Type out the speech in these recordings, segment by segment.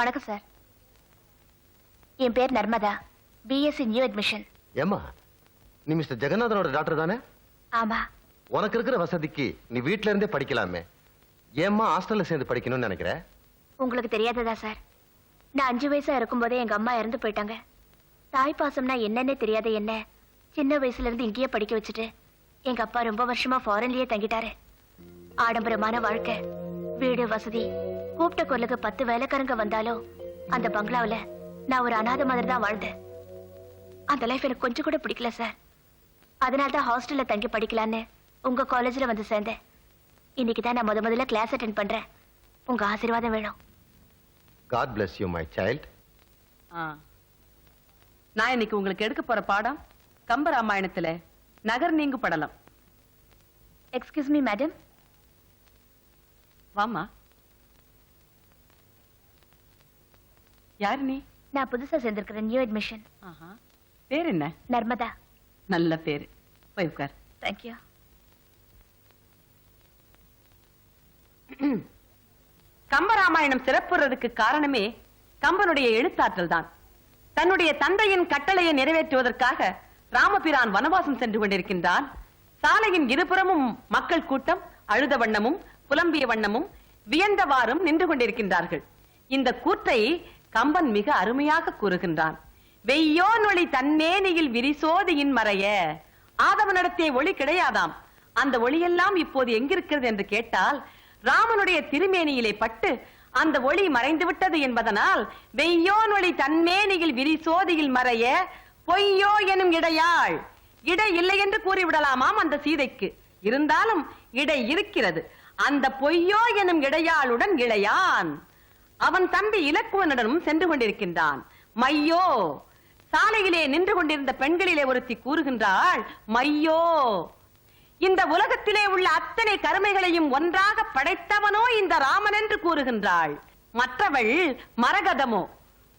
வணக்கம் சார். என் பேர் Narmada, BSc new admission. ஏமா, நீ மிஸ்டர் ஜெகநாதனோட டாக்டர் தானே? ஆமா. உனக்கு இருக்கிற வசதிக்கு நீ வீட்ல இருந்தே படிக்கலாமே, ஏம்மா ஹாஸ்டல்ல சேர்ந்து படிக்கணும்னு நினைக்கிற? உங்களுக்கு தெரியாததா சார், நான் 5 வயசா இருக்கும்போதே எங்க அம்மா இறந்து போயிட்டாங்க. தாய் பாசம்னா என்னன்னே தெரியாத என்ன சின்ன வயசுல இருந்து இங்கேயே படிக்க வச்சுட்டு எங்க அப்பா ரொம்ப வருஷமா ஃபாரின்லயே தங்கிட்டாரு. ஆடம்பரமான வாழ்க்கை, வீடு வசதி, கூப்பிட்ட குரலுக்கு 10 வேலைக்காரங்க வந்தாலும் அந்த பங்களாவில நான் ஒரு அநாத மாதிரி தான் வாழ்ந்தேன். அந்த லைஃப் எனக்கு கொஞ்சம் கூட பிடிக்கல சார். அதனால்தான் ஹாஸ்டல்ல தங்கி படிக்கலான்னு உங்க காலேஜ்ல வந்து சேர்ந்தேன். இன்னைக்கு தான் நான் முதல்ல கிளாஸ் அட்டென்ட் பண்றேன். உங்க ஆசீர்வாதம் வேணும். God bless you, my child. நான் இன்னைக்கு உங்களுக்கு எடுக்க போற பாடம் கம்பராமாயணத்துல நகர் நீங்கு படலம். Excuse me madam. வாமா. யார் நீ? நான் புதுசா சேர்ந்திருக்கிறேன், நியூ அட்மிஷன். பேர் என்ன? நர்மதா. நல்ல பேரு. போய் உட்கார். தேங்க்யூ. கம்பராமாயணம் சிறப்புறதுக்கு காரணமே கம்பனுடைய எழுத்தாற்றல் தான். தன்னுடைய தந்தையின் கட்டளையை நிறைவேற்றுவதற்காக ராமபிரான் வனவாசம் சென்று கொண்டிருக்கின்றான். சாலையின் இருபுறமும் மக்கள் கூட்டம் அழுத வண்ணமும் புலம்பிய வண்ணமும் வியந்தவாறும் நின்று கொண்டிருக்கின்றார்கள். இந்த கூற்றை கம்பன் மிக அருமையாக கூறுகின்றான். வெய்யோன் ஒளி தன்மேனியில் விரிசோதியின் மறைய. ஆதவனிடத்தே ஒளி கிடையாதாம். அந்த ஒளியெல்லாம் இப்போது எங்கிருக்கிறது என்று கேட்டால் ராமனுடைய திருமேனியிலே பட்டு அந்த ஒளி மறைந்து விட்டது என்பதனால் வெய்யோன் ஒளி தன்மேனியில் விரிசோதியில் மறைய பொய்யோ எனும் இடையாள். இடை இல்லை என்று கூறிவிடலாமாம் அந்த சீதைக்கு. இருந்தாலும் இடை இருக்கிறது. அந்த பொய்யோ எனும் இடையாளுடன் இளையான். அவன் தம்பி இலக்குவனுடனும் சென்று கொண்டிருக்கின்றான். மையோ. சாலையிலே நின்று கொண்டிருந்த பெண்களிலே ஒருத்தி கூறுகின்றாள், மையோ, இந்த உலகத்திலே உள்ள அத்தனை கருமைகளையும் ஒன்றாக படைத்தவனோ இந்த ராமன் என்று கூறுகின்றாள். மற்றவள் மரகதமோ,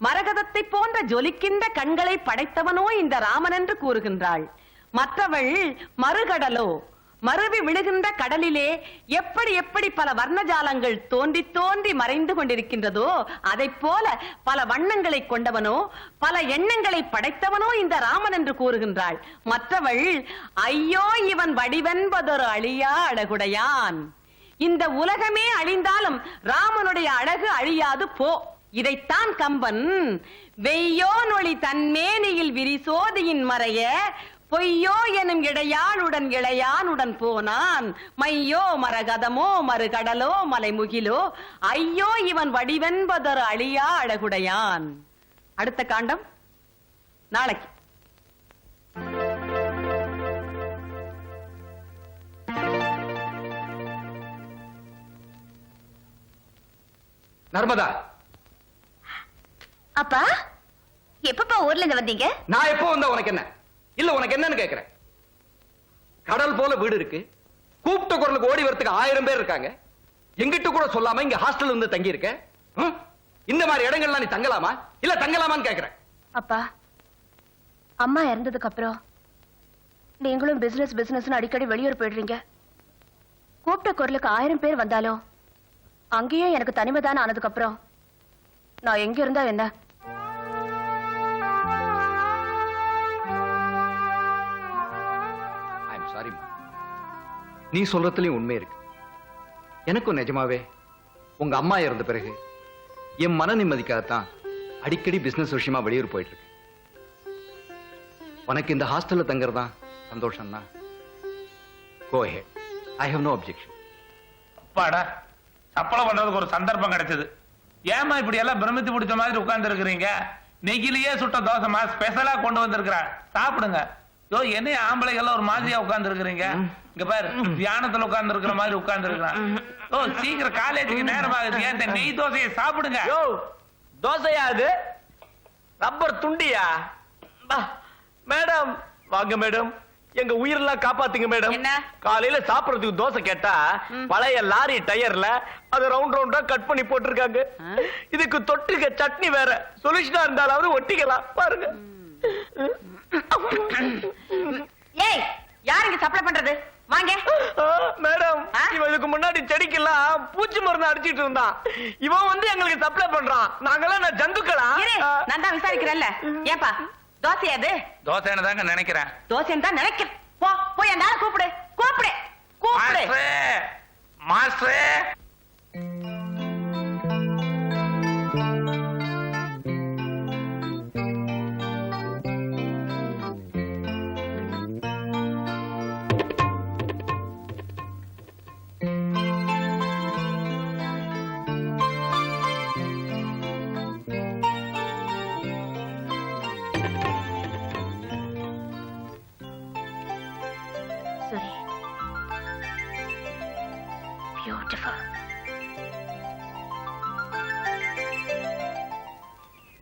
மரகதத்தை போன்ற ஜொலிக்கின்ற கண்களை படைத்தவனோ இந்த ராமன் என்று கூறுகின்றாள். மற்றவள் மறுகடலோ, மருவி விழுகின்ற கடலிலே எப்படி எப்படி பல வர்ணஜாலங்கள் தோன்றி தோன்றி மறைந்து கொண்டிருக்கின்றதோ அதை போல பல வண்ணங்களை கொண்டவனோ பல எண்ணங்களை படைத்தவனோ இந்த ராமன் என்று கூறுகின்றாள். மற்றவள் ஐயோ இவன் வடிவென்பதொரு அழியா அழகுடையான். இந்த உலகமே அழிந்தாலும் ராமனுடைய அழகு அழியாது போ. இதைத்தான் கம்பன் வெய்யோன் ஒளி தன்மேனியில் விரிசோதியின் மறைய பொய்யோ எனும் இடையாளுடன் இளையானுடன் போனான். மையோ மரகதமோ மறுகடலோ மலைமுகிலோ ஐயோ இவன் வடிவென்பதொரு அழியா அழகுடையான். அடுத்த காண்டம் நாளைக்கு. நர்மதா. அப்பா, எப்பப்பா ஊர்ல இருந்து வந்தீங்க? நான் எப்போ வந்தா உனக்கு என்ன? இல்ல உனக்கு என்னன்னு கேக்குறேன். கடல் போல வீடு இருக்கு, கூப்பிட்ட குரலுக்கு ஓடி வரதுக்கு 1000 பேர் இருக்காங்க. எங்கிட்ட கூட சொல்லாம இங்க ஹாஸ்டல் இருந்து தங்கி இருக்க. இந்த மாதிரி இடங்கள்லாம் நீ தங்கலாமா இல்ல தங்கலாமான்னு கேக்குறேன். அப்பா, அம்மா இறந்ததுக்கு அப்புறம் நீங்களும் பிசினஸ் அடிக்கடி வெளியூர் போயிடுறீங்க. கூப்பிட்ட குரலுக்கு 1000 பேர் வந்தாலும் அங்கேயே எனக்கு தனிமைதான ஆனதுக்கு அப்புறம் நான் எங்க இருந்தா என்ன? நீ சொல்றதுலயும் உண்மை இருக்கு. எனக்கும் நிஜமாவே உங்க அம்மா இறந்த பிறகு என் மன நிம்மதிக்காகத்தான் அடிக்கடி பிசினஸ் விஷயமா வெளியூர் போயிட்டு இருக்கு. உனக்கு இந்த ஹாஸ்டல்ல தங்கறதா சந்தோஷம் தான். Go ahead. I have no objection. அப்பாடா, சப்பளம் பண்றதுக்கு ஒரு சந்தர்ப்பம் கிடைச்சது. ஏமா இப்படி எல்லாம் பிரமித்து பிடிச்ச மாதிரி உட்கார்ந்து இருக்கிறீங்க? நெகிலியே சுட்ட தோசைமா ஸ்பெஷலா கொண்டு வந்திருக்கிறேன், சாப்பிடுங்க. என்ன ஆம்பளைகள் ஒரு மாதிரியா உட்கார்ந்து இருக்கிறீங்க? இங்க பாரு, தியானத்துல உட்கார்ந்து இருக்கிற மாதிரி உட்கார்ந்து இருக்கிறான். சீக்கிரம் காலேஜுக்கு நேரம் ஆகுது. இந்த நெய் தோசையை சாப்பிடுங்க. தோசையா அது? ரப்பர் துண்டியா? மேடம் வாங்க மேடம், எங்க உயிரெல்லாம் காப்பாத்துங்க மேடம். காலையில சாப்பிடறதுக்கு தோசை கேட்டா பழைய லாரி டயர்ல அது ரவுண்ட் ரவுண்டா கட் பண்ணி போட்டிருக்காங்க. இதுக்கு தொட்டுக்க சட்னி வேற. சொல்யூஷனா இருந்தாலும் ஒட்டிக்கலாம் பாருங்க. ஏய், யார் இங்க சப்ளை பண்றது? வாங்க. மேடம் ஆ? இவன் இதுக்கு முன்னாடி செடிக்கெல்லாம் பூச்சி மருந்து அடிச்சிட்டு இருந்தான். இவன் வந்து எங்களுக்கு சப்ளை பண்றான். நாங்கெல்லாம் நான் ஜந்துக்களா? இரு, நான் தான் விசாரிக்கிறேன்ல. ஏப்பா தோசையா அது? தோசைன்னு தாங்க நினைக்கிறேன். தோசைன்னு தான் நினைக்கிறேன். போ போய் அந்த ஆளை கூப்பிடு கூப்பிடு கூப்பிடு. மாஸ்டரே, மாஸ்டரே. சுரே, பியூட்டிஃபுல்.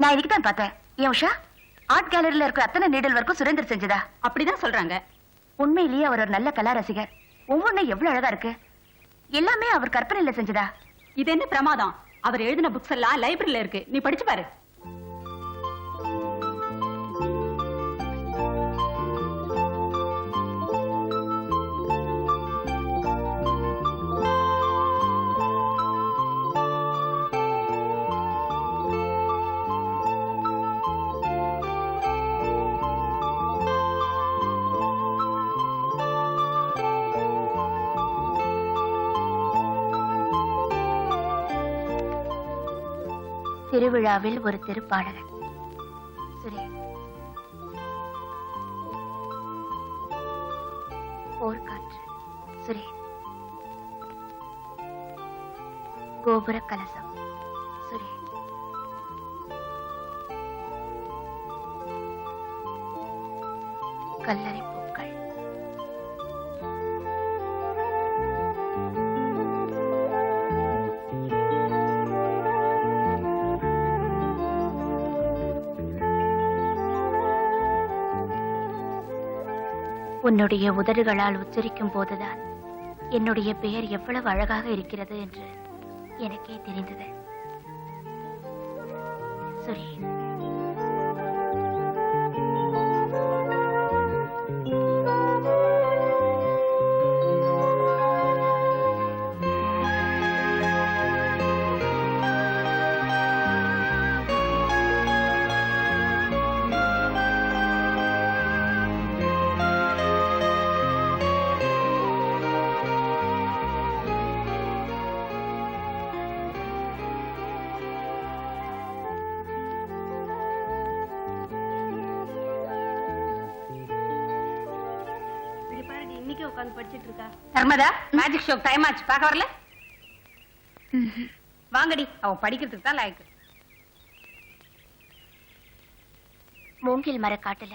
நான் இதுக்கு தான் பார்த்தேன். ஏன் உஷா, ஆர்ட் கேலரியில இருக்கிற அத்தனை நீடல் வரைக்கும் சுரேந்தர் செஞ்சதா? அப்படிதான் சொல்றாங்க. உண்மையிலேயே அவர் ஒரு நல்ல கலா ரசிகர். ஒவ்வொன்றும் எவ்வளவு அழகா இருக்கு. எல்லாமே அவர் கற்பனையில செஞ்சதா? இது என்ன பிரமாதம்? அவர் எழுதின புக்ஸ் எல்லாம் லைப்ரரியில இருக்கு, நீ படிச்சு பாரு. திருவிழாவில் ஒரு திருப்பாடகன். சுரே, போர்க்காற்று. சுரே, கோபுர கலசம். சுரே, கல்லறை பூக்கள். உன்னுடைய உதடுகளால் உச்சரிக்கும் போதுதான் என்னுடைய பெயர் எவ்வளவு அழகாக இருக்கிறது என்று எனக்கே தெரிந்தது. சுரே, இன்னைக்கு உட்கார்ந்து படிச்சிட்டு இருக்கா. நர்மதா, மேஜிக் ஷோ டைம் ஆச்சு, பார்க்க வரல? வாங்கடி, அவ படிக்கிறதுக்கு தான் லாய்க்கு. மூங்கில் மரக்காட்டுல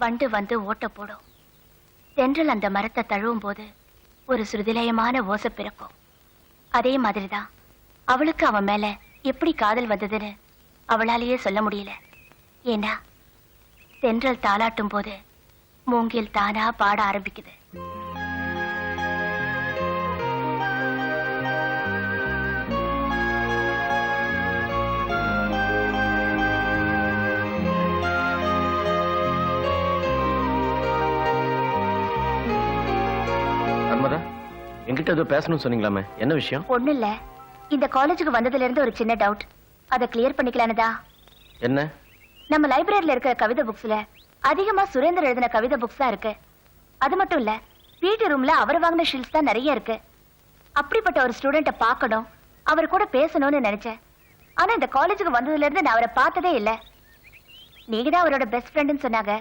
வண்டு வந்து ஓட்ட போடும். தென்றல் அந்த மரத்தை தழுவும் போது ஒரு சுருதிலயமான ஓசை பிறக்கும். அதே மாதிரிதான் அவளுக்கு அவன் மேல எப்படி காதல் வந்ததுன்னு அவளாலேயே சொல்ல முடியல. ஏன்னா தென்றல் தாளாட்டும் போது மூங்கில் தானா பாட ஆரம்பிக்குது. நர்மதா, என்கிட்ட ஏதோ பேசணும்னு சொன்னீங்களாமே, என்ன விஷயம்? ஒண்ணு இல்ல, இந்த காலேஜுக்கு வந்ததுல இருந்து ஒரு சின்ன டவுட். அதை கிளியர் பண்ணிக்கலானதா? என்ன? நம்ம லைப்ரரியில இருக்கிற கவிதை புக்ஸ்ல அதிகமா சுரேந்தர் எழுதின கவிதை புக்ஸ் தான் இருக்கு. அது மட்டும் இல்ல, பிடி ரூம்ல அவர் வாங்கின ஷீல்ஸ் தான் நிறைய இருக்கு. அப்படிப்பட்ட ஒரு ஸ்டூடெண்ட்டை பார்க்கணும், அவர் கூட பேசணும்னு நினைச்சேன். ஆனா இந்த காலேஜுக்கு வந்ததுல இருந்து நான் அவரை பார்த்ததே இல்ல. நீங்க தான் அவரோட பெஸ்ட் ஃப்ரெண்ட்னு சொன்னாங்க.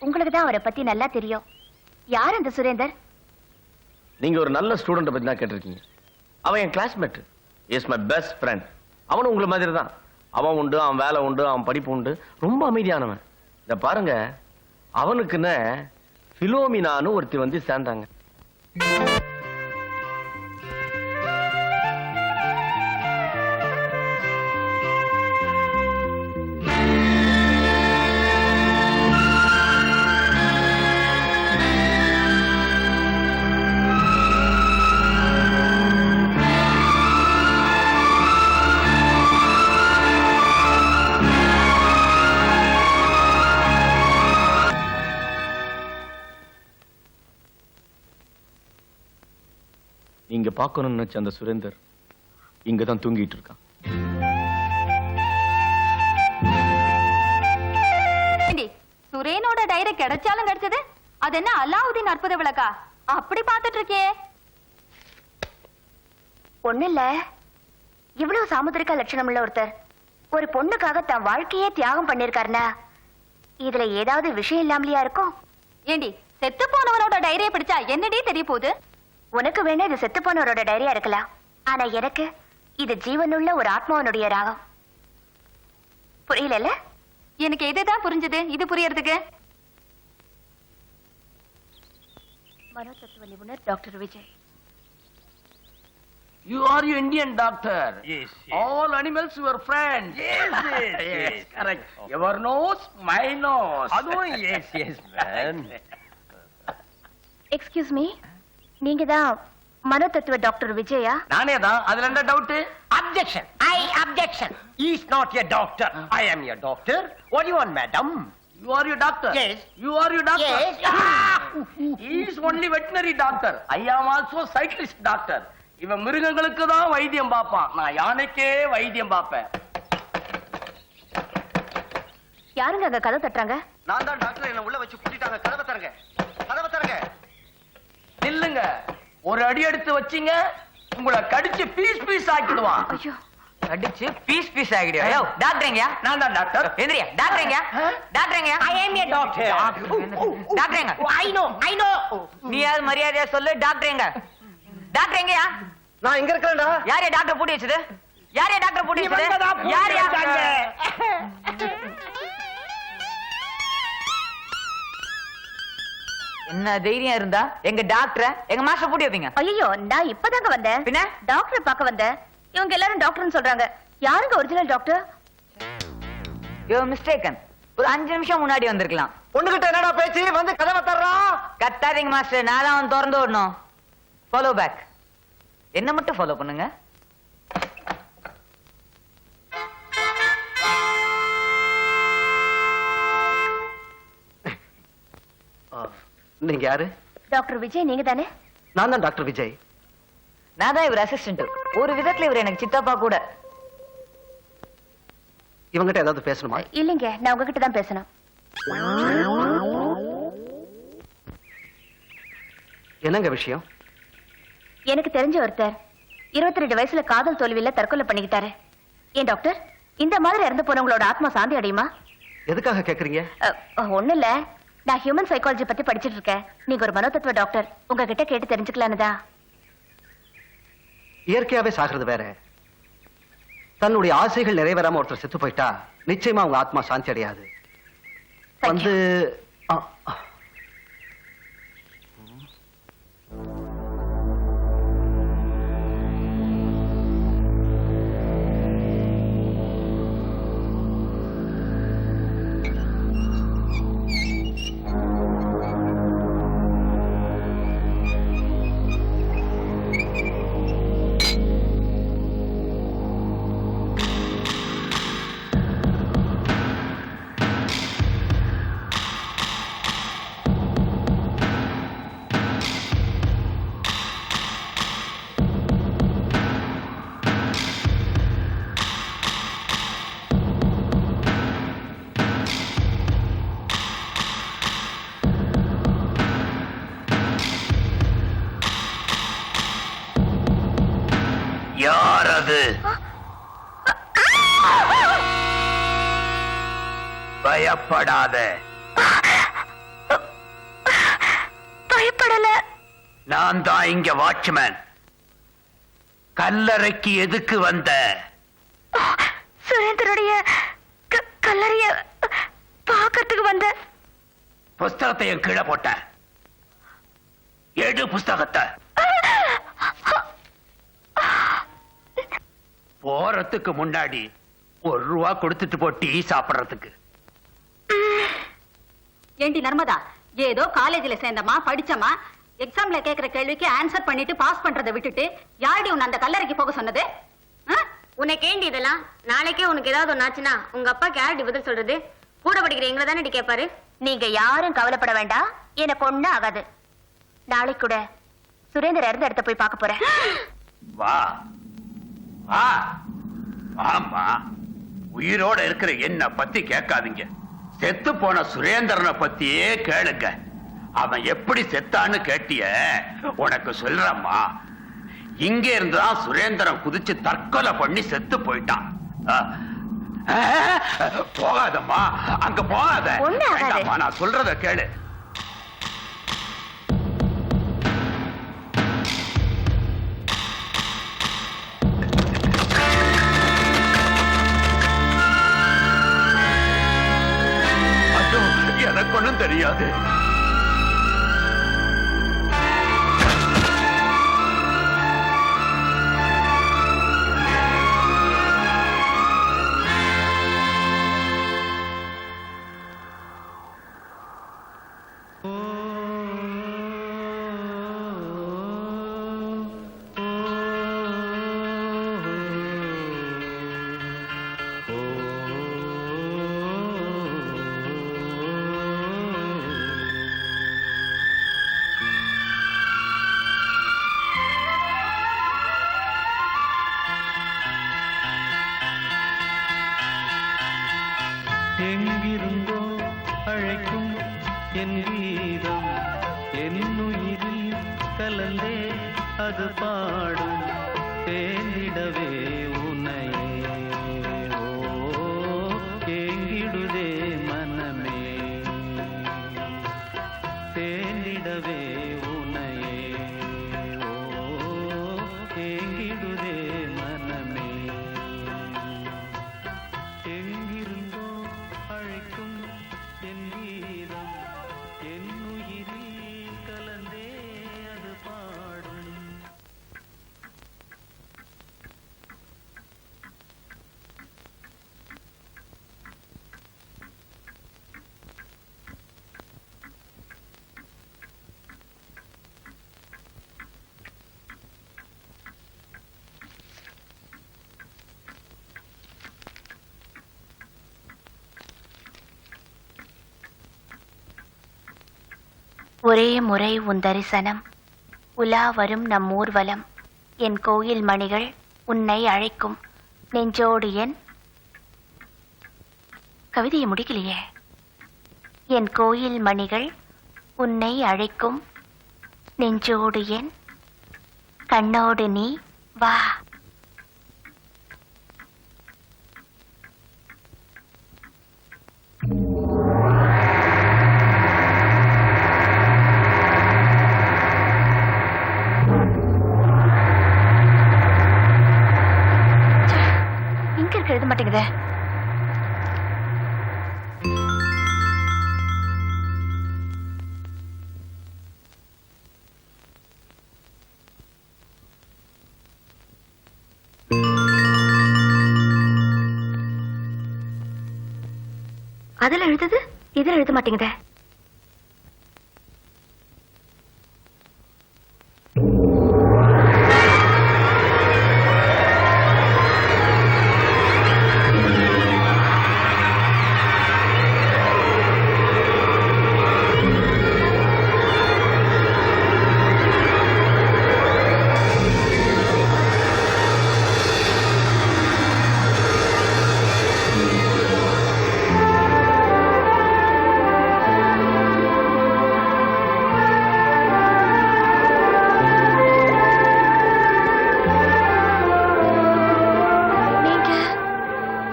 உங்களுக்கு தான் அவரை பத்தி நல்லா தெரியும். யார் அந்த சுரேந்தர்? நீங்க ஒரு நல்ல ஸ்டூடெண்ட் பத்தி தான் கேட்டிருக்கீங்க. அவன் என் classmate, is my best friend. அவனும் உங்களை மாதிரி தான். அவன் உண்டு, அவன் வேலை உண்டு, அவன் படிப்பு உண்டு, ரொம்ப அமைதியானவன். இத பாருங்க, அவனுக்குன்னு பிலோமினான்னு ஒருத்தி வந்து சேர்ந்தாங்க. பார்க்கணும்னு நினைச்ச அந்த சுரேந்தர் இங்கதான் தூங்கிட்டு இருக்கான். சுரேனோட டைரி கிடைச்சாலும் கிடைச்சது அது என்ன அலாவுதீன் அற்புத விளக்கா அப்படி பாத்துட்டு இருக்கே? ஒண்ணு இல்ல, இவ்வளவு சாமுத்திரிகா லட்சணம் உள்ள ஒருத்தர் ஒரு பொண்ணுக்காக தன் வாழ்க்கையே தியாகம் பண்ணிருக்காருனா இதுல ஏதாவது விஷயம் இல்லாமலையா இருக்கும்? ஏண்டி செத்து போனவனோட டைரியை படிச்சா என்னடி தெரிய போகுது? உனக்கு வேணா இது செத்து போனவரோட டைரியா இருக்கலாம், ஆனா எனக்கு இது ஜீவனுள்ள ஒரு ஆத்மாவனுடைய ராகம். புரியல? எனக்கு இதுதான் புரிஞ்சது, இது புரியறதுக்கு. மனோதத்துவ நிபுணர் doctor Vijay. You are your Indian doctor. Yes, yes. All animals your friend. Yes, yes, yes. Correct. Your nose, my nose. yes, yes, man. Excuse me, நீங்க தான் மனோதத்துவ டாக்டர் விஜயா? நானே தான். அதுல என்ன doubt? Objection! I objection! He is not your doctor. I am your doctor. What do you want, madam? You are your doctor. Yes. You are your doctor. Yes. He is only veterinary doctor. I am also cyclist doctor. இவன் மிருகங்களுக்கு தான் வைத்தியம் பார்ப்பான், நான் யானைக்கே வைத்தியம் பார்ப்பேன். யாருங்க அங்க கதை தட்டுறாங்க? நான் தான் டாக்டர், என்ன உள்ள வச்சு கூட்டிட்டாங்க. கதவை தரங்க, கதவை தரங்க. நில்லுங்க. ஒரு அடி எடுத்து வச்சீங்க, உங்களை கடிச்சு பீஸ் பீஸ் ஆக்கிடுவான். ஐயோ, அடிச்சு பீஸ் பீஸ் ஆகிடுவா. யோ டாக்டர்ங்க, நான் தான் டாக்டர். எந்திரியா. டாக்டர்ங்க, டாக்டர்ங்க. I am your doctor. டாக்டர்ங்க. I know. நீ யார் மரியாதையா சொல்லு. டாக்டர்ங்க, டாக்டர்ங்கயா. நான் இங்க இருக்கேன்டா. யாரே டாக்டர் பூட்டி வச்சது? யாரே டாக்டர் பூட்டி வச்சது? யார்? என்ன தைரியம் இருந்தா எங்க டாக்டர் எங்க மாஸ்டர் பூட்டி வைப்பீங்க? ஐயோ, நான் இப்பதாங்க வந்தேன். பின்ன டாக்டர் பார்க்க வந்தேன். இவங்க எல்லாரும் டாக்டர்னு சொல்றாங்க. யாருங்க ஒரிஜினல் டாக்டர்? You mistaken. ஒரு 5 நிமிஷம் முன்னாடி வந்திருக்கலாம். பொண்ணுகிட்ட என்னடா பேச்சு? வந்து கதவை தர்றான். கத்தாதீங்க மாஸ்டர், நான் தான் அவன் திறந்து விடணும். Follow back. என்ன மட்டும் ஃபாலோ பண்ணுங்க. நீங்க யாரு? டாக்டர் விஜய் நீங்க தானே? நான் தான் டாக்டர் விஜய். நான் தான் இவர் அசிஸ்டன்ட். ஒரு விதத்துல இவர் எனக்கு சித்தப்பா கூட. இவங்கிட்ட ஏதாவது பேசணுமா? இல்லைங்க, நான் உங்ககிட்ட தான் பேசணும். என்னங்க விஷயம்? எனக்கு தெரிஞ்ச ஒருத்தர் 22 வயசுல காதல் தோல்வியில தற்கொலை பண்ணிக்கிட்டாரு. ஏன் டாக்டர், இந்த மாதிரி இறந்து போனவங்களோட ஆத்மா சாந்தி அடையுமா? எதுக்காக கேக்குறீங்க? ஒண்ணு இல்ல, நான் ஹியூமன் சைக்காலஜி பத்தி படிச்சிட்டு இருக்கேன். நீங்க ஒரு மனோதத்துவ டாக்டர், உங்ககிட்ட கேட்டு தெரிஞ்சுக்கலான்னுதா. இயற்கையாவே சாகிறது வேற. தன்னுடைய ஆசைகள் நிறைவேறாம ஒருத்தர் செத்து போயிட்டா நிச்சயமா அவங்க ஆத்மா சாந்தி அடையாது. Thank you. யார் அது? பயப்படாத. பயப்படல. நான் தான் இங்க வாட்ச்மேன். கல்லறைக்கு எதுக்கு வந்த? சுரேந்தருடைய கல்லறைய பார்க்கறதுக்கு வந்த. புஸ்தகத்தை என் கீழே போட்ட. எடு புஸ்தகத்தை. போறதுக்கு முன்னாடி ₹1 கொடுத்துட்டு போ டீ சாப்பிடுறதுக்கு. ஏண்டி நர்மதா, ஏதோ காலேஜ்ல சேர்ந்தமா படிச்சமா எக்ஸாம்ல கேக்குற கேள்விக்கு ஆன்சர் பண்ணிட்டு பாஸ் பண்றதை விட்டுட்டு யாரடி உன்னை அந்த கல்லறைக்கு போக சொன்னது? உனக்கு ஏண்டி இதெல்லாம்? நாளைக்கே உனக்கு ஏதாவது ஒன்னாச்சுன்னா உங்க அப்பாக்கு யாரடி பதில் சொல்றது? கூட படிக்கிற எங்களை தானே கேட்பாரு. நீங்க யாரும் கவலைப்பட வேண்டாம், எனக்கு ஒண்ணும் ஆகாது. நாளைக்கு கூட சுரேந்தர் இறந்த இடத்த போய் பார்க்க போறேன். வா வா ஆமா, உயிரோட இருக்கிற என்ன பத்தி கேட்காதீங்க, செத்து போன சுரேந்திரனை பத்தியே கேளுங்க. அவன் எப்படி செத்தான்னு கேட்டிய, உனக்கு சொல்றம்மா. இங்க இருந்துதான் சுரேந்திரன் குதிச்சு தற்கொலை பண்ணி செத்து போயிட்டான். போகாதம்மா, அங்க போகாத. வேண்டாம்மா, நான் சொல்றத கேளு. எனக்கு ஒண்ணும் தெரியாது. எங்கிருந்தோ அழைக்கும் என் வீரம், என்னுயிரில் கலந்தே அது பாடும், தேர்ந்திடவே உன்னையே. ஓ ஏங்கிடுதே மனமே, தேர்ந்திடவே உன்னையே. ஓ ஏங்கிடுதே மனமே, எங்கிருந்தோ அழைக்கும் என் வீரம், என் உயிரில் கலந்தே அது பாடும். ஒரே முறை உன் தரிசனம், உலா வரும் நம் ஊர்வலம், என் கோயில் மணிகள் உன்னை அழைக்கும், நெஞ்சோடு என் கவிதையை முடிக்கலையே. என் கோயில் மணிகள் உன்னை அழைக்கும், நெஞ்சோடு என் கண்ணோடு நீ வா. எழுத மாட்டேங்குது. அதுல எழுதுது, இதுல எழுத மாட்டேங்குது.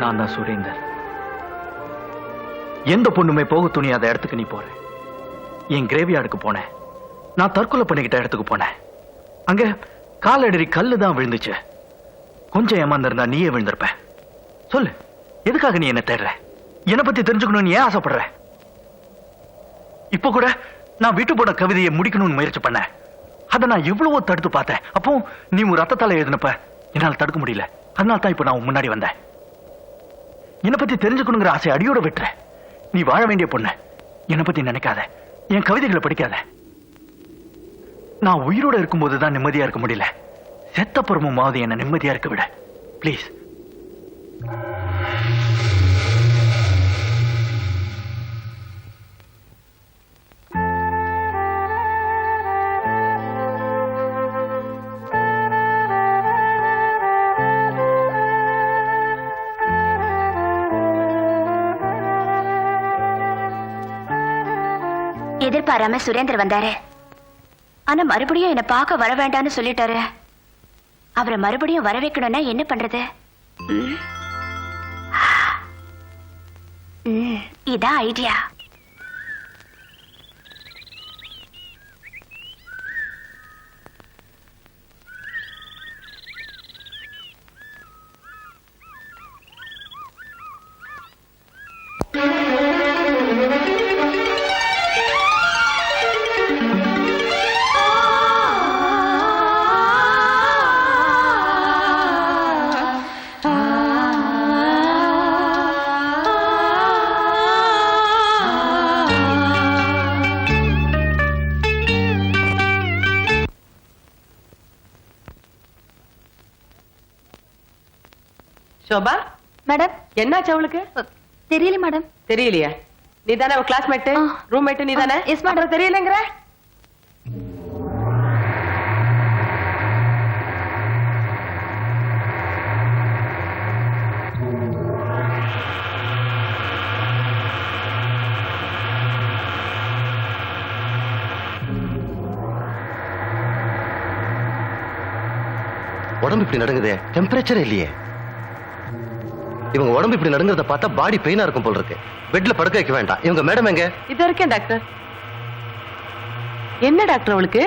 நான் தான் சுரேந்தர். எந்த பொண்ணுமே போக துணியாத இடத்துக்கு நீ போற. என் கிரேவியார்டுக்கு போனேன். நான் தற்கொலை பண்ணிக்கிட்ட இடத்துக்கு போனேன். அங்க காலடி கல்லு தான் விழுந்துச்சு. கொஞ்சம் ஏமாந்திருந்தா நீயே விழுந்திருப்ப. சொல்லு, எதுக்காக நீ என்ன தேடுற? என்னை பத்தி தெரிஞ்சுக்கணும்னு ஏன் ஆசைப்படுற? இப்ப கூட நான் விட்டு போன கவிதையை முடிக்கணும்னு முயற்சி பண்ணேன். அதை நான் எவ்வளவோ தடுத்து பார்த்தேன். அப்போ நீ உன் ரத்தத்தால எழுதினப்ப என்னால் தடுக்க முடியல. அதனால தான் இப்ப நான் முன்னாடி வந்தேன். என்னை பத்தி தெரிஞ்சுக்கணுங்கிற ஆசை அடியோட விட்டுற. நீ வாழ வேண்டிய பொண்ணு. என்னை பத்தி நினைக்காத, என் கவிதைகளை படிக்காத. நான் உயிரோட இருக்கும்போது தான் நிம்மதியா இருக்க முடியல. செத்தப்புறமுமாவது என்ன நிம்மதியா இருக்க விட பிளீஸ். எதிர்பாராம சுரேந்தர் வந்தாரு. ஆனா மறுபடியும் என்ன பார்க்க வர வேண்டாம்னு சொல்லிட்டாரு. அவரை மறுபடியும் வர வைக்கணும்னா என்ன பண்றது? இதான் ஐடியா. சோபா மேடம், என்னாச்சு அவளுக்கு? தெரியல மேடம். தெரியலையா? நீ தானே அவ கிளாஸ்மேட், ரூம்மேட் நீ தானே? Yes madam. தெரியலங்கிற உடம்பு இப்படி நடுங்குதே, டெம்பரேச்சர் இல்லையே. இவங்க உடம்பு இப்படி நடுங்கிறத பார்த்தா பாடி பெயினா இருக்கும் போல இருக்கு. பெட்ல படுக்க வைக்க வேண்டாம். இவங்க மேடம் எங்க? இது இருக்கேன் டாக்டர். என்ன டாக்டர் அவளுக்கு?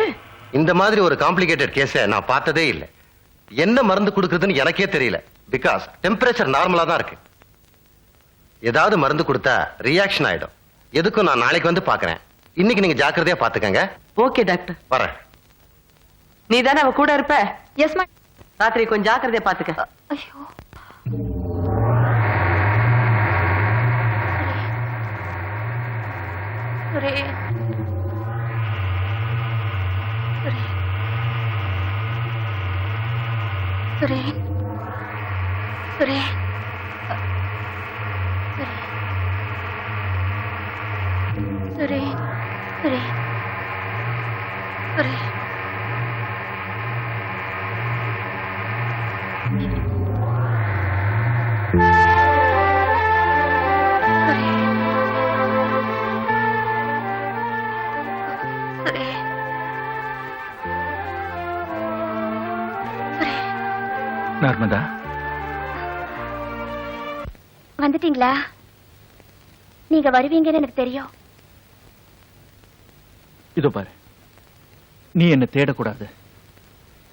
இந்த மாதிரி ஒரு காம்ப்ளிகேட்டட் கேஸை நான் பார்த்ததே இல்லை. என்ன மருந்து கொடுக்குறதுன்னு எனக்கே தெரியல. பிகாஸ் டெம்பரேச்சர் நார்மலா தான் இருக்கு. ஏதாவது மருந்து கொடுத்தா ரியாக்ஷன் ஆயிடும். எதுக்கும் நான் நாளைக்கு வந்து பாக்குறேன். இன்னைக்கு நீங்க ஜாக்கிரதையா பாத்துக்கங்க. Okay doctor. வரேன். நீ தானே அவ கூட இருப்ப? Yes madam. ராத்திரி கொஞ்சம் ஜாக்கிரதையா பாத்துக்க. ஐயோ, சுரேன், சுரேன், சுரேன், சுரேன், சுரேன், சுரேன். நர்மதா, வந்துட்டீங்களா? நீங்க வருவீங்கன்னு எனக்கு தெரியும். இதோ பாரு, நீ என்ன தேடக்கூடாது,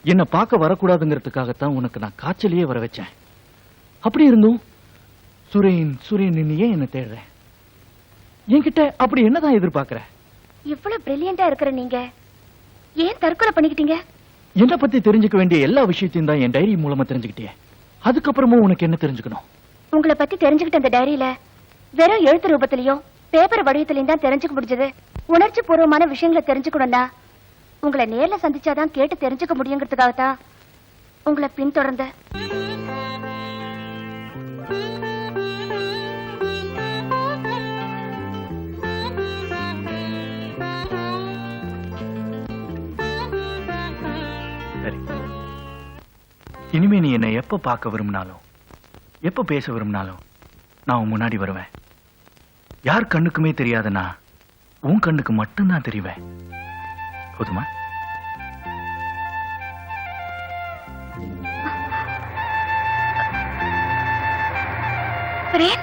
என்ன பார்க்க வரக்கூடாதுங்கிறதுக்காகத்தான் உனக்கு நான் காய்ச்சலையே வர வச்சேன். அப்படி இருந்தும் சுரேன் சுரேன் நீ ஏன் என்ன தேடுற? என்கிட்ட அப்படி என்னதான் எதிர்பார்க்கிற? இவ்வளவு பிரில்லியண்டா இருக்கிற நீங்க ஏன் தற்கொலை பண்ணிக்கிட்டீங்க? என்ன பத்தி தெரிஞ்சுக்க வேண்டிய எல்லா விஷயத்தையும் தான் என் டைரி மூலமா தெரிஞ்சுக்கிட்டே. அதுக்கப்புறமும் உனக்கு என்ன தெரிஞ்சுக்கணும்? உங்களை பத்தி தெரிஞ்சுக்கிட்ட அந்த டைரியில வெறும் எழுத்து ரூபத்திலையும் பேப்பர் வடிவத்திலையும் தான் தெரிஞ்சுக்க முடிஞ்சது. உணர்ச்சி பூர்வமான விஷயங்களை தெரிஞ்சுக்கணும்னா உங்களை நேர்ல சந்திச்சாதான் கேட்டு தெரிஞ்சுக்க முடியுங்கிறதுக்காகத்தான் உங்களை பின்தொடர்ந்த. சரி, இனிமே நீ என்னை எப்ப பார்க்க விரும்பினாலும் எப்ப பேச விரும்பினாலும் நான் உன் முன்னாடி வருவேன். யார் கண்ணுக்குமே தெரியாதனா உன் கண்ணுக்கு மட்டும்தான் தெரிவேன். போதுமா? சுரேன்,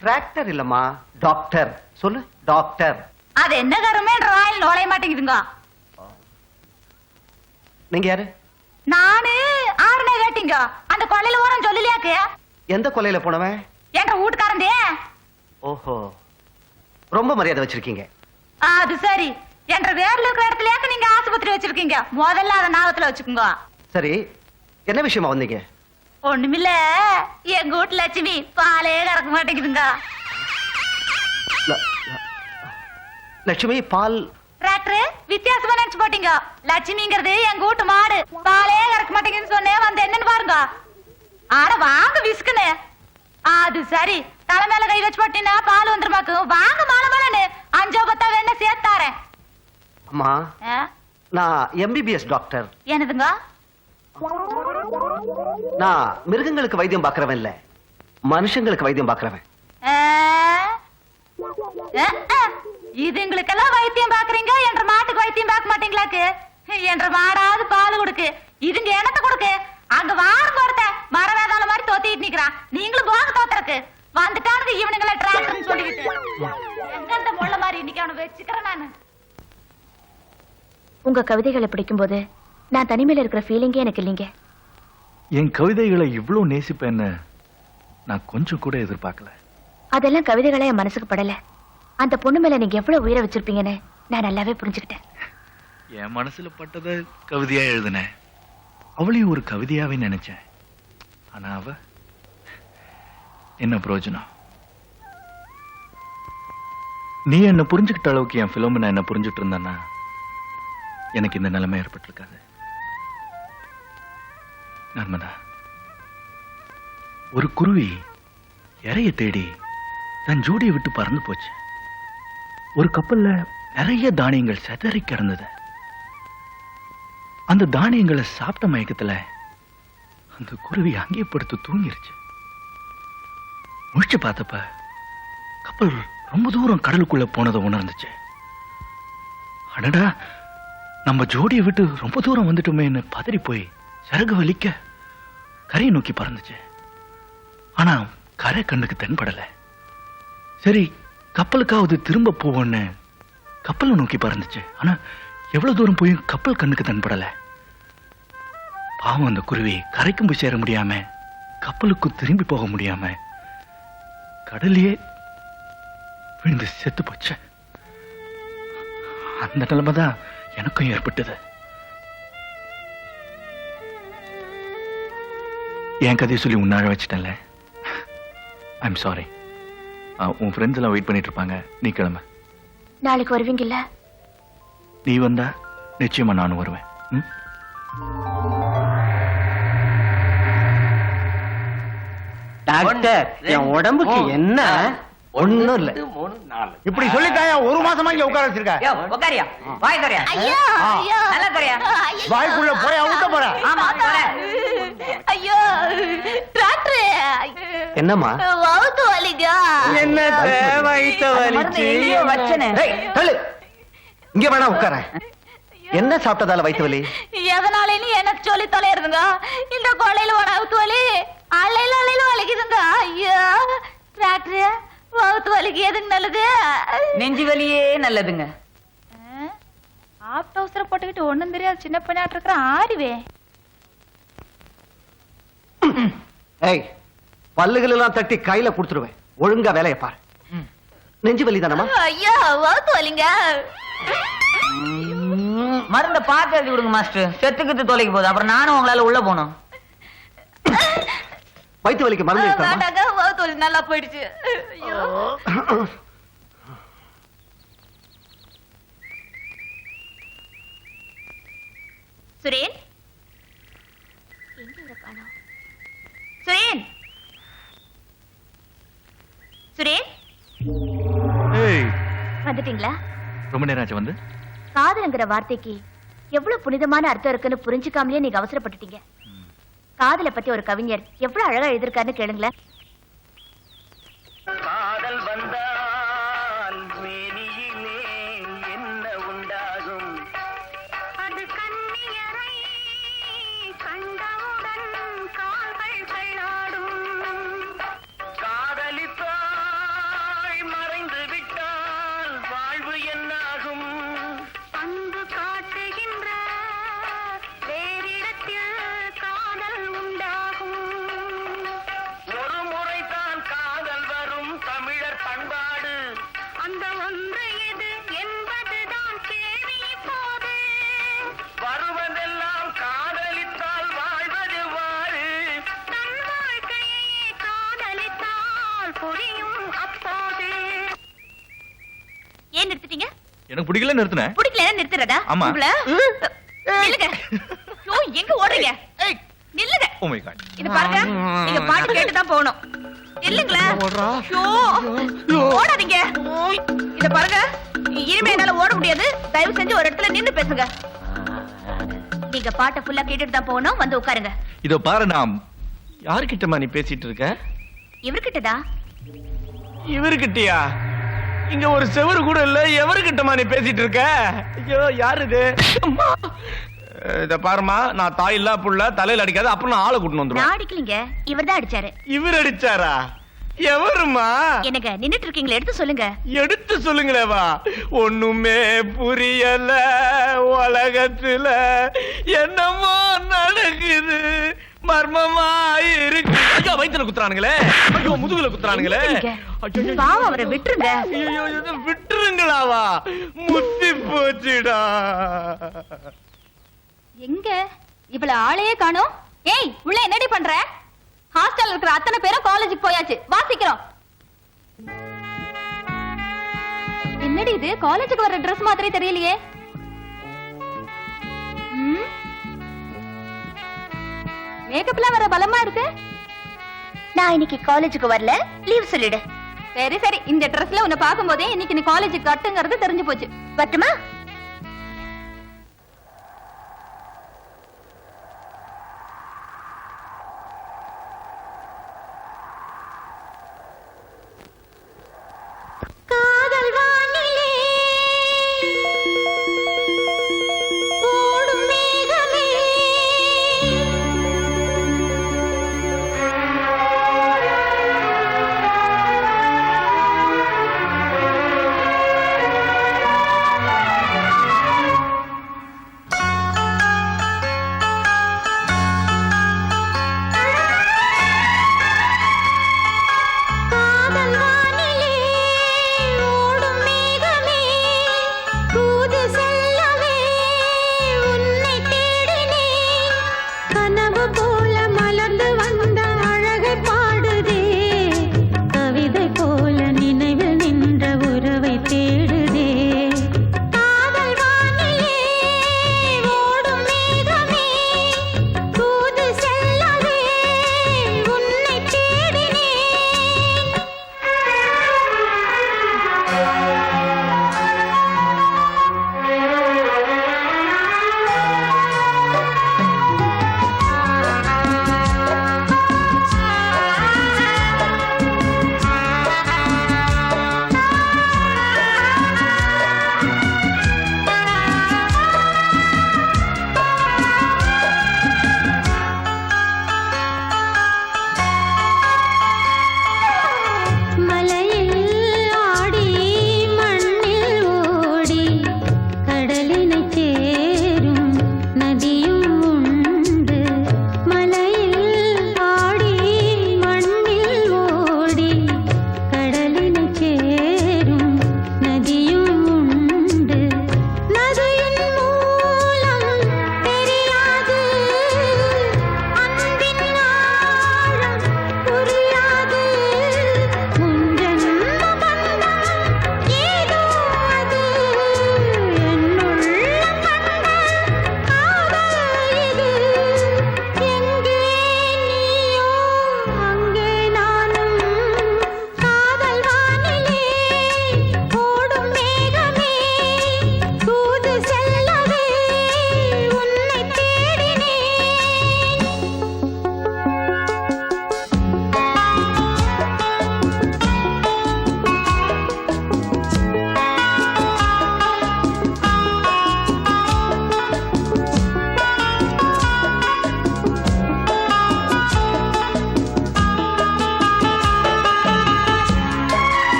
டிராக்டர் இல்லம்மா, டாக்டர். சொல்லு, டாக்டர். அது என்ன கருமே ராயில் நுழைய மாட்டேங்குதுங்க. நீங்க யாரு? நானு ஆறுனே கேட்டீங்க. அந்த கொலையில ஓரம் சொல்லலையாக்கு? எந்த கொலையில போனவன்? என்ற வீட்டுக்காரந்தே. ஓஹோ, ரொம்ப மரியாதை வச்சிருக்கீங்க. அது சரி, என்ற வேர்ல இருக்கிற இடத்துலயாக்கு நீங்க ஆஸ்பத்திரி வச்சிருக்கீங்க. முதல்ல அதை ஞாபகத்துல வச்சுக்கோங்க. சரி, என்ன விஷயமா வந்தீங்க? ஒண்ணுமில்ல, எங்க வீட்டு லட்சுமி பாலே கறக்க மாட்டேங்குதுங்க. லட்சுமி பால்? டாக்டர் வித்தியாசமா நினைச்சு போட்டீங்க. லட்சுமிங்கிறது எங்க வீட்டு மாடு. பாலே கறக்க மாட்டேங்குதுன்னு சொன்னேன், வந்து என்னன்னு பாருங்க. ஆட வாங்க விசுக்குன்னு. அது சரி, தலை மேல கை வச்சு போட்டீங்கன்னா பால் வந்துருமாக்கு. வாங்க மாலை மாலன்னு 5 10 வேணா சேர்த்தாரேன். அம்மா ஆ? நான் எம்பிபிஎஸ் டாக்டர். என்னதுங்க? நான் மிருகங்களுக்கு வைத்தியம் பார்க்கறவன் இல்ல, மனுஷங்களுக்கு வைத்தியம் பார்க்கறவன். ஆ? ஆ, ஆ. இதுங்களுக்கெல்லாம் வைத்தியம் பாக்குறீங்க, என்ற மாட்டுக்கு வைத்தியம் பார்க்க மாட்டீங்களாக்கு? என்ற மாடாவது பால் கொடுக்கு, இதுங்க என்னத்த கொடுக்கு? அங்க வாரம் ஒருத்த மர வேதாள மாதிரி தோத்திட்டு நிக்கிறான், நீங்களும் போக தோத்துறக்கு வந்துட்டானுங்க இவனுங்களை டிராக்டர்னு சொல்லிக்கிட்டு. எங்க இந்த முள்ள மாதிரி இன்னைக்கு அவனை வச்சுக்கிறேன் நானு. உங்க கவிதைகளை படிக்கும்போது நான் தனிமையில இருக்கிற ஃபீலிங்கே எனக்கு இல்லைங்க. என் கவிதைகளை இவ்வளவு நேசிப்பேன்னு நான் கொஞ்சம் கூட எதிர்பார்க்கல. அதெல்லாம் கவிதைகளே என் மனசுக்கு படல. அந்த பொண்ணு மேல நீங்க எவ்வளவு உயிரை வச்சிருப்பீங்கன்னு நான் நல்லாவே புரிஞ்சுக்கிட்டேன். என் மனசுல பட்டதை கவிதையா எழுதினேன், அவளையும் ஒரு கவிதையாவே நினைச்சேன். ஆனா அவ என்ன பிரயோஜனம்? நீ என்ன புரிஞ்சுக்கிட்ட அளவுக்கு என் பிலோமினா என்ன புரிஞ்சுட்டு இருந்தானா எனக்கு இந்த நிலைமை ஏற்பட்டிருக்காது. நர்மதா, ஒரு குருவி இறைய தேடி தன் ஜோடியை விட்டு பறந்து போச்சு. ஒரு கப்பல்ல நிறைய தானியங்கள் சிதறி கிடந்தது. அந்த தானியங்களை சாப்பிட்ட மயக்கத்துல அந்த குருவி அங்கே படுத்து தூங்கிருச்சு. முழிச்சு பார்த்தப்ப கப்பல் ரொம்ப தூரம் கடலுக்குள்ள போனதை உணர்ந்துச்சு. அடடா, நம்ம ஜோடியை விட்டு ரொம்ப தூரம் வந்துட்டோமேன்னு பதறி போய் சிறகு வலிக்க கரையை நோக்கி பறந்துச்சு. ஆனா கரை கண்ணுக்கு தென்படல. சரி, கப்பலுக்காவது திரும்ப போவோன்னு கப்பலை நோக்கி பறந்துச்சு. ஆனா எவ்வளவு தூரம் போயும் கப்பல் கண்ணுக்கு தென்படல. பாவம், அந்த குருவி கரைக்கும் போய் சேர முடியாம கப்பலுக்கும் திரும்பி போக முடியாம கடலையே விழுந்து செத்து போச்சு. அந்த நிலைமைதான் எனக்கும் ஏற்பட்டது. என் கதையை சொல்லி உன்னாழ வச்சிட்டேன்ல. I'm sorry. உன் ஃப்ரெண்ட்ஸ் எல்லாம் வெயிட் பண்ணிட்டு இருப்பாங்க, நீ கிளம்ப. நாளைக்கு வருவீங்கல்ல? நீ வந்தா நிச்சயமா நானும் வருவேன். டாக்டர், என் உடம்புக்கு என்ன? ஒண்ணும் இல்ல. இப்படி சொல்லிட்டாயா ஒரு மாசமா இங்க உட்கார வச்சிருக்க? உட்காரியா, வாய் தரையா, நல்லா தரையா, வாய்க்குள்ள போய் அவுட்ட போற. ஆமா ஐயோ டாக்டர், என்னம்மா? வவுத்து வலிங்க. என்ன வயித்த வலிச்சு வச்சனே. ஏய், தள்ளு. இங்க வேணா உட்கார. என்ன சாப்பிட்டதால வயித்து வலி? எதனாலேன்னு எனக்கு சொல்லி தொலைறதுங்க. இந்த கொள்ளையில ஒரு அவுத்து வலி அலையில அலையில வலிக்குதுங்க. ஐயோ டாக்டர், வவுத்து வலிக்கு எதுக்கு நல்லது? நெஞ்சு வலியே நல்லதுங்க. ஆப்ட் அவசர போட்டுக்கிட்டு ஒண்ணும் தெரியாது சின்ன பையனாட்டு இருக்கிற ஆறிவே. ஏய், பல்லுகள் எல்லாம் தட்டி கையில கொடுத்துருவேன். ஒழுங்கா வேலையை பாரு. நெஞ்சு வலி தானமா? ஐயோ வவுத்து வலிங்க. மருந்த பார்த்து எழுதி விடுங்க மாஸ்டர், செத்துக்கிட்டு தொலைக்கு போகுது. அப்புறம் நானும் உங்களால உள்ள போனோம். வயித்து வலிக்கு மருந்து இருக்கா? வேண்டாங்க, வவுத்து வலி நல்லா போயிடுச்சு. ஐயோ சுரேன், எங்க இவரை காணோம்? சுரேன், சுரேன், வந்துட்டீங்களா? ரொம்ப நேரம் ஆச்சு வந்து. காதல்ங்கிற வார்த்தைக்கு எவ்வளவு புனிதமான அர்த்தம் இருக்குன்னு புரிஞ்சுக்காமலே நீங்க அவசரப்பட்டுட்டீங்க. காதலை பத்தி ஒரு கவிஞர் எவ்வளவு அழகா எழுதிருக்காருன்னு கேளுங்களேன். காதல் வந்தால் மேனியிலே என்ன உண்டாகும்? அது கண்ணியரை கண்டவுடன் கால்கள் தள்ளாடும். காதலித்தாய் மறைந்து விட்டால் வாழ்வு என்னாகும்? அன்பு காட்டுகின்ற வேறிடத்தில் காதல் உண்டாகும். ஒரு முறைதான் காதல் வரும் தமிழர் பண்பாடு. அந்த ஒன்று எது என்பதுதான் கேள்வி இப்போது. வருவதெல்லாம் காதலித்தால் வாழ்வது வாரு. தன் வாழ்க்கையை காதலித்தால் புரியும் அப்போது. ஏன் நிறுத்திட்டீங்க? எனக்கு பிடிக்கல நிறுத்தினேன். பிடிக்கல நிறுத்துறதா? ஆமா. உங்களை நில்லுங்க. ஐயோ, எங்க ஓடுறீங்க? நில்லுங்க. Oh my God. இது பாருங்க, நீங்க பாட்டு கேட்டு தான் போகணும். நில்லுங்களேன். ஐயோ, ஓடாதீங்க. இத பாருங்க, இனிமே என்னால ஓட முடியாது. தயவு செஞ்சு ஒரு இடத்துல நின்னு பேசுங்க. நீங்க பாட்டை ஃபுல்லா கேட்டுட்டு தான் போகணும். வந்து உட்காருங்க. இதோ பாரு, நான் யாருக்கிட்டமா நீ பேசிட்டு இருக்க? இவர்கிட்டதான். இவருக்கிட்டயா? இங்க ஒரு செவரு கூட இல்ல, எவருக்கிட்டமா நீ பேசிட்டு இருக்க? ஐயோ, யாரு இது? அம்மா! இத பாருமா, நான் தாய் இல்லா புள்ள, தலையில அடிக்காத, அப்புறம் நான் ஆளை கூட்டிட்டு வந்துருவேன். நான் அடிக்கலீங்க, இவர்தான் அடிச்சாரு. இவர் அடிச்சாரா? எவருமா? எனக்கு நின்னுட்டு இருக்கீங்களே, எடுத்து சொல்லுங்க. எடுத்து சொல்லுங்களேவா. ஒண்ணுமே புரியல, உலகத்துல என்னமோ நடக்குது, மர்மமா இருக்கு. ஐயோ, வயித்துல குத்துறானுங்களே, ஐயோ முதுகுல குத்துறானுங்களே. பாவம், அவரை விட்டுருங்க. ஐயோ, இது விட்டுருங்களாவா? முத்தி போச்சுடா. எங்க இவ்வளவு ஆளையே காணோம்? ஏய், உள்ள என்னடி பண்ற? ஹாஸ்டல்ல இருக்கிற அத்தனை பேரும் காலேஜுக்கு போயாச்சு. வாசிக்கிறோம். என்னடி இது, காலேஜுக்கு வர Dress மாதிரி தெரியலையே. மேக்கப்லாம் வர பலமா இருக்கு. நான் இன்னைக்கு காலேஜுக்கு வரல, லீவ் சொல்லிடு. சரி சரி, இந்த Dressல உன்னை பார்க்கும்போதே இன்னைக்கு நீ காலேஜுக்கு கட்டுங்கிறது தெரிஞ்சு போச்சு. பட்டுமா?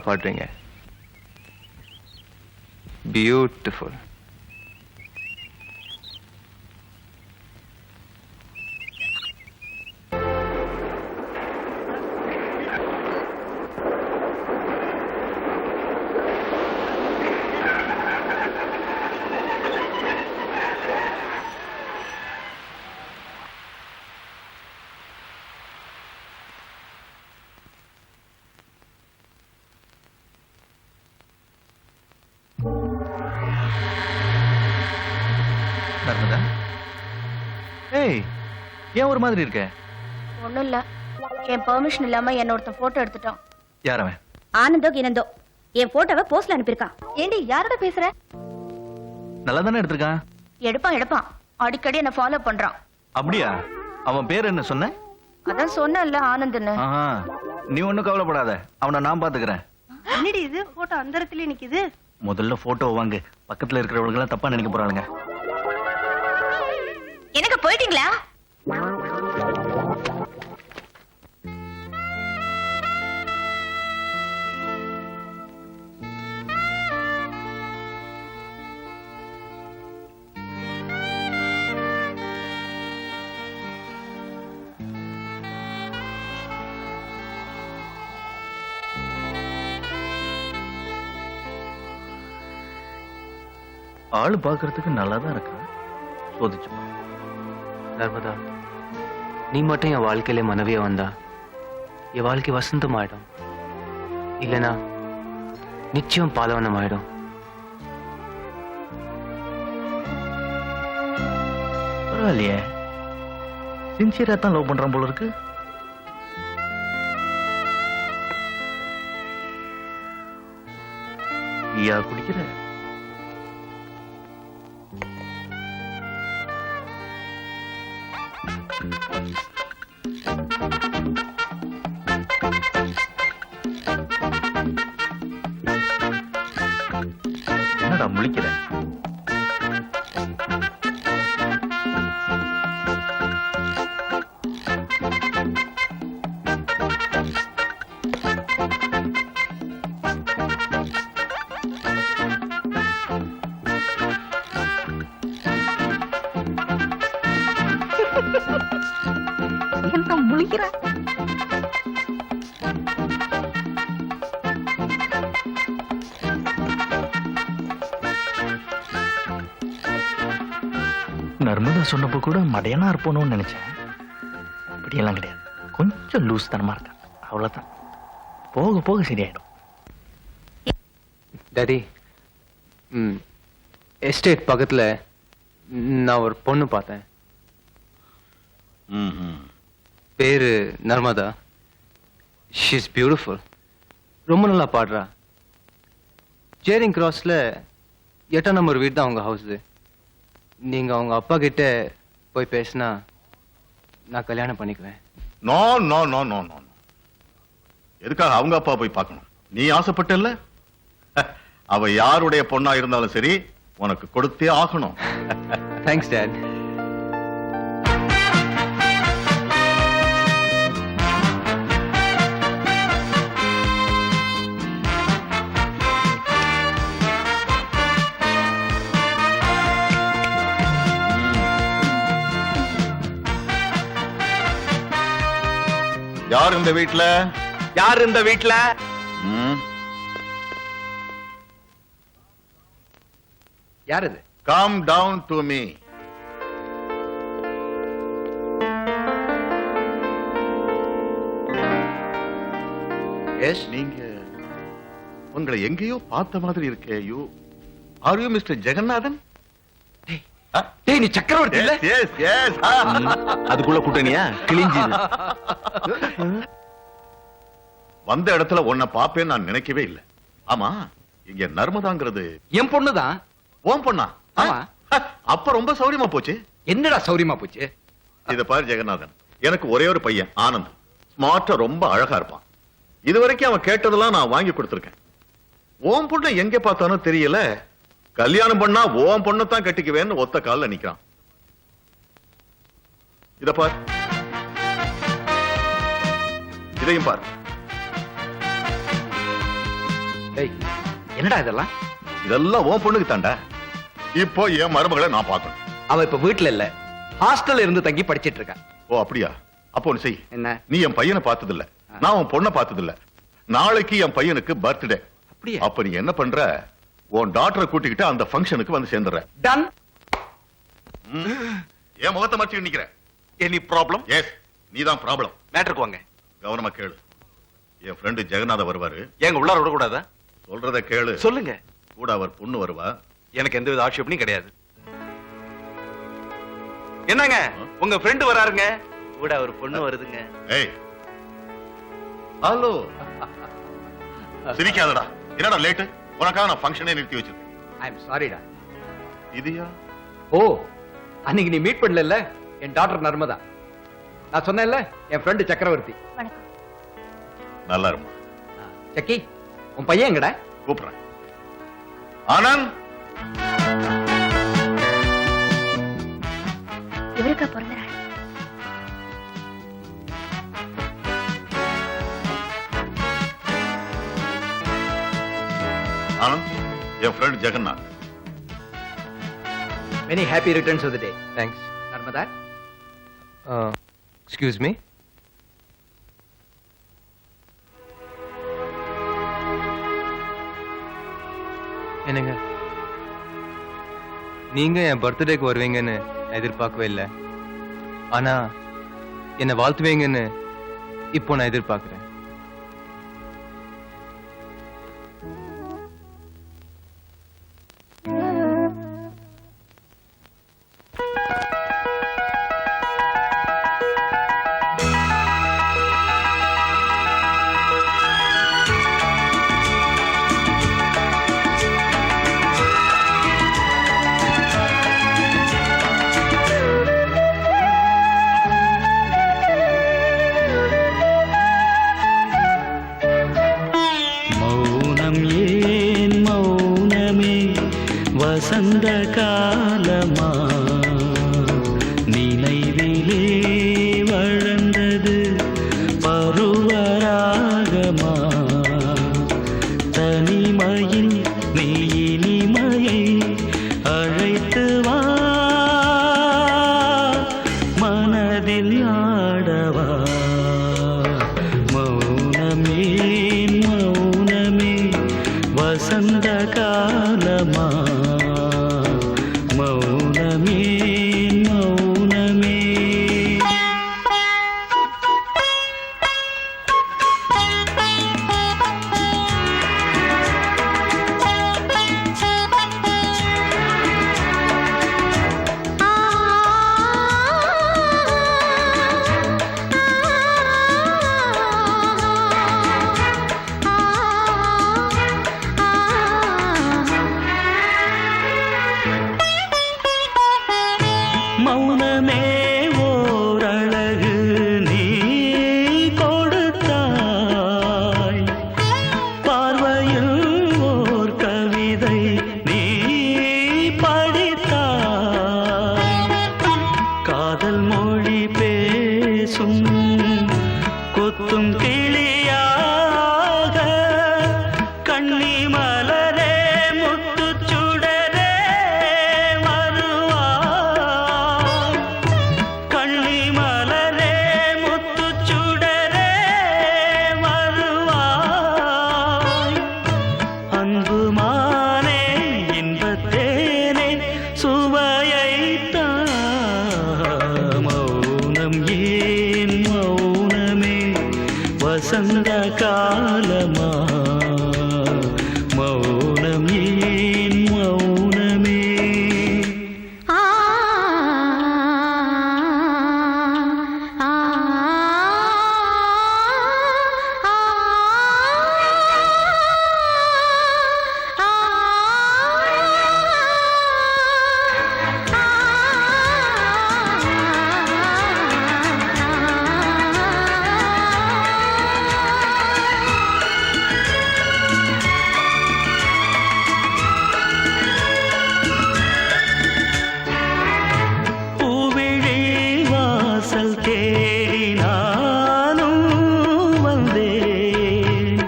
பாடுறீங்க. பியூட்டிஃபுல். நர்மதா, ஏய், ஏன் ஒரு மாதிரி இருக்க? ஒண்ணும் இல்ல, என் பெர்மிஷன் இல்லாம என்ன ஒருத்தன் போட்டோ எடுத்துட்டான். யார் அவன்? ஆனந்தோ கினந்தோ என் போட்டோவை போஸ்ட்ல அனுப்பியிருக்கான். ஏண்டி யாரோட பேசுற? நல்லா தானே எடுத்திருக்கான். எடுப்பான் அடிக்கடி என்ன ஃபாலோ பண்றான். அப்படியா? அவன் பேர் என்ன சொன்ன? அதான் சொன்னேன்ல, ஆனந்த்னு. ஆஹா, நீ ஒண்ணும் கவலைப்படாத, அவனை நான் பாத்துக்கிறேன். என்னடி இது போட்டோ அந்த இடத்துல நிக்குது? முதல்ல போட்டோ வாங்கு, பக்கத்துல இருக்கிறவங்க எல்லாம் தப்பா நினைக்க போறாங்க. எனக்கு போயிட்டீங்களா? ஆளு பாக்குறதுக்கு நல்லா தான் இருக்கா. சோதிச்சு பாரு. நர்மதா, நீ மட்டும் என் வாழ்க்கையில மனைவியா வந்தா என் வாழ்க்கை வசந்தம் ஆயிடும். இல்லனா நிச்சயம் பாலவனம் ஆயிடும். பரவாயில்லையே, சின்சியரா தான் லவ் பண்றான் போல இருக்கு. யா குடிக்கிற? என்னடா முழிக்கிற? என்ன முழிக்கிற? நர்மதா சொன்னப்போ கூட மடையனா இருப்போன்னு நினைச்சேன். இப்படியெல்லாம் கிடையாது, கொஞ்சம் லூஸ் தனமா இருக்கா, அவ்வளவுதான். போக போக சரியாயிடும். டாடி, எஸ்டேட் பக்கத்துல நான் ஒரு பொண்ணு பார்த்தேன். பேரு நர்மதா. She is beautiful. ரொம்ப நல்லா பாடுறா. சேரிங் கிராஸ்ல 8ஆம் நம்பர் வீடு தான் அவங்க ஹவுஸ். நீங்க அவங்க அப்பா கிட்ட போய் பேசினா நான் கல்யாணம் பண்ணிக்குவேன். No no no no no. எதுக்காக அவங்க அப்பா போய் பார்க்கணும்? நீ ஆசைப்பட்டல்ல? அவ யாருடைய பொண்ணா இருந்தாலும் சரி, உனக்கு கொடுத்தே ஆகணும். Thanks dad. யார் இந்த வீட்ல? யார் இந்த வீட்ல? யார் இது? Come down to me. Yes, நீங்க உங்களை எங்கேயோ பார்த்த மாதிரி இருக்கே. You are you mister Jagannathan? டேய், நீ சக்கரவர்த்தி இல்ல? Yes yes. அதுக்குள்ள கூட்டணியா கிழிஞ்சு? வந்த இடத்துல உன்னை பாப்பேன்னு நான் நினைக்கவே இல்லை. ஆமா, இங்க நர்மதாங்கிறது என் பொண்ணுதான். ஓம் பொண்ணா? ஆமா. அப்ப ரொம்ப சௌரியமா போச்சு. என்னடா சௌரியமா போச்சு? இத பாரு ஜெகநாதன், எனக்கு ஒரே ஒரு பையன் ஆனந்த். ஸ்மார்ட்டா ரொம்ப அழகா இருப்பான். இதுவரைக்கும் அவன் கேட்டதெல்லாம் நான் வாங்கி கொடுத்திருக்கேன். ஓம் பொண்ணை எங்க பார்த்தானோ தெரியல, கல்யாணம் பண்ணா ஓம் பொண்ணத்தான் கட்டிக்குவேன்னு ஒத்த கால்ல நிக்கிறான். இத பார், இதையும் பார். என்னடா இதெல்லாம்? இதெல்லாம் உன் பொண்ணுக்கு தாண்டா. இப்போ என் மருமகளை நான் பார்க்கணும். அவ இப்ப வீட்டுல இல்ல, ஹாஸ்டல்ல இருந்து தங்கி படிச்சிட்டு இருக்கா. ஓ அப்படியா? அப்போ ஒண்ணு செய். என்ன? நீ என் பையனை பார்த்தது இல்ல, நான் உன் பொண்ணை பார்த்தது இல்ல. நாளைக்கு என் பையனுக்கு பர்த்டே. அப்படியா? அப்ப நீ என்ன பண்ற, உன் டாக்டரை கூட்டிக்கிட்டு அந்த ஃபங்க்ஷனுக்கு வந்து சேர்ந்துற. டன். என் முகத்தை மறைச்சு நிக்கிற. Any problem? எஸ், நீதான் ப்ராப்ளம். மேட்டருக்கு வாங்க. கவனமா கேளு. என் ஃப்ரெண்டு ஜெகநாத வருவாரு. எங்க உள்ளார விட கூடாதா? சொல்றத கேளு. சொல்லுங்க. கூட அவர் பொண்ணு வருவா. எனக்கு எந்த வித ஆட்சேபனையும் கிடையாது. என்னங்க உங்க ஃப்ரெண்ட் வராருங்க, கூட ஒரு பொண்ணு வருதுங்க. ஏய் ஹலோ, சிரிக்காதடா. என்னடா லேட்? உனக்காக நான் ஃபங்க்ஷனே நிறுத்தி வச்சிருக்கேன். ஐ அம் சாரிடா. இதுயா? ஓ, அன்னைக்கு நீ மீட் பண்ணல என் டாக்டர் நர்மதா. நான் சொன்னேன்ல என் ஃப்ரெண்டு சக்கரவர்த்தி. வணக்கம். நல்லா இருமா. சக்கி, உன் பையன் எங்கடா? கூப்பிடுறேன். ஆனந்த், இவருக்கா பிறந்த நாள்? ஆனந்த், என் friend Jagannath. Many happy returns of the day. Thanks. Narmada, excuse me. என்னங்க, நீங்க என் பர்த்டேக்கு வருவீங்கன்னு எதிர்பார்க்கவே இல்லை. ஆனா என்ன வாழ்த்துவீங்கன்னு இப்போ நான் எதிர்பார்க்கிறேன். வசந்த காலமா நினைவிலே வளர்ந்தது பருவராகமா தனிமையில் நீ இனிமையை அழைத்து வா மனதில் ஆடவா மௌனமே மௌனமே வசந்த காலமா மௌனமே மௌனமே மௌனமே ஓரழகு நீ கொடுத்தாய் பார்வையில் ஓர் கவிதை நீ படித்தாய் காதல் மொழி பேசும் கொத்தும் கிளியாக கண்ணி மலரே முத்துச்சுடரே வருவாய் கண்ணி மலரே முத்துச்சுடரே வருவாய் அன்புமானே இன்பத்தேனே சுவையைத்தா மௌனம் ஏன் மௌனமே வசந்த காலமா மௌனம் ஏன் மௌனமே பூவிழி வாசல் தேடி நானும் வந்தேன்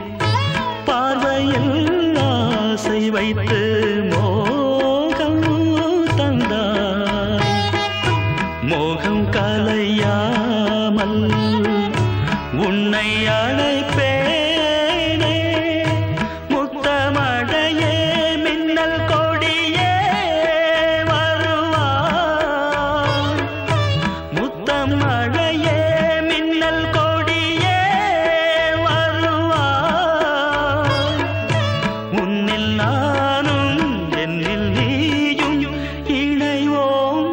பார்வையில் மோகம் கலையாமல் உன்னை அழைப்பேனே முத்தமழையே மின்னல் கொடியே வருவாய் முத்தம் மழையே மின்னல் கொடியே வருவாய் உன்னில் நானும் என்னில் நீயும் இணைவோம்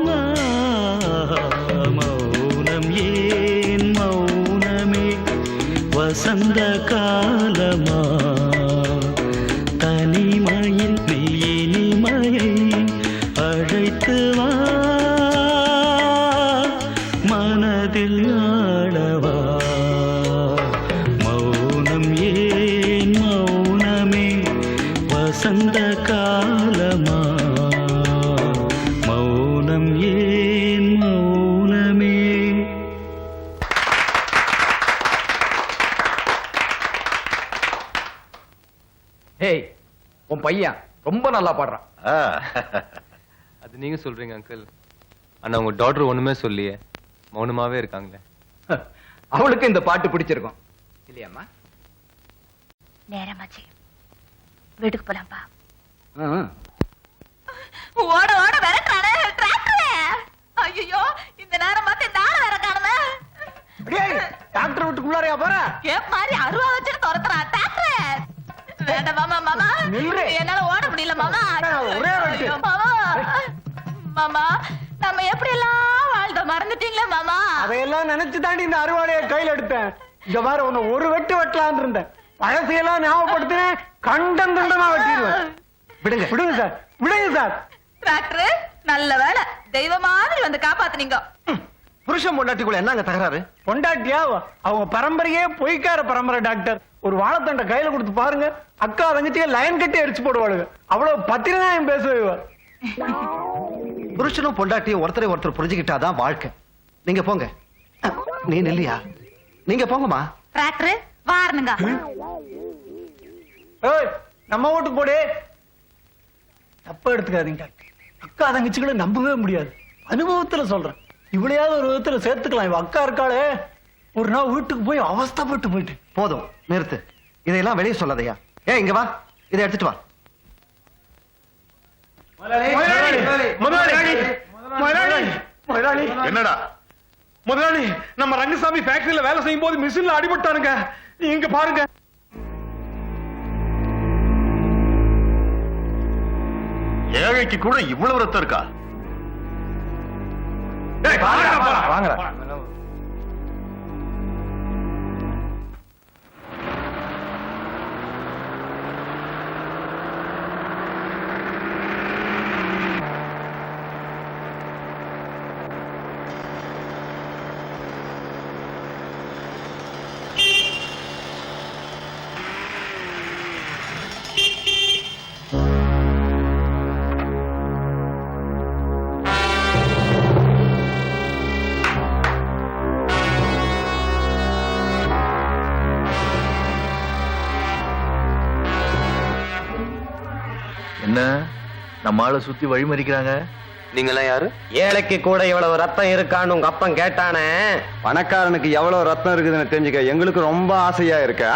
மௌனம் ஏன் மௌனமே வசந்த காலமா தனிமையில் நீ இனிமையை அழைத்து வா மனதில் ஆடவா மௌனம் ஏன் மௌனமே வசந்த காலமா மௌனம் ஏன் மௌனமே. ஏய் உன் பையன் ரொம்ப நல்லா பாடுறான். அது நீங்க சொல்றீங்க அங்கிள். ஆனா உங்க டாக்டர் ஒண்ணுமே சொல்லியே மௌனமாவே இருக்காங்களே. அவளுக்கு இந்த பாட்டு பிடிச்சிருக்கும் இல்லையாம்மா? நேரமாச்சு, வீட்டுக்கு போலாம்பா. ஓட ஓட விரட்டானே டிராக்டரே. ஐயோ இந்த நேரம் பார்த்து நாளை வேற காணுமே. டாக்டர் வீட்டுக்குள்ளாரையா போற? கேப் மாதிரி அருவா வச்சுட்டு துரத்துறா டிராக்டரே. வேண்டாம் மாமா மாமா, என்னால ஓட முடியல மாமா. ஐயோ, மாமா மாமா நம்ம எப்படி எல்லாம் வாழ்ந்த மறந்துட்டீங்களே மாமா. அதையெல்லாம் நினைச்சு தாண்டி இந்த அறுவாளைய கையில எடுத்தேன். இந்த மாதிரி உன்னை ஒரு வெட்டு வெட்டலான்னு இருந்தேன். பழசையெல்லாம் ஞாபகப்படுத்தினேன், கண்டம் கண்டமா வெட்டிடுவேன். விடுங்க விடுங்க சார், விடுங்க சார். டிராக்டர் நல்ல வேலை, தெய்வ மாதிரி வந்து காப்பாத்துனீங்க. புருஷன் பொண்டாட்டிக்குள்ள என்னங்க தகராறு? பொண்டாட்டியா? அவங்க பரம்பரையே பொய்க்கார பரம்பரை டாக்டர். ஒரு வாழைத்தண்டை கையில கொடுத்து பாருங்க, அக்கா தங்கச்சியே லைன் கட்டி அடிச்சு போடுவாளுங்க. அவ்வளவு பத்திரநாயம் பேசுவா. புருஷனும் பொண்டாட்டியும் ஒருத்தரை ஒருத்தர் புரிஞ்சுக்கிட்டாதான் வாழ்க்கை. நீங்க போங்க. நீ இல்லையா? நீங்க போங்கம்மா. டிராக்டர் வாரணுங்க. ஏய், நம்ம வீட்டுக்கு போடு. தப்பா எடுத்துக்காதீங்க டாக்டர். அக்கா தங்கச்சிகளை நம்பவே முடியாது. அனுபவத்துல சொல்றேன். இவ்வளையாவது ஒரு விதத்துல சேர்த்துக்கலாம். இவ அக்கா இருக்காளே, ஒரு நாள் வீட்டுக்கு போய் அவஸ்தைப்பட்டு போயிட்டு. போதும், நிறுத்து. இதையெல்லாம் வெளியே சொல்லாதையா. இங்க வா, இதை எடுத்துட்டு வா. என்னடா முதலாளி, நம்ம ரங்கசாமி ஃபேக்டரியில வேலை செய்யும் போது மிஷின்ல அடிபட்டானுங்க. இங்க பாருங்க. ஏழைக்கு கூட இவ்வளவு ரத்தம் இருக்கா? வாங்க. என்ன நம்ம ஆளை சுத்தி வழிமறிக்கிறாங்க? நீங்க எல்லாம் யாரு? ஏழைக்கு கூட இவ்வளவு ரத்தம் இருக்கான்னு உங்க அப்பன் கேட்டானே. பணக்காரனுக்கு எவ்வளவு ரத்தம் இருக்குதுன்னு தெரிஞ்சுக்க எங்களுக்கு ரொம்ப ஆசையா இருக்கு.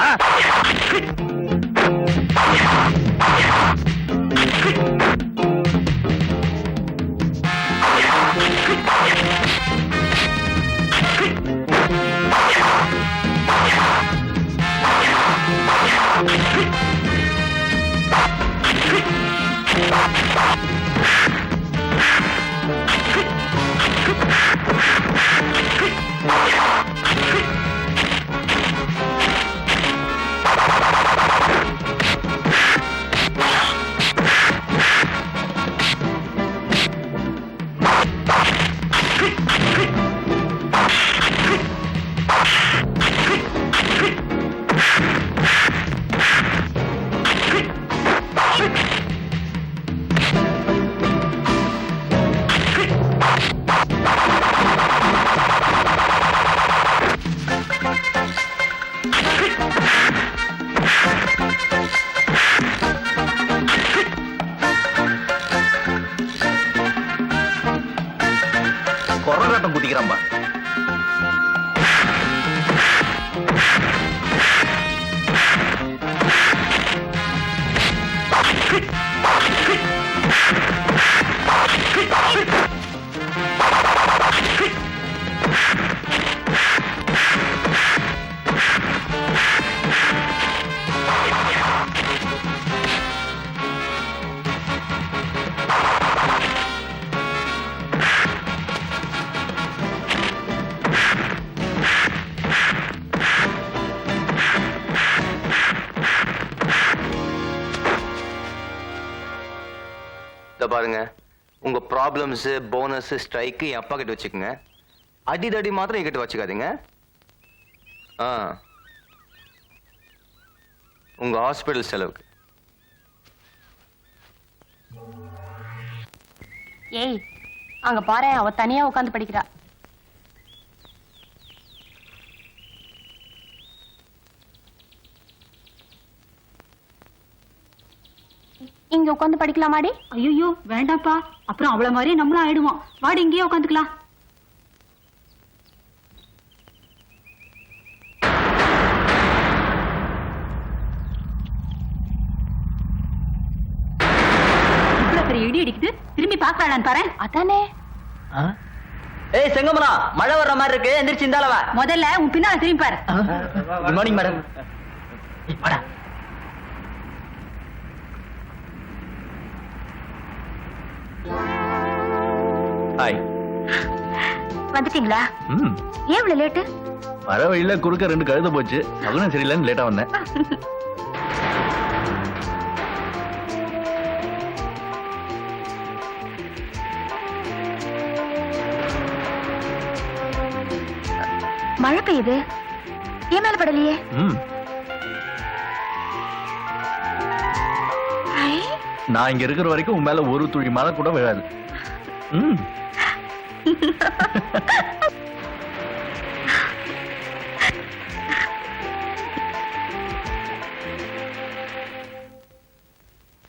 ஆட்டம் குதிக்கிறான்பா. பாருங்க, உங்க ப்ராப்ளம்ஸ், போனஸ், ஸ்ட்ரைக் என் அப்பா கிட்ட வச்சுக்கோங்க. அடிதடி மாத்திரம் என்கிட்ட வச்சுக்காதீங்க. உங்க ஹாஸ்பிடல் செலவுக்கு. ஏய், அங்க பாரு, அவ தனியா உட்கார்ந்து படிக்கிறா. இங்க உட்கார்ந்து படிக்கலாமாடி? ஐயோ வேண்டாப்பா, அப்புறம் அவள மாதிரி நம்மளும் ஆயிடுவோம். வாடி இங்கேயே உட்காந்துக்கலாம். இவ்வளவு பெரிய இடி அடிக்குது, திரும்பி பாக்கலான்னு பாரு. அதானே. ஏய் செங்கமலா, மழை வர்ற மாதிரி இருக்கு, எந்திரிச்சு இந்தாலவா. முதல்ல உன் பின்னால திரும்பி பாரு. Good morning madam. வாடா. ஹாய். வந்துட்டீங்களா? ஏன் இவ்வளவு லேட்டு? வர வழியில குறுக்க 2 கழுத போச்சு, அவனும் சரியில்லைன்னு லேட்டா வந்தேன். மழை பெய்யுது, ஏன் மேல படலையே? நான் இங்க இருக்கிற வரைக்கும் உன் மேல ஒரு துளி மழை கூட விழாது.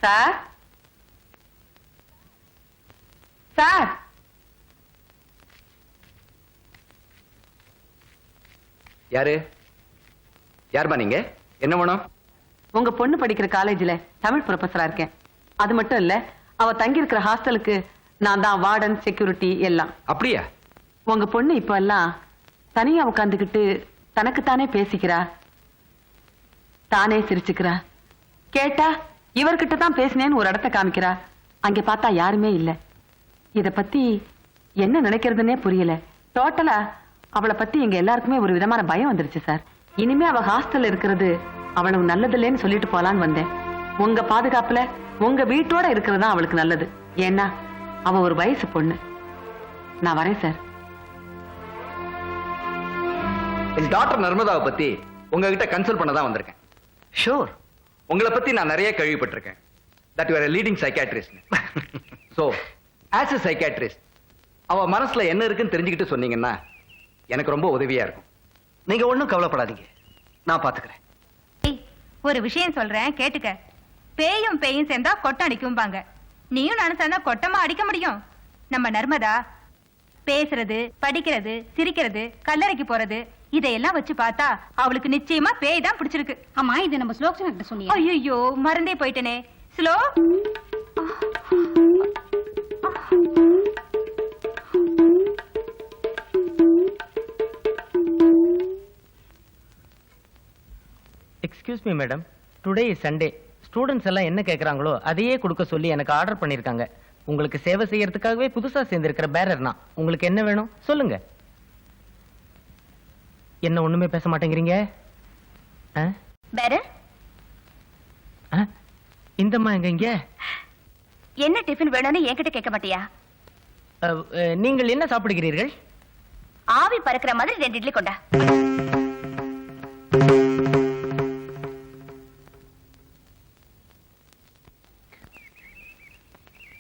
சார், சார், யாரு? யாருமா நீங்க? என்ன வேணும்? உங்க பொண்ணு படிக்கிற காலேஜ்ல தமிழ் ப்ரொஃபஸரா இருக்கேன். அது மட்டும் இல்ல, அவ தங்கி இருக்கிற ஹாஸ்டலுக்கு நான் தான் வார்டன், செக்யூரிட்டி எல்லாம். அப்படியா? உங்க பொண்ணு இப்ப எல்லாம் தனியா உட்கார்ந்துகிட்டு தனக்குத்தானே பேசிக்கிறா, தானே சிரிச்சுக்கிறா. கேட்டா இவர்கிட்ட தான் பேசினேன்னு ஒரு இடத்த காமிக்கிறா. அங்க பார்த்தா யாருமே இல்ல. இத பத்தி என்ன நினைக்கிறதுன்னே புரியல. டோட்டலா அவளை பத்தி எங்க எல்லாருக்குமே ஒரு விதமான பயம் வந்துருச்சு சார். இனிமே அவ ஹாஸ்டல்ல இருக்கிறது அவளுக்கு நல்லது இல்லைன்னு சொல்லிட்டு போலான்னு வந்தேன். உங்க பாதுகாப்புல உங்க வீட்டோட இருக்கிறது தான் அவளுக்கு நல்லது. ஏன்னா அவ ஒரு வயசு பொண்ணு. நான் வரேன் சார். என் டாக்டர் நர்மதாவை பத்தி உங்ககிட்ட கன்சல்ட் பண்ண தான் வந்திருக்கேன். ஷூர். உங்களை பத்தி நான் நிறைய கேள்விப்பட்டிருக்கேன். That you are a leading psychiatrist. So, as a psychiatrist, அவ மனசுல என்ன இருக்குன்னு தெரிஞ்சுக்கிட்டு சொன்னீங்கன்னா எனக்கு ரொம்ப உதவியா இருக்கும். நீங்க ஒண்ணும் கவலைப்படாதீங்க, நான் பாத்துக்கிறேன். ஒரு விஷயம் சொல்றேன் கேட்டுக்க. பேயும் சேர்ந்தா கொட்டம் அடிக்கும்பாங்க. நீயும் நினைச்சா கொட்டமா அடிக்க முடியும்? நம்ம நர்மதா பேசுறது, படிக்கிறது, சிரிக்கிறது, கல்லறைக்கு போறது, இதையெல்லாம் வச்சு பார்த்தா அவளுக்கு நிச்சயமா பேய் தான் பிடிச்சிருக்கு. ஆமா, இது நம்ம ஸ்லோக்ஷன் கிட்ட சொன்னீங்க. ஐயோ மறந்தே போயிட்டனே. Slow, excuse me madam, today is Sunday. Students எல்லாம் என்ன கேட்கறாங்களோ அதையே கொடுக்க சொல்லி எனக்கு ஆர்டர் பண்ணிருக்காங்க. உங்களுக்கு சேவை செய்யறதுக்காகவே புதுசா சேர்ந்திருக்கிற பேரர் நான். உங்களுக்கு என்ன வேணும் சொல்லுங்க. என்ன ஒண்ணுமே பேச மாட்டேங்கிறீங்க? பேரர், இந்தம்மா எங்க? என்ன டிஃபன் வேணும்னு என்கிட்ட கேட்க மாட்டியா? நீங்கள் என்ன சாப்பிடுகிறீர்கள்? ஆவி பறக்கிற மாதிரி 2 இட்லி கொண்டா.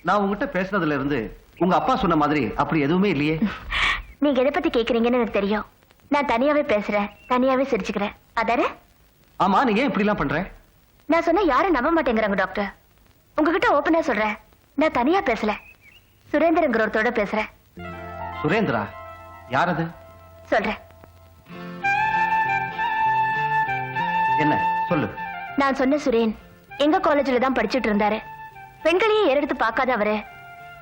நான் உங்ககிட்ட பேசுனதுல இருந்து உங்க அப்பா சொன்ன மாதிரி அப்படி எதுவுமே இல்லையே. நீங்க எதை பத்தி கேக்குறீங்கன்னு எனக்கு தெரியும். நான் தனியாவே பேசுறேன், தனியாவே சிரிச்சுக்கிறேன். அதானே? ஆமா, நீங்க ஏன் இப்படி எல்லாம் பண்ற? நான் சொன்னா யாரும் நம்ப மாட்டேங்கிறாங்க டாக்டர். உங்ககிட்ட ஓபனா சொல்றேன், நான் தனியா பேசல, சுரேந்திரங்கிறோட பேசுறேன். சுரேந்திரா? யார் அது? சொல்றேன். என்ன சொல்லு. நான் சொன்ன சுரேன் எங்க காலேஜ்ல தான் படிச்சுட்டு இருந்தாரு. பெண்களையே ஏறெடுத்து பார்க்காத அவரு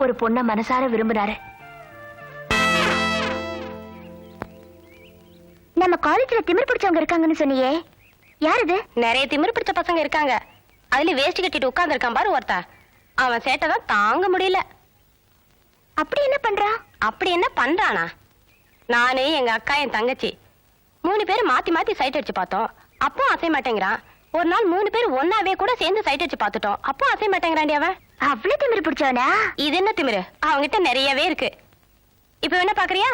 ஒரு பொண்ண மனசார விரும்பினாரு. நம்ம காலேஜ்ல திமிர் பிடிச்சவங்க இருக்காங்கன்னு சொன்னியே, யார் அது? நிறைய திமிரு பிடிச்ச பசங்க இருக்காங்க. அதுல வேஷ்டி கட்டிட்டு உட்கார்ந்து இருக்கான் பாரு ஒருத்தன். அவன் சேட்டை தான் தாங்க முடியல. அப்படி என்ன பண்றா? அப்படி என்ன பண்றானா? நானு எங்க அக்கா என் தங்கச்சி 3 பேரும் மாத்தி மாத்தி சைட் அடிச்சு பார்த்தோம். அப்போ அசைய மாட்டேங்கிறான். ஒரு நாள் 3 பேர் ஒன்னாவே கூட சேர்ந்து சைட் அடிச்சு பார்த்துட்டோம். அப்போ அசைய மாட்டேங்கிறாண்டி அவன். அவ்வளவு திமிரு பிடிச்சவனா? இது என்ன திமிரு? அவங்கிட்ட நிறையவே இருக்கு. இப்ப என்ன பாக்குறியா?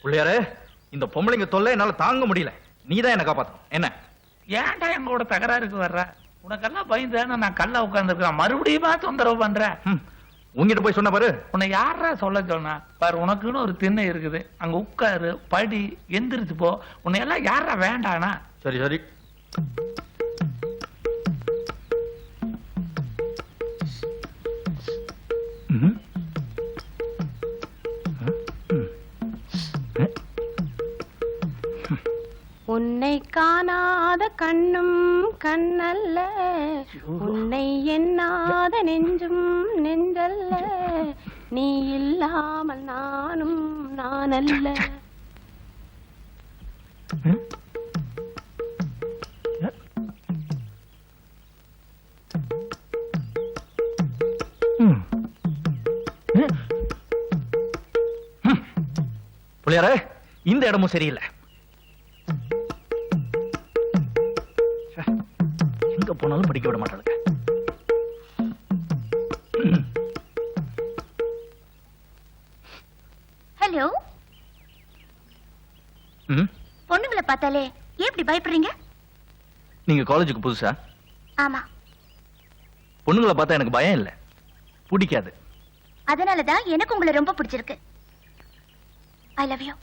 பிள்ளையாரே, இந்த பொம்பளைங்க தொல்லை என்னால தாங்க முடியல. நீதான் என்ன காப்பாத்தணும். என்ன ஏன்டா எங்களோட தகராறுக்கு வர்ற? உனக்கெல்லாம் பயந்து நான் கல்ல உட்கார்ந்துருக்கேன். மறுபடியுமா தொந்தரவு பண்றேன்? உங்ககிட்ட போய் சொன்ன பாரு. உன்னை யாரா சொல்ல சொன்னா? பாரு, உனக்குன்னு ஒரு திண்ணை இருக்குது, அங்க உட்காரு, படி, எந்திரிச்சு போ. உன்னை எல்லாம் யாரா வேண்டானா? சரி சரி. உன்னை காணாத கண்ணும் கண்ணல்ல, உன்னை எண்ணாத நெஞ்சும் நெஞ்சல்ல, நீ இல்லாமல் நானும் நானல்ல. பிள்ளையாரே, இந்த இடமும் சரியில்லை. எங்க போனாலும் படிக்க விட மாட்டாளுங்க. ஹலோ. பொண்ணுங்களை பார்த்தாலே ஏன் இப்படி பயப்படுறீங்க? நீங்க காலேஜுக்கு புதுசா? ஆமா. பொண்ணுங்களை பார்த்தா எனக்கு பயம் இல்ல, பிடிக்காது. அதனாலதான் எனக்கு உங்களை ரொம்ப பிடிச்சிருக்கு. ஐ லவ் யூ.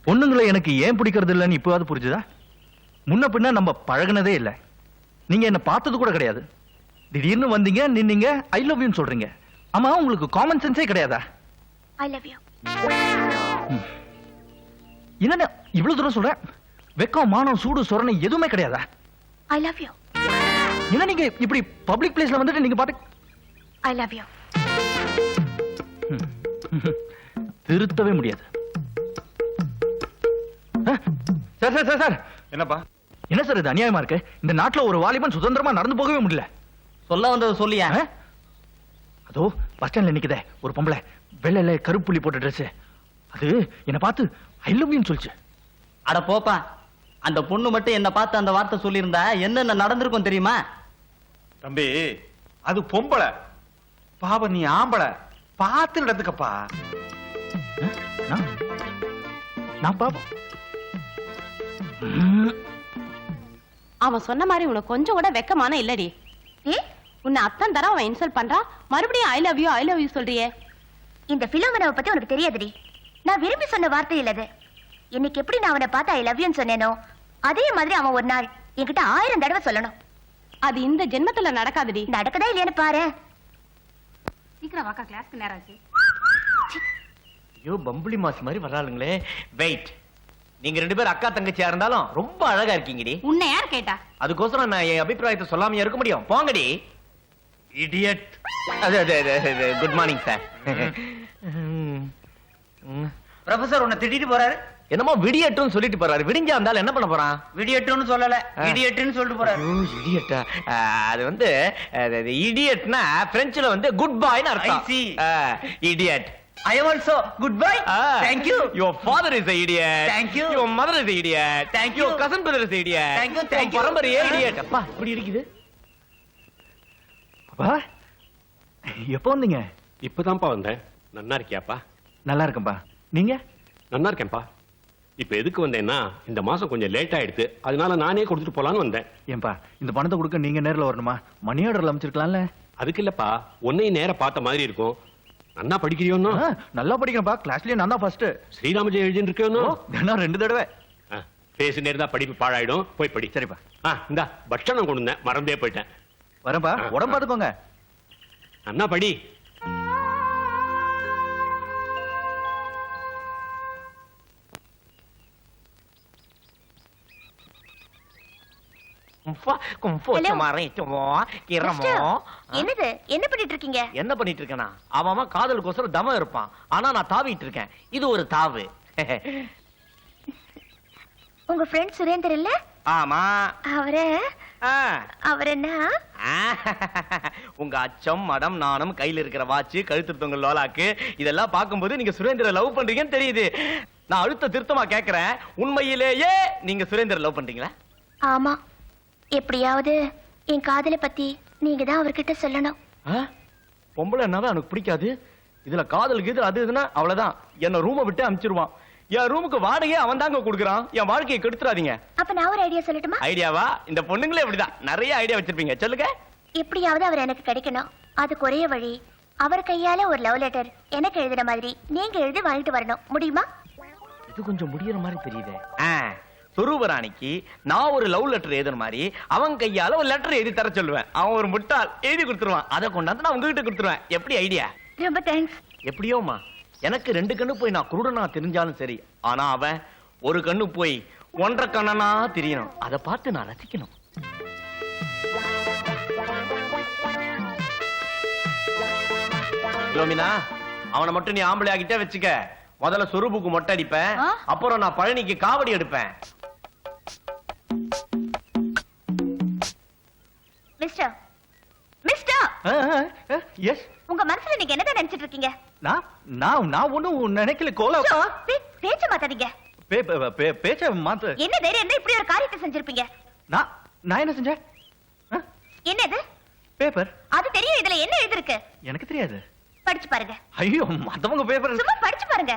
பொண்ணுங்களை எனக்கு ஏன் பிடிக்கிறது இல்லைன்னு இப்போவாது புரிஞ்சுதா? முன்ன பின்ன நம்ம பழகுனதே இல்லை. நீங்க என்ன பார்த்தது கூட கிடையாது. திடீர்னு வந்தீங்க, நின்னீங்க, ஐ லவ் யூன்னு சொல்றீங்க. ஆமா, உங்களுக்கு காமன் சென்ஸே கிடையாதா? ஐ லவ் யூ. என்ன இவ்வளவு தூரம் சொல்ற? வெக்கம், மானம், சூடு, சொரணை எதுவுமே கிடையாதா? ஐ லவ் யூ. என்ன நீங்க இப்படி பப்ளிக் பிளேஸ்ல வந்துட்டு நீங்க பாட்டு ஐ லவ் யூ. திருத்தவே முடியாது. Sir sir sir sir. என்னப்பா? என்ன சார் இது அநியாயமா இருக்கு? இந்த நாட்டுல ஒரு வாலிபன் சுதந்திரமா நடந்து போகவே முடியல. சொல்ல வந்தது சொல்லியா? அதோ பஸ் ஸ்டாண்ட்ல நிக்குதே ஒரு பொம்பளை, வெள்ளையில கருப்புள்ளி போட்ட ட்ரெஸ். அது என்ன பார்த்து ஐ லவ் யூன்னு சொல்லுச்சு. அட போப்பா, அந்த பொண்ணு மட்டும் என்ன பார்த்து அந்த வார்த்தை சொல்லியிருந்தா என்னென்ன நடந்திருக்கும் தெரியுமா? தம்பி, அது பொம்பளை. பாவ நீ ஆம்பளை, பார்த்து நடந்துக்கப்பா. நான் பாப்போம். அவன் சொன்ன மாதிரி உனக்கு கொஞ்சம் கூட வெக்கமான இல்லடி. உன்னை அத்தன் தர அவன் இன்சல்ட் பண்றான், மறுபடியும் ஐ லவ் யூ சொல்றியே. இந்த பிலோமனாவை பத்தி உனக்கு தெரியாதுடி. நான் விரும்பி சொன்ன வார்த்தை இல்லது. இன்னைக்கு எப்படி நான் அவனை பார்த்து ஐ லவ் யூன்னு சொன்னேனோ அதே மாதிரி அவன் ஒரு நாள் என்கிட்ட 1000 தடவை சொல்லணும். அது இந்த ஜென்மத்துல நடக்காதுடி. நடக்கதா இல்லையான்னு பாரு. சீக்கிரம் வாக்கா, கிளாஸ்க்கு நேரம் ஆச்சு. ஐயோ, பம்புளி மாஸ் மாதிரி வர்றாளுங்களே. வெயிட், நீங்க 2 பேரும் அக்கா தங்கச்சியா இருந்தாலும் ரொம்ப அழகா இருக்கீங்கடி. உன்னை யார் கேட்டா? அதுக்கோசரம் நான் என் அபிப்பிராயத்தை சொல்லாமையா இருக்க முடியும்? போங்கடி. Idiot. Good morning sir. Professor உன்னை திட்டிட்டு போறாரு. என்னமோ விடியட்டுன்னு சொல்லிட்டு போறாரு. விடிஞ்சா இருந்தாலும் என்ன பண்ண போறான்? விடியட்டுன்னு சொல்லல, இடியட்டுன்னு சொல்லிட்டு போறாரு. இடியட்டா? அது வந்து இடியட்னா பிரெஞ்சுல வந்து குட் பாய்னு அர்த்தம். Idiot. I am also good boy. Thank you. Your father is an idiot. Thank you. Your mother is an idiot. Thank you. Your cousin brother is an idiot. Thank you. Thank you. பரம்பரையே idiot. அப்பா இப்படி இருக்குது. அப்பா எப்போ வந்தீங்க? இப்பதான்ப்பா வந்தேன். நன்னா இருக்கியாப்பா? நல்லா இருக்கேன்பா. நீங்க? நன்னா இருக்கேன்ப்பா. இப்ப எதுக்கு வந்தேன்னா, இந்த மாசம் கொஞ்சம் லேட் ஆயிடுது, அதனால நானே கொடுத்துட்டு போலான்னு வந்தேன். ஏன்பா இந்த பணத்தை கொடுக்க நீங்க நேர்ல வரணுமா? மணி ஆர்டர்ல அமைச்சிருக்கலாம்ல. அதுக்கு இல்லப்பா, உன்னையும் நேர பார்த்த மாதிரி இருக்கும். நன்னா படிக்கிறியோன்னு? நல்லா படிக்கிறேன்பா. கிளாஸ்லயே நான் தான் ஃபர்ஸ்ட். ஸ்ரீராமஜெயம் எழுதிட்டு இருக்கியோன்னு? நான் 2 தடவை. பேசி நேரம் தான் படிப்பு பாழாயிடும். போய் படி. சரிப்பா. இந்த பட்சணம் கொண்டு வந்தேன், மறந்தே போயிட்டேன். வரேன்பா. உடம்பு பார்த்துக்கோங்க. அண்ணா படி. என்னது என்ன பண்ணிட்டு இருக்கீங்க? என்ன பண்ணிட்டு இருக்கேனா? அவன் காதலுக்கோசரம் தமம் இருப்பான், ஆனா நான் தாவிட்டு இருக்கேன். இது ஒரு தாவு. உங்க ஃப்ரெண்ட் சுரேந்தர் இல்ல? ஆமா. அவர் என்ன? உங்க அச்சம், மடம், நாணம், கையில இருக்கிற வாட்ச், கழுத்து தொங்க லோலாக்கு இதெல்லாம் பார்க்கும்போது நீங்க சுரேந்தரை லவ் பண்றீங்கன்னு தெரியுது. நான் அழுத்த திருத்தமா கேக்குறேன், உண்மையிலேயே நீங்க சுரேந்தரை லவ் பண்றீங்களா? ஆமா. எப்படியாவது என் காதலை பத்தி நீங்க தான் அவர்கிட்ட சொல்லணும். பொம்பளை என்னதான் எனக்கு பிடிக்காது. இதுல காதலுக்கு இது அது இதுன்னா அவ்வளவுதான், என்ன ரூமை விட்டு அனுப்பிச்சிருவான். என் ரூமுக்கு வாடகையே அவன் தாங்க கொடுக்குறான். என் வாழ்க்கையை கெடுத்துறாதீங்க. அப்ப நான் ஒரு ஐடியா சொல்லட்டுமா? ஐடியாவா? இந்த பொண்ணுங்களே இப்படிதான் நிறைய ஐடியா வச்சிருப்பீங்க, சொல்லுங்க. எப்படியாவது அவர் எனக்கு கிடைக்கணும். அதுக்கு ஒரே வழி, அவர் கையால ஒரு லவ் லெட்டர் எனக்கு எழுதுற மாதிரி நீங்க எழுதி வாங்கிட்டு வரணும். முடியுமா? இது கொஞ்சம் முடியற மாதிரி தெரியுது. சொரூபராணிக்கு நான் ஒரு லவ் லெட்டர் எழுதுற மாதிரி அவன் கையால ஒரு லெட்டர் எழுதி தர சொல்லுவேன். அவன் ஒரு முட்டாள், எழுதி கொடுத்துருவான். அதை கொண்டாந்து நான் உங்ககிட்ட கொடுத்துருவேன். எப்படி ஐடியா? ரொம்ப தேங்க்ஸ். எப்படியோமா, எனக்கு 2 கண்ணு போய் நான் குருடனா தெரிஞ்சாலும் சரி, ஆனா அவன் ஒரு கண்ணு போய் 1.5 கண்ணனா தெரியணும். அதை பார்த்து நான் ரசிக்கணும். யோமினா, அவனை மட்டும் நீ ஆம்பளை ஆகிட்டே வச்சுக்க. முதல்ல சொரூபுக்கு மொட்டை அடிப்பேன், அப்புறம் நான் பழனிக்கு காவடி எடுப்பேன். Mister mister, yes. உங்க மனசுல நீங்க என்னதான் நினைச்சிட்டு இருக்கீங்க? நான் ஒண்ணும் நினைக்கல கோலா. பேச்ச மாத்தாதீங்க. பேச்ச மாத்த என்ன தைரியம் இருந்தா இப்படி ஒரு காரியத்தை செஞ்சிருப்பீங்க? நான் என்ன செஞ்சேன்? என்னது? பேப்பர். அது தெரியும். இதுல என்ன எழுதிருக்கு? எனக்கு தெரியாது. படிச்சு பாருங்க. ஐயோ, மத்தவங்க பேப்பர். சும்மா படிச்சு பாருங்க.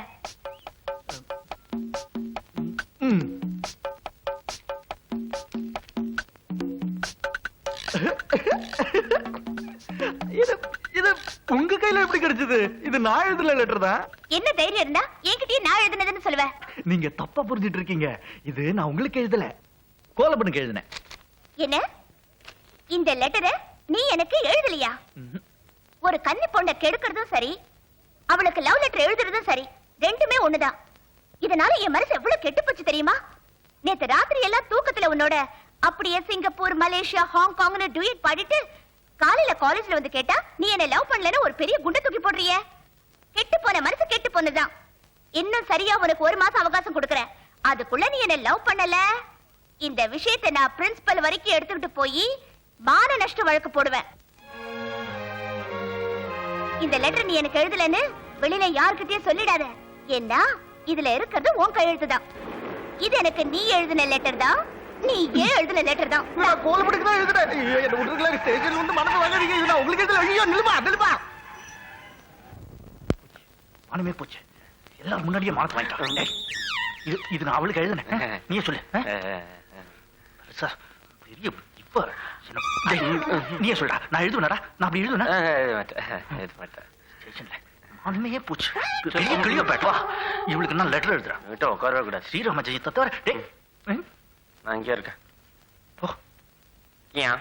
இது உங்க கையில எப்படி கிடைச்சது? இது நான் எழுதுன லெட்டர் தான். என்ன தைரியம் இருந்தா என்கிட்டயே நான் எழுதுனதுன்னு சொல்லுவேன். நீங்க தப்பா புரிஞ்சிட்டு இருக்கீங்க. இது நான் உங்களுக்கு எழுதல, கோலப்பனுக்கு எழுதினேன். என்ன? இந்த லெட்டரை நீ எனக்கு எழுதலையா? ஒரு கன்னி பொண்ணை கெடுக்கிறதும் சரி, அவளுக்கு லவ் லெட்டர் எழுதுறதும் சரி, ரெண்டுமே ஒண்ணுதான். இதனால என் மனசு எவ்வளவு கெட்டு போச்சு தெரியுமா? நேத்து ராத்திரி எல்லாம் தூக்கத்துல உன்னோட அப்படியே சிங்கப்பூர், மலேசியா, ஹாங்காங்னு டூயட் பாடிட்டு காலையில காலேஜ்ல வந்து கேட்டா நீ என்ன லவ் பண்ணலன்னு ஒரு பெரிய குண்டை தூக்கி போடுறியே. கெட்டு போன மனசு கெட்டு போனதுதான். இன்னும் சரியா உனக்கு 1 மாசம் அவகாசம் கொடுக்கறேன். அதுக்குள்ள நீ என்ன லவ் பண்ணல, இந்த விஷயத்தை நான் பிரின்சிபல் வரைக்கும் எடுத்துக்கிட்டு போய் மான நஷ்ட வழக்கு போடுவேன். இந்த லெட்டர் நீ எனக்கு எழுதலன்னு வெளியில யார்கிட்டயும் சொல்லிடாத. ஏன்னா இதுல இருக்கிறது உன் கையெழுத்து தான். இது எனக்கு நீ எழுதின லெட்டர் தான். நீ ஏன் எழுதின லெட்டர் தான். நான் கோலப்பனுக்கு தான் எழுதுறேன். என்ன விட்டுருக்கல, ஸ்டேஷன்ல வந்து மனசு வாங்குறீங்க. இது நான் உங்களுக்கு எழுதல. ஐயோ, நில்லுப்பா. மனமே போச்சு. எல்லாரும் முன்னாடியே மார்க் வாங்கிட்டாங்க. இது நான் அவளுக்கு எழுதுனேன். நீயே சொல்லு. சார் பெரிய இப்ப நீயே சொல்றா. நான் எழுதுனடா. நான் அப்படி எழுதுனேன். ஸ்டேஷன்ல மனமே போச்சு. பெரிய கிளியோ பேட் வா. இவளுக்கு நான் லெட்டர் எழுதுறேன். விட்டு உட்காரவே கூடாது. ஸ்ரீராம ஜெயத்தை தவிர நான் இங்கே இருக்கேன். போ. மியா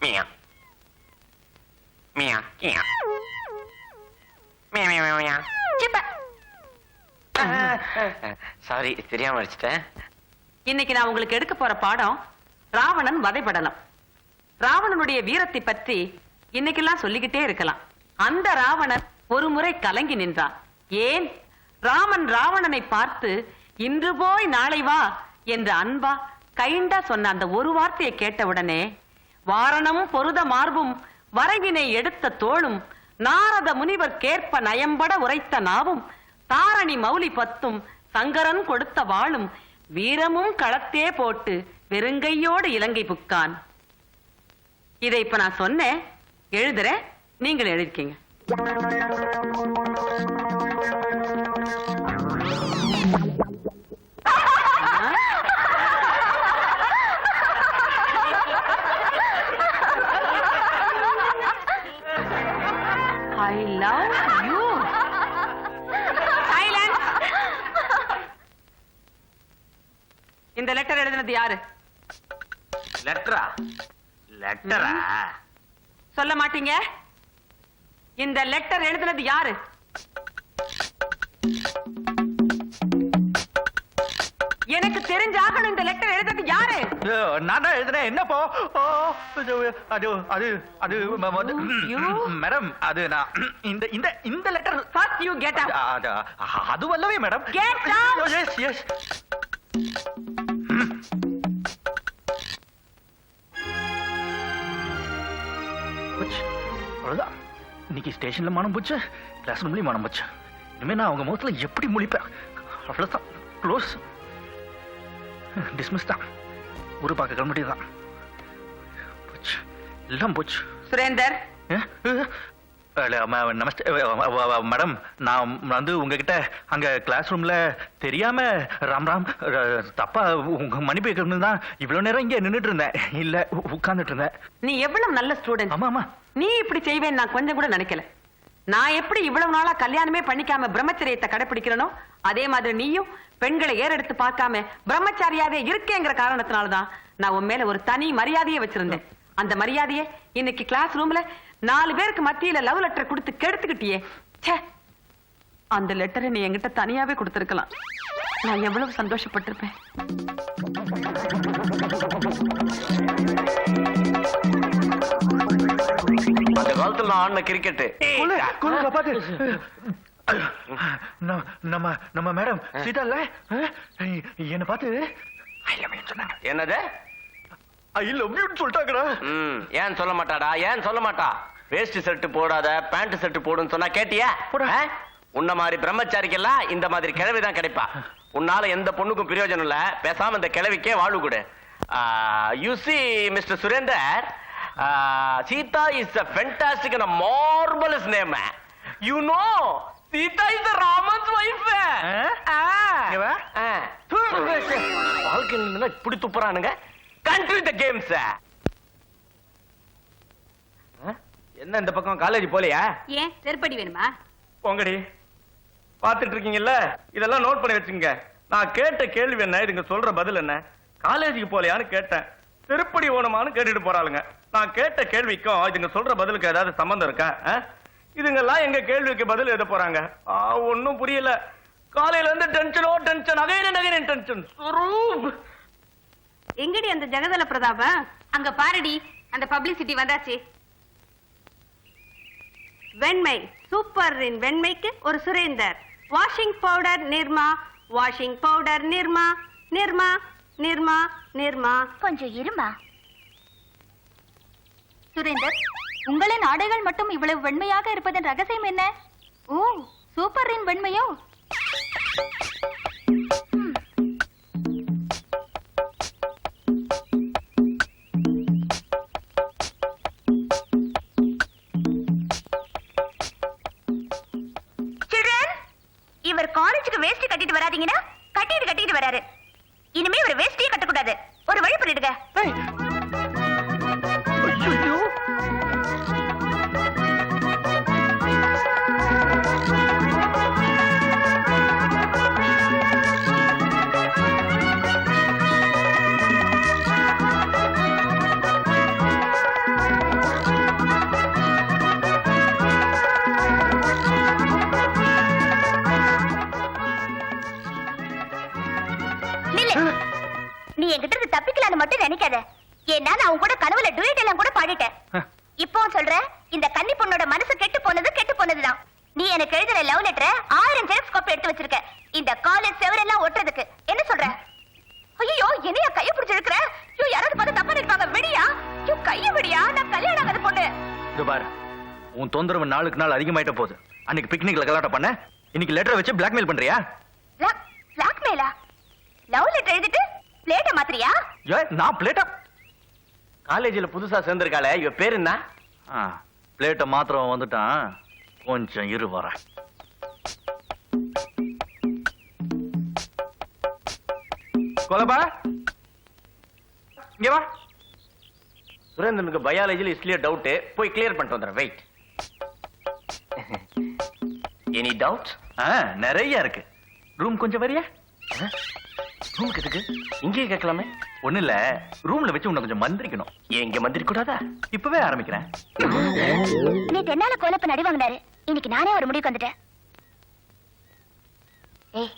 மியா மியா மியா மியா மியா மியா. சாரி, தெரியாம அடிச்சிட்டேன். இன்னைக்கு நான் உங்களுக்கு எடுக்க போற பாடம் ராவணன் வதைபடலம். ராவணனுடைய வீரத்தை பற்றி இன்னைக்கெல்லாம் சொல்லிக்கிட்டே இருக்கலாம். அந்த ராவணன் ஒரு முறை கலங்கி நின்றான். ஏன்? ராமன் ராவணனை பார்த்து இன்று போய் நாளை வா என்று அன்பா கைண்டா சொன்ன அந்த ஒரு வார்த்தையை கேட்டவுடனே வாரணம் பொருத மார்பும் வரைவினை எடுத்த தோளும் நாரத முனிவர் கேற்ப நயம்பட உரைத்த நாவும் தாரணி மௌலி 10 சங்கரன் கொடுத்த வாளும் வீரமும் களத்தே போட்டு வெறுங்கையோடு இலங்கை புக்கான். இதை இப்ப நான் சொன்னேன், எழுதுறேன், நீங்கள் எழுதிக்கீங்க. I love you. Silence. இந்த லெட்டர் எழுதினது யாரு? லெட்டரா? லெட்டரா? சொல்ல மாட்டீங்க? இந்த லெட்டர் எழுதுனது யாரு? எனக்கு தெரிஞ்சாகணும் இந்த லெட்டர் எழுதுனது யாரு? நான் தான் எழுதுனேன். என்னப்போ அது அது அது மேடம், அது நான் இந்த இந்த இந்த letter First you get out. அது வல்லவே madam. Get out. Yes yes. அவ்வளவுதான். இன்னைக்கு ஸ்டேஷன்ல மனம் போச்சு, கிளாஸ் ரூம்லயும் மனம் போச்சு. இனிமே நான் அவங்க முகத்துல எப்படி முழிப்பேன்? அவ்வளவுதான். க்ளோஸ். டிஸ்மிஸ் தான். ஊரு பார்க்க கிளம்பிட்டு தான். போச்சு, எல்லாம் போச்சு. சுரேந்தர், நமஸ்தே மேடம். நான் வந்து உங்ககிட்ட அங்க கிளாஸ் ரூம்ல தெரியாம ராம் ராம் தப்பா உங்க மன்னிப்பு கேட்கணும் தான் இவ்வளவு நேரம் இங்க நின்னுட்டு இருந்தேன். இல்ல உட்கார்ந்துட்டு இருந்தேன். நீ எவ்வளவு நல்ல ஸ்டூடெண்ட். ஆமா ஆமா. நீ இப்படி செய்வேன் நான் கொஞ்சம் கூட நினைக்கல. நான் எப்படி இவ்வளவு நாளா கல்யாணமே பண்ணிக்காம பிரம்மச்சரியத்தை கடைபிடிக்கிறனோ அதே மாதிரி நீயும் பெண்களை ஏறெடுத்து பார்க்காம பிரம்மச்சாரியாவே இருக்கேங்கிற காரணத்தினாலதான் நான் உன் மேல ஒரு தனி மரியாதையை வச்சிருந்தேன். அந்த மரியாதையை இன்னைக்கு கிளாஸ் ரூம்ல 4 பேருக்கு மத்தியில லவ் லெட்டர் கொடுத்து கெடுத்துக்கிட்டியே. அந்த லெட்டரை நீ என்கிட்ட தனியாவே கொடுத்திருக்கலாம். நான் எவ்வளவு சந்தோஷப்பட்டிருப்பேன். அந்த காலத்துல நான் ஆடின கிரிக்கெட் நம்ம நம்ம மேடம் சீதா இல்ல என்ன பார்த்து ஐ லவ் யூ சொன்னாங்க. என்னது? ஐ லவ் யூ சொல்லிட்டாங்கடா. ஏன் சொல்ல மாட்டாடா? ஏன் சொல்ல மாட்டா? வேஸ்ட் ஷர்ட் போடாத, பேண்ட் ஷர்ட் போடுன்னு சொன்னா கேட்டியா? உன்ன மாதிரி பிரம்மச்சாரிக்கெல்லாம் இந்த மாதிரி கிழவிதான் கிடைப்பா. உன்னால எந்த பொண்ணுக்கும் பிரயோஜனம் இல்ல. பேசாம இந்த கிழவிக்கே வாழ்வு கொடு. You see mister Surender, Sita is a fantastic and a marvelous name. You know, Sita is the Raman's wife. வாழ்க்கையில இப்படி துப்புறானுங்க. Continue the games. என்ன இந்த பக்கம் காலேஜ் போலையா? ஏன் செருப்படி வேணுமா? போங்கடி. பாத்துட்டு இருக்கீங்கல்ல, இதெல்லாம் நோட் பண்ணி வச்சுங்க. நான் கேட்ட கேள்வி என்ன, இதுங்க சொல்ற பதில் என்ன? காலேஜுக்கு போலையான்னு கேட்டேன். திருப்படி ஓணுமான்னு கேட்டுட்டு போறாளுங்க. நான் கேட்ட கேள்விக்கும் இதுங்க சொல்ற பதிலுக்கு ஏதாவது சம்பந்தம் இருக்கா? இதுங்கெல்லாம் எங்க கேள்விக்கு பதில் எழுத போறாங்க. ஒன்னும் புரியல. காலையில இருந்து டென்ஷனோ டென்ஷன், அகைன் டென்ஷன். எங்கடி அந்த ஜெகதல பிரதாப? அங்க பாருடி, அந்த பப்ளிசிட்டி வந்தாச்சு. வெண்மை சூப்பர் இன் வெண்மைக்கு ஒரு Surender. Washing powder Nirma, washing powder Nirma, Nirma Nirma Nirma. கொஞ்சம் இருமா. சுரேந்தர், உங்களின் ஆடைகள் மட்டும் இவ்வளவு வெண்மையாக இருப்பதன் ரகசியம் என்ன? ஓ, சூப்பரின் வெண்மையோ? இவர் காலேஜுக்கு வேஷ்டி கட்டிட்டு வராதீங்கன்னா கட்டிட்டு வராரு. இனிமே ஒரு வேஷ்டியே கட்டக்கூடாது. ஒரு வழி பண்ணிடுங்க. நீ என்கிட்ட இருந்து தப்பிக்கலான்னு மட்டும் நினைக்காத. ஏன்னா நான் உன் கூட கனவுல டுயட் எல்லாம் கூட பாடிட்டேன். இப்போ சொல்ற இந்த கன்னி பொண்ணோட மனசு கெட்டு போனதுதான். நீ எனக்கு எழுதுற லவ் லெட்டரை 1000 ஜெராக்ஸ் காப்பி எடுத்து வச்சிருக்க. இந்த காலேஜ் செவரெல்லாம் ஒட்டுறதுக்கு என்ன சொல்ற? ஐயோ, என்னையா கைய பிடிச்சு இருக்கிற? ஐயோ, யாராவது பார்த்து தப்பா நினைப்பாங்க. விடியா? ஐயோ, கைய விடியா? நான் கல்யாணம் ஆகாத பொண்ணு. இது பாரு, உன் தொந்தரவு நாளுக்கு நாள் அதிகமாயிட்ட போகுது. அன்னைக்கு பிக்னிக்ல கலாட்டம் பண்ண, இன்னைக்கு லெட்டரை வச்சு பிளாக்மெயில் பண்றியா? பிளாக்மெயிலா? லவ் லெட்டர் எழுதிட்டு பிளேட்ட மாத்திரியா? நான் பிளேட்டா? காலேஜ்ல புதுசா சேர்ந்திருக்காளே, இவ பேர் என்ன? பிளேட்ட மாத்திரம் வந்துட்டான். கொஞ்சம் இரு வர. கொலபா, இங்க வா. சுரேந்திரனுக்கு பயாலஜில ஹிஸ்டரியில டவுட், போய் கிளியர் பண்ணிட்டு வந்துறேன். வெயிட். Any doubt? நிறைய இருக்கு. ரூம் கொஞ்சம் வரியா? ரூமுக்கு எதுக்கு இங்கேயே கேட்கலாமே. ஒண்ணு இல்ல, ரூம்ல வச்சு உன்னை கொஞ்சம் மந்திரிக்கணும். ஏன் இங்க மந்திரி கூடாதா? இப்பவே ஆரம்பிக்கிறேன். நேத்து என்னால கோலப்ப நடி வாங்கினாரு. இன்னைக்கு நானே ஒரு முடிவுக்கு வந்துட்டேன். ஏய்,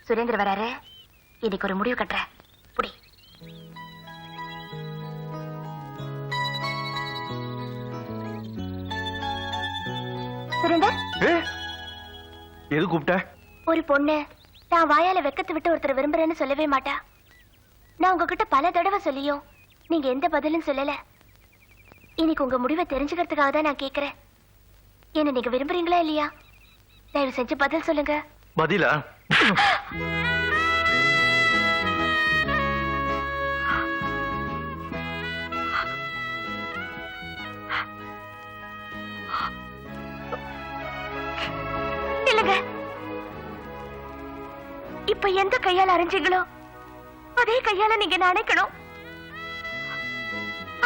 சுரேந்தர் வராரு. இன்னைக்கு ஒரு முடிவு கட்டுற. புடி. சுரேந்தர், எது கூப்பிட்ட? ஒரு பொண்ணு நான் வாயால வெக்கத்து விட்டு ஒருத்தர் விரும்புறேன்னு சொல்லவே மாட்டா. நான் உங்ககிட்ட பல தடவை சொல்லியும் நீங்க எந்த பதிலும் சொல்லல. இன்னைக்கு உங்க முடிவை தெரிஞ்சுக்கிறதுக்காக தான் நான் கேக்குறேன். என்ன நீங்க விரும்புறீங்களா இல்லையா? தயவு செஞ்சு பதில் சொல்லுங்க. பதிலா? இல்லங்க, இப்ப எந்த கையால அரைஞ்சீங்களோ அதே கையால நீங்க நினைக்கணும்.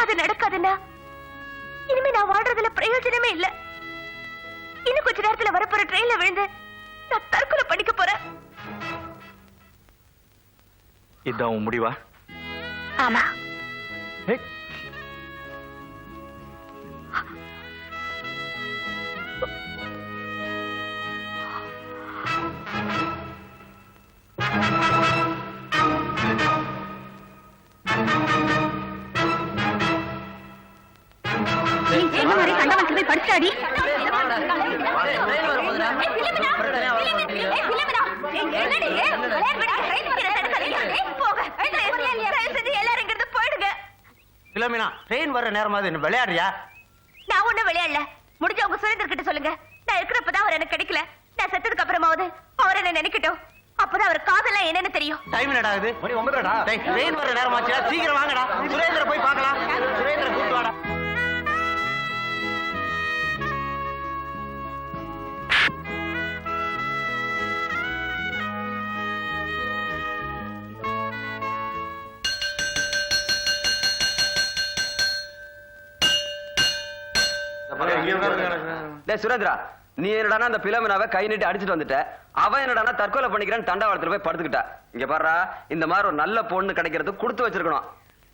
அது நடக்காதுன்னா இனிமே நான் வாழ்றதுல பிரயோஜனமே இல்ல. இன்னும் கொஞ்ச நேரத்துல வரப்போற ட்ரெயின்ல விழுந்து நான் தற்கொலை பண்ணிக்க போறேன். இதான் உன் முடிவா? ஆமா. படிச்சாடி பிலோமினா, ட்ரெயின் வர்ற நேரமாவது என்ன விளையாடுறியா? நான் ஒண்ணும் விளையாடல. முடிஞ்ச உங்க சுரேந்தர் கிட்ட சொல்லுங்க. நான் இருக்கிறப்பதான் அவர் எனக்கு கிடைக்கல. நான் செத்ததுக்கு அப்புறமாவது அவர் என்ன நினைக்கட்டும். அப்பதான் அவர் காதெல்லாம் என்னன்னு தெரியும். டைம் என்னடா ஆகுது? மணி 9:30டா. ட்ரெயின் வர்ற நேரமாச்சா? சீக்கிரம் வாங்கடா. சுரேந்தரை போய் பார்க்கலாம். சுரேந்தரை கூப்பிட்டு வாடா. சுரேந்திரா, நீ என்னடானா அந்த பிலோமினாவை கை நீட்டி அடிச்சுட்டு வந்துட்ட. அவன் என்னடானா தற்கொலை பண்ணிக்கிறேன்னு தண்டவாளத்துல போய் படுத்துக்கிட்டா. இங்க பாரு, இந்த மாதிரி ஒரு நல்ல பொண்ணு கிடைக்கிறதுக்கு கொடுத்து வச்சிருக்கணும்.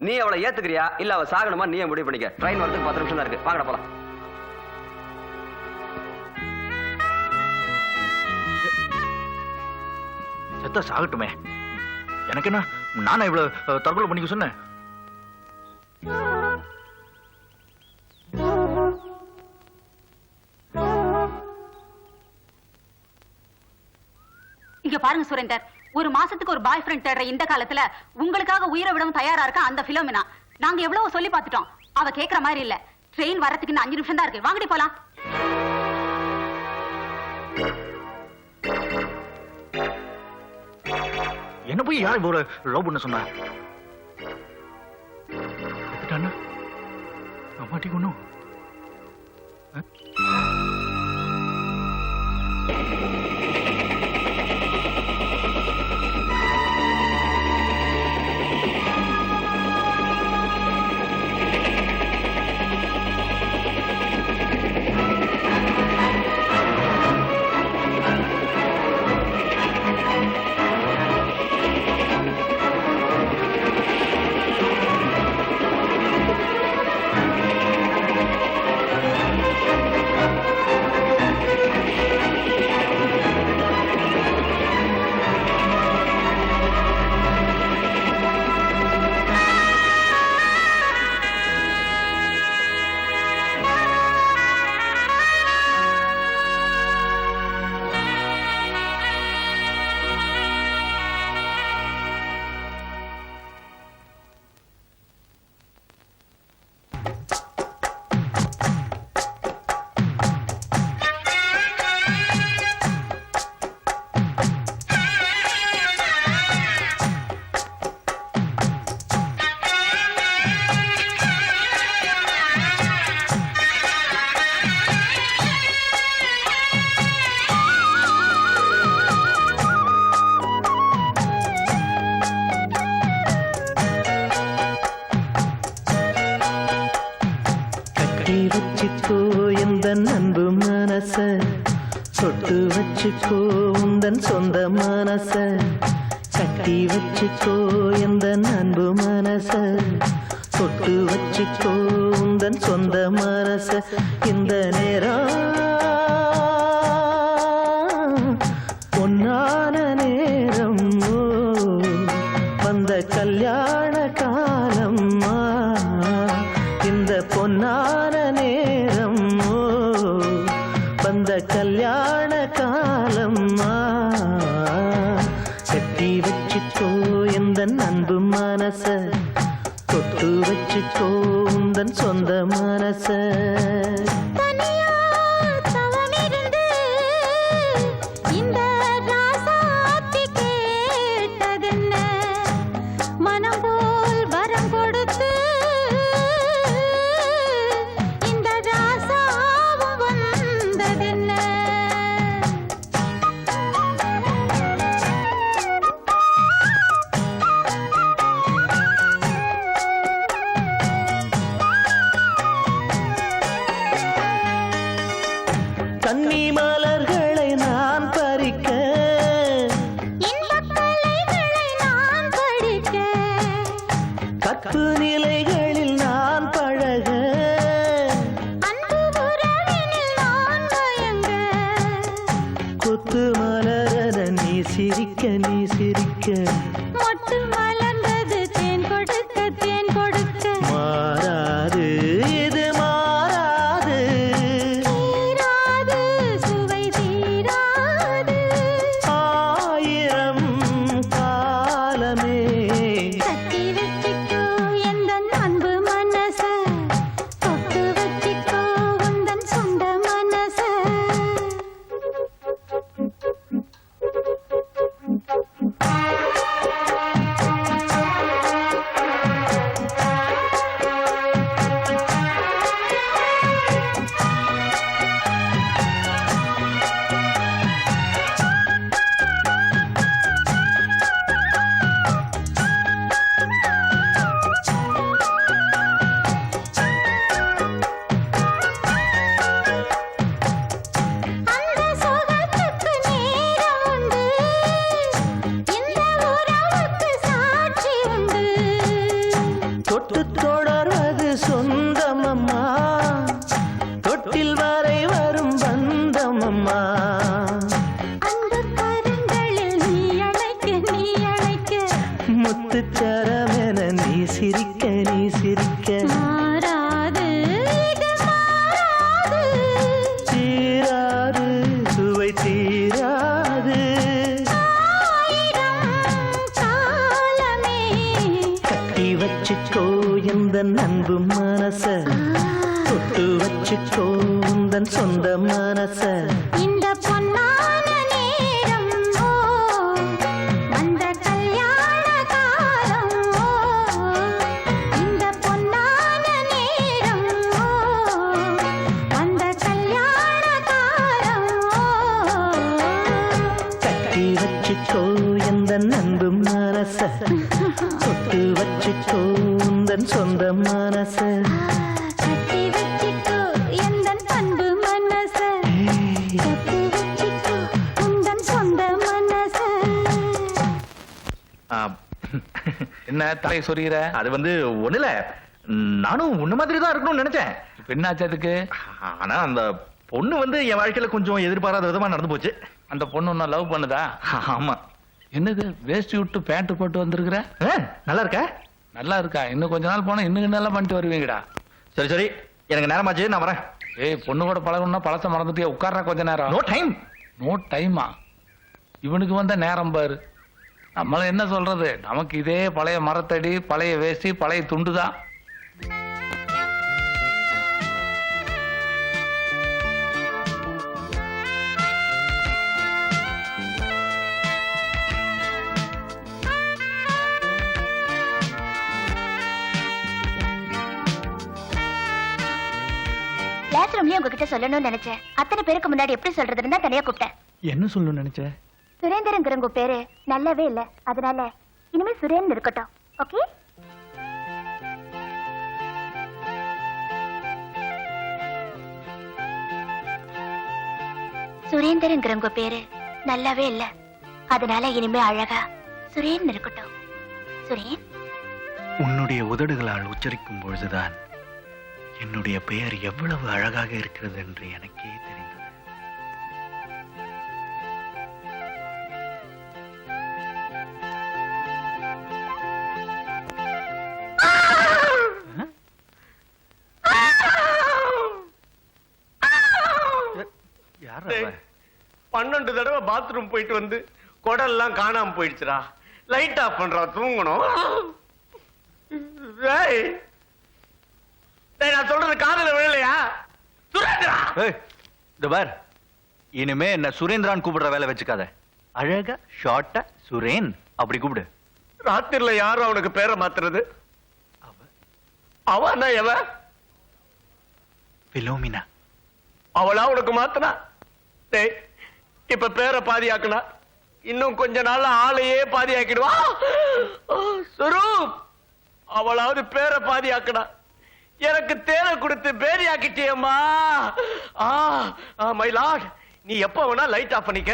நீ அவளை ஏத்துக்கிறியா இல்ல அவ சாகணுமா நீயே முடிவு பண்ணிக்க. ட்ரெயின் வரதுக்கு 10 நிமிஷம் தான் இருக்கு. வாங்கடா போலாம். செத்தா சாகட்டுமே, எனக்கு என்ன? நானா இவ்வளவு தற்கொலை பண்ணிக்க சொன்னேன்? இங்க பாருங்க சுரேந்தர், ஒரு மாசத்துக்கு ஒரு பாய் ஃப்ரெண்ட் தேடுற இந்த காலத்துல உங்களுக்காக உயிரை விடவும் தயாரா இருக்கா அந்த பிலோமினா. நாங்க எவ்வளவு சொல்லி பார்த்துட்டோம், அவ கேக்குற மாதிரி இல்ல. ட்ரெயின் வரதுக்கு இன்னும் 5 நிமிஷம் தான் இருக்கு. வாங்கடி போலாம். என்ன போய் யார் ஒரு லவ் பண்ண சொன்னா? அம்மாட்டி ஒண்ணும் வச்சுக்கோ எந்த அன்பு மனச, சொட்டு வச்சுக்கோ உந்தன் சொந்த மனச, கட்டி வச்சுக்கோ எந்த அன்பு மனச, தொட்டு வச்சுக்கோ உந்தன் சொந்த மனச. இந்த நேரம் பொன்னான நேரம், வந்த கல்யாண காலம். இந்த பொன்னான நேரம், வந்த கல்யாண காலம். கட்டி வச்சுக்கோ எந்த அன்பு மனச, தொட்டு வச்சுக்கோ உந்தன் சொந்த மனச. கன்னி மலர்களை நான் பறிக்க, கற்பு நிலைகளில் நான் பழக, கொத்து மலர நீ சிரிக்க நீ சிரிக்க, மொட்டு மலர்ந்தது தேன் கொடுக்க தேன் கொடுக்க. மாறாது இது மாறாது, சுவை தீராது, ஆயிரம் காலமே. கட்டி வச்சுக்கோ எந்த அன்பு மனச, தொட்டு வச்சுக்கோ உந்தன் சொந்த மனச. தொட்டு தொடர்வது சொந்தமம்மா, தொட்டில் வரை வரும் பந்தமம்மா. அந்த கரங்களில் நீ அழைக்க நீ அழைக்க, முத்துச்சரமென நீ சிரிக்க நீ சிரிக்க. மாறாது இது மாறாது, தீராது சுவை தீராது, கட்டி வச்சுக்கோ எந்த அன்பு மனச, தொட்டு வச்சுக்கோ உந்தன் சொந்த மனச. இந்த பொன்னான நேரம், வந்த கல்யாண காலம். இந்த பொன்னான நேரம், வந்த கல்யாண காலம். கட்டி வச்சுக்கோ எந்த அன்பு மனச, தொட்டு வச்சுக்கோ உந்தன் சொந்த மனச. கட்டி வச்சுக்கோ எந்தன் அன்பு மனச, தொட்டு வச்சுக்கோ உந்தன் சொந்த மனச. என்ன தலை சொறிகிற? அது வந்து ஒண்ணுல, நானும் உன்ன மாதிரி தான் இருக்கணும்னு நினைச்சேன். இப்ப என்னாச்சு அதுக்கு? ஆனா அந்த பொண்ணு வந்து என் வாழ்க்கையில கொஞ்சம் எதிர்பாராத விதமா நடந்து போச்சு. அந்த பொண்ணு உன்னை லவ் பண்ணுதா? ஆமா. என்னது வேஷ்டி விட்டு பேண்ட் போட்டு வந்திருக்கிற? நல்லா இருக்கா? நல்லா இருக்கா? இன்னும் கொஞ்ச நாள் போனா இன்னும் நல்லா பண்ணிட்டு வருவீங்கடா. சரி சரி, எனக்கு நேரமாச்சு, நான் வரேன். ஏய், பொண்ணு கூட பழகணும்னா பழச மறந்துட்டே உட்கார்ற கொஞ்ச நேரம். No time. நோ டைமா? இவனுக்கு வந்த நேரம் பாரு. நம்மள என்ன சொல்றது, நமக்கு இதே பழைய மரத்தடி, பழைய வேஷ்டி, பழைய துண்டுதான். கிளாஸ் ரூம்லயே உங்ககிட்ட சொல்லணும்னு நினைச்சேன். அத்தனை பேருக்கு முன்னாடி எப்படி சொல்றதுன்னு தான் தனியா கூப்பிட்டேன். என்ன சொல்லணும்னு நினைச்ச? சுரேந்திரங்கிற பேரு நல்லாவே இல்ல, அதனால இனிமே சுரேன் இருக்கட்டும். ஓகே? சுரேந்திரங்கிற பேரு நல்லாவே இல்ல, அதனால இனிமே அழகா சுரேன் இருக்கட்டும். சுரேன், உன்னுடைய உதடுகளால் உச்சரிக்கும் பொழுதுதான் என்னுடைய பெயர் எவ்வளவு அழகாக இருக்கிறது என்று எனக்கே தெரிந்தது. யார் அவன்? 12 தடவை பாத்ரூம் போயிட்டு வந்து குடல்லாம் காணாம போயிடுச்சுடா. லைட் ஆஃப் பண்றா, தூங்கணும். டேய், நான் சொல்றது காதுல விழலையா? சுரேந்திரா, இந்த பார், இனிமே என்ன சுரேந்திரான் கூப்பிடுற வேலை வச்சுக்காத. அழகா ஷார்ட்டா சுரேன் அப்படி கூப்பிடு. ராத்திரில யாரும் அவனுக்கு பேரை மாத்துறது? அவனா எவ? பிலோமினா. அவளா உனக்கு மாத்தனா? டேய், இப்ப பேரை பாதியாக்குனா இன்னும் கொஞ்ச நாள்ல ஆளையே பாதியாக்கிடுவா. சுரூப், அவளாவது பேரை பாதியாக்குனா எனக்கு தேரை கொடுத்து பேரியாக்கிட்டியம்மா. மை லார்ட், நீ எப்ப வேணா லைட் ஆஃப் பண்ணிக்க,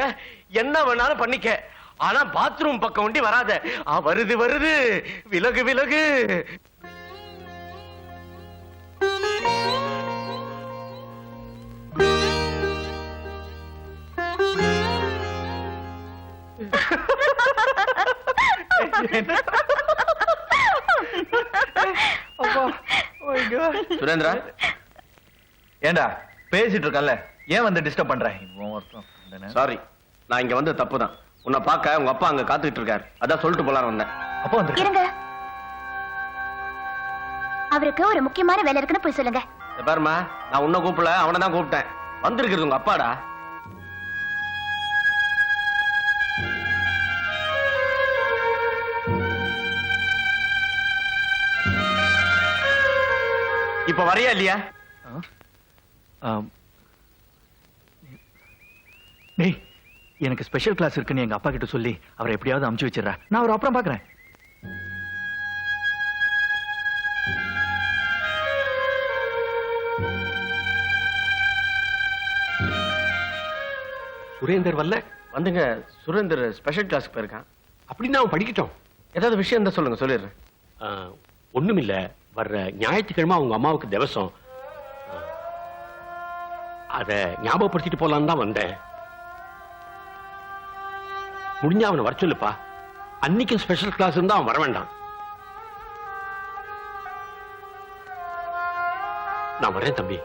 என்ன வேணாலும் பண்ணிக்க. ஆனா பாத்ரூம் பக்கம் ஒண்டி வராத. வருது வருது, விலகு விலகு. சுரேந்திரா, ஏண்டா பேசிட்டு இருக்கல, ஏன் வந்து டிஸ்டர்ப் பண்ற? சாரி, நான் இங்க வந்து தப்புதான். உன்னை பார்க்க உங்க அப்பா அங்க காத்துக்கிட்டு இருக்காரு, அதான் சொல்லிட்டு போலாம் வந்தேன். அப்போ வந்து இருங்க, அவருக்கு ஒரு முக்கியமான வேலை இருக்குன்னு போய் சொல்லுங்க. பாருமா, நான் உன்னை கூப்பிடல, அவனை தான் கூப்பிட்டேன். வந்திருக்கிறது உங்க அப்பாடா. இப்ப வரையா இல்லையா? டேய், எனக்கு ஸ்பெஷல் கிளாஸ் இருக்குன்னு எங்க அப்பா கிட்ட சொல்லி அவரை எப்படியாவது அமுச்சு வச்சிடறா. நான் அவரை அப்புறம் பாக்குறேன். சுரேந்தர் வரல? வந்துங்க, சுரேந்தர் ஸ்பெஷல் கிளாஸ்க்கு போயிருக்கான். அப்படின்னு அவன் படிக்கட்டும். ஏதாவது விஷயம் இருந்தா சொல்லுங்க, சொல்லிடுறேன். ஒண்ணுமில்ல, வர்ற ஞாயிற்றுக்கிழமை அவங்க அம்மாவுக்கு திவசம். அத ஞாபகப்படுத்திட்டு போலான்னு தான் வந்தேன். முடிஞ்சா அவனை வர சொல்லுப்பா. அன்னைக்கு ஸ்பெஷல் கிளாஸ் இருந்தா அவன் வர வேண்டாம். நான் வரேன் தம்பி.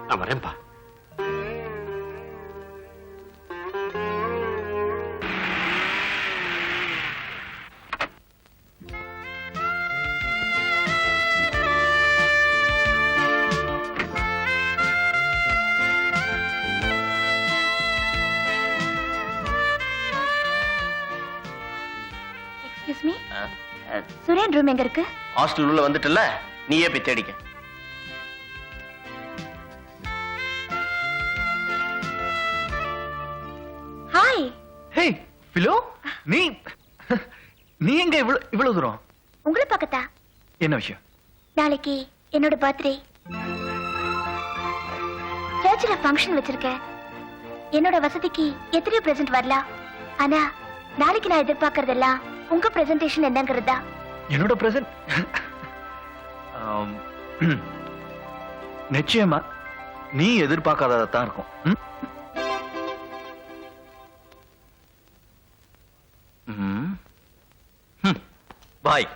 நான் வரேன்பா. எக்ஸ்கியூஸ் மீ, சுரேன் ரூம் எங்க இருக்கு? ஹாஸ்டல் உள்ள வந்துட்டல, நீயே போய் தேடிக்க. ஹாய். ஹே பிலோ, நீ எங்க இவ்வளவு தூரம்? உங்களை பார்க்கத்தா. என்ன விஷயம்? நாளைக்கு என்னோட பர்த்டே. சர்ச்சில் ஃபங்க்ஷன் வச்சிருக்கேன். என்னோட வசதிக்கு எத்தனையோ பிரசன்ட் வரலாம். ஆனா நாளைக்கு நான் எதிர்பார்க்கறதெல்லாம் உங்க பிரசன்டேஷன் என்னங்கிறதா. என்னோட பிரசன்ட் நிச்சயமா நீ எதிர்பார்க்காததான் இருக்கும். பாய்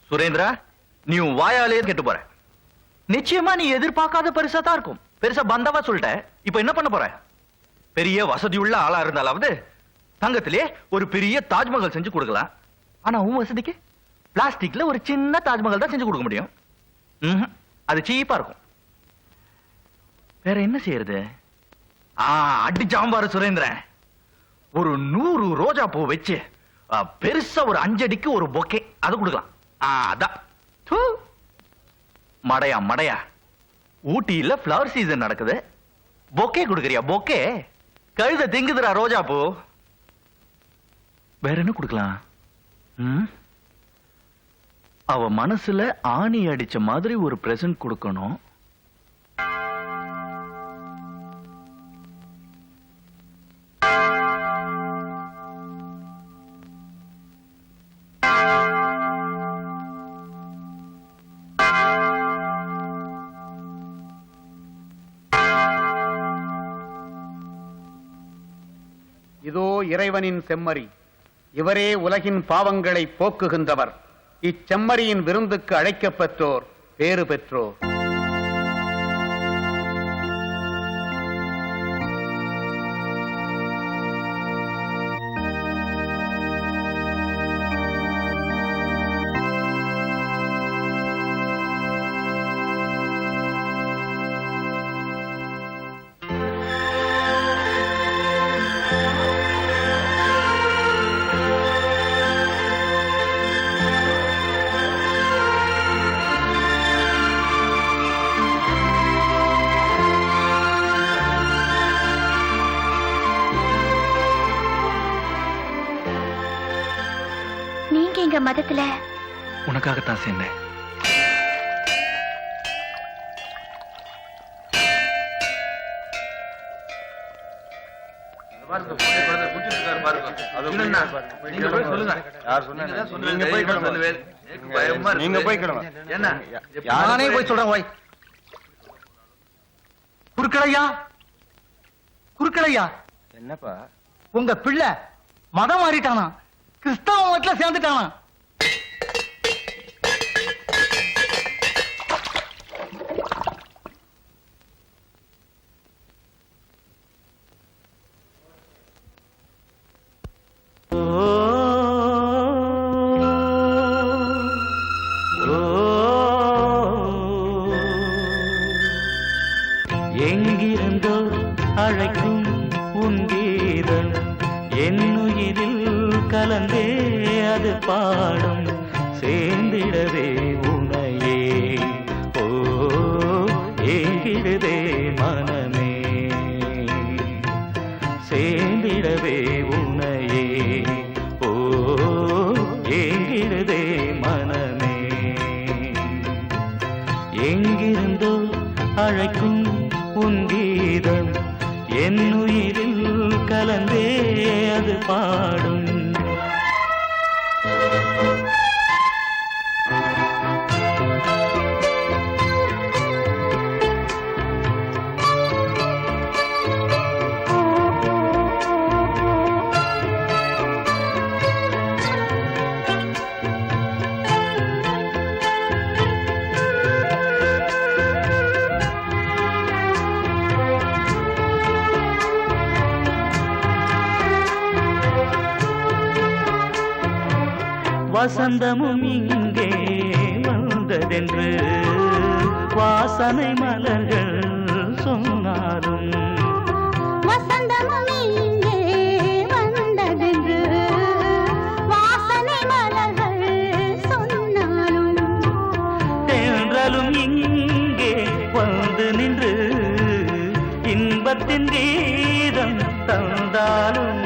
சுரேந்திரா, நீ உன் வாயாலே கெட்டு போற. நிச்சயமா நீ எதிர்பார்க்காத பெருசா தான் இருக்கும். பெருசா பந்தாவா சொல்லிட்ட. இப்ப என்ன பண்ண போற? பெரிய வசதியுள்ள ஆளா இருந்தாலாவது தங்கத்திலே ஒரு பெரிய தாஜ்மஹால் செஞ்சு கொடுக்கலாம். ஆனா உன் வசதிக்கு பிளாஸ்டிக்ல ஒரு சின்ன தாஜ்மஹால் தான் செஞ்சு கொடுக்க முடியும். அது சீப்பா இருக்கும். வேற என்ன செய்யறது? அடி சாம்பாரு சுரேந்திரன், ஒரு 100 ரோஜா பூ வச்சு பெருசா ஒரு 5 அடிக்கு ஒரு பொக்கே அது கொடுக்கலாம். அதான் மடையா மடையா. ஊட்டியில ஃப்ளவர் சீசன் நடக்குது, பொக்கே கொடுக்கறியா? பொக்கே கழுத திங்குதுரா ரோஜா பூ. வேற என்ன கொடுக்கலாம்? அவ மனசுல ஆணி அடிச்ச மாதிரி ஒரு பிரசன்ட் கொடுக்கணும். இறைவனின் செம்மறி, இவரே உலகின் பாவங்களை போக்குகின்றவர். இச்செம்மறியின் விருந்துக்கு அழைக்கப்பெற்றோர் பேறு பெற்றோர். நீங்க எங்க மதத்துல உனக்காகத்தான் சேர்ந்தேன். நானே போய் சொல்றேன். ஓய் குறுக்களையா, குறுக்களையா, என்னப்பா உங்க பிள்ளை மதம் மாறிட்டானா, கிறிஸ்தவ மதத்துல சேர்ந்துட்டானா. எங்கிருந்தோ அழைக்கும் உன் கீதம் என்னுயிரில் கலந்தே அது பாடும், சேர்ந்திடவே உனையே. ஓ ஏங்கிடுதே மனமே, சேர்ந்திடவே உனையே. ஓ ஏங்கிடுதே மனமே, எங்கிருந்தோ அழைக்கும் உன் கீதம் என்னுயிரில் கலந்தே அது பாடும். வசந்தமும் இங்கே வந்ததென்று வாசனை மலர்கள் சொன்னாலும், வசந்தமும் இங்கே வந்ததென்று வாசனை மலர்கள் சொன்னாலும், தென்றலும் இங்கே வந்து நின்று இன்பத்தின் கீதம் தந்தாலும்,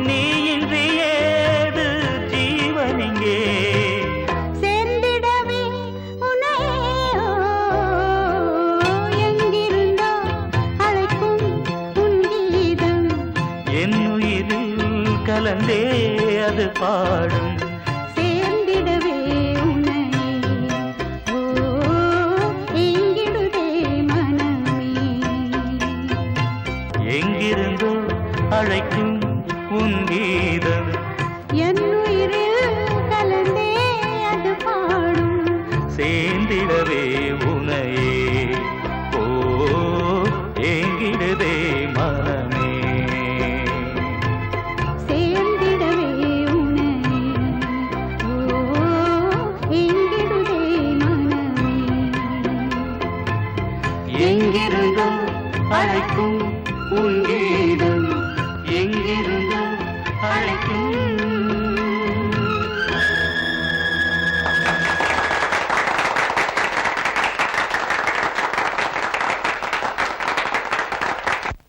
நீ இன்றி ஏது ஜீவனிங்கே. சேர்ந்திடவே உனையோ எங்கிருந்தோ அழைக்கும் உன் கீதம் என்னுயிரில் கலந்தே அது பாடும், சேர்ந்திடவே உனையே. ஓ எங்கிடுதே மனமே, எங்கிருந்தோ அழைக்கும் உன் கீதம் என்னுயிரில் கலந்தே அது பாடும், சேர்ந்திடவே உனையே. ஓ ஏங்கிடுதே மனமே, சேர்ந்திடவே உனையே. ஓ எங்கிடுதே மனமே, எங்கிருந்தோ அழைக்கும் உன் கீதம் எங்கிருந்தோ அழைக்கும்.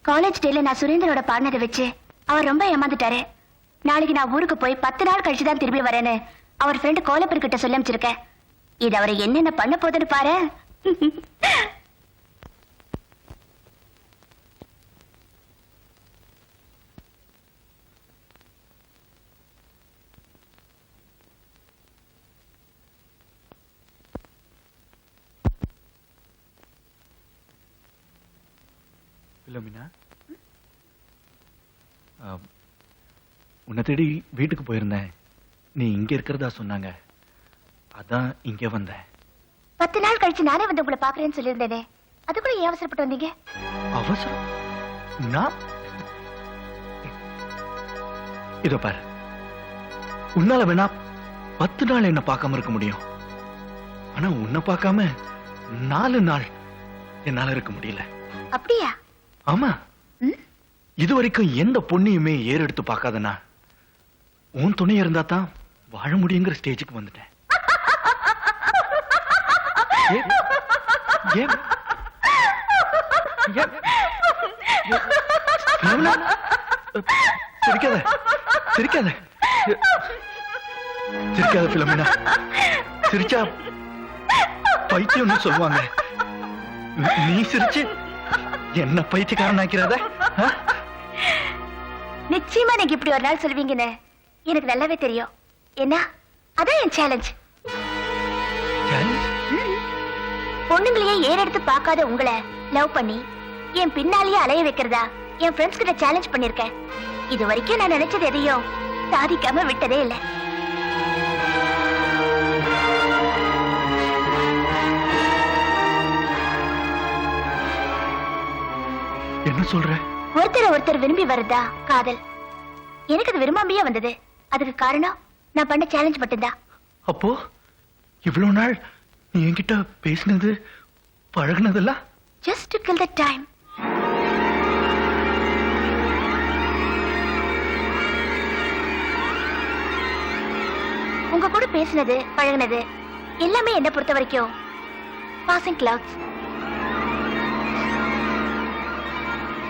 காலேஜ் டேல நான் சுரேந்தரோட பாடினதை வச்சு அவர் ரொம்ப ஏமாந்துட்டாரு. நாளைக்கு நான் ஊருக்கு போய் 10 நாள் கழிச்சு தான் திரும்பி வரேன்னு அவர் ஃப்ரெண்டு கோலப்பர் கிட்ட சொல்ல அமைச்சிருக்கேன். இது அவரை என்னென்ன பண்ண போதுன்னு பாரு. பிலோமினா, உன்னை தேடி வீட்டுக்கு போயிருந்தேன். நீ இங்க இருக்கிறதா சொன்னாங்க, அதான் இங்க வந்தேன். 10 நாள் கழிச்சு நானே வந்து உங்களை பாக்குறேன்னு சொல்லியிருந்தேனே, அதுக்குள்ள ஏன் அவசரப்பட்டு வந்தீங்க? அவசரம்? நான் இதோ பாரு, உன்னால வேணா 10 நாள் என்ன பார்க்காம இருக்க முடியும், ஆனா உன்னை பார்க்காம 4 நாள் என்னால இருக்க முடியல. அப்படியா? ஆமா. இது வரைக்கும் எந்த பொண்ணையுமே ஏறெடுத்து பார்க்காதனா உன் துணை இருந்தா தான் வாழ முடியுங்கிற ஸ்டேஜுக்கு வந்துட்டேன். ஏன்? ஏன்? ஏன்? லவ்லா, சிரிக்காத சிரிக்காத சிரிக்காத பிலோமினா. சிரிச்சா பைத்தியம்னு சொல்லுவாங்க. நீ சிரிச்சு என்ன பைத்தியக்காரன் ஆக்கிறத? நிச்சயமா நீங்க இப்படி ஒரு நாள் சொல்வீங்கன்னு எனக்கு நல்லாவே தெரியும். என்ன, அதான் என் சேலஞ்ச். பொண்ணுங்களையே ஏறெடுத்து பார்க்காத உங்களை லவ் பண்ணி என் பின்னாலேயே அலைய வைக்கிறதா என் ஃப்ரெண்ட்ஸ் கிட்ட சேலஞ்ச் பண்ணிருக்கேன். இது வரைக்கும் நான் நினைச்சது எதையும் சாதிக்காம விட்டதே இல்லை. என்ன சொல்ற? ஒருத்தர் விரும்பி வருதா காதல். எனக்கு அது விரும்பாமையே வந்தது. அதுக்கு காரணம் நான் பண்ண சேலஞ்ச் மட்டும்தான். அப்போ இவ்வளவு நாள் நீ என்கிட்ட பேசினது பழகுனதெல்லாம் just to kill the time. உங்க கூட பேசினது பழகுனது எல்லாமே என்ன பொறுத்த வரைக்கும் passing clouds.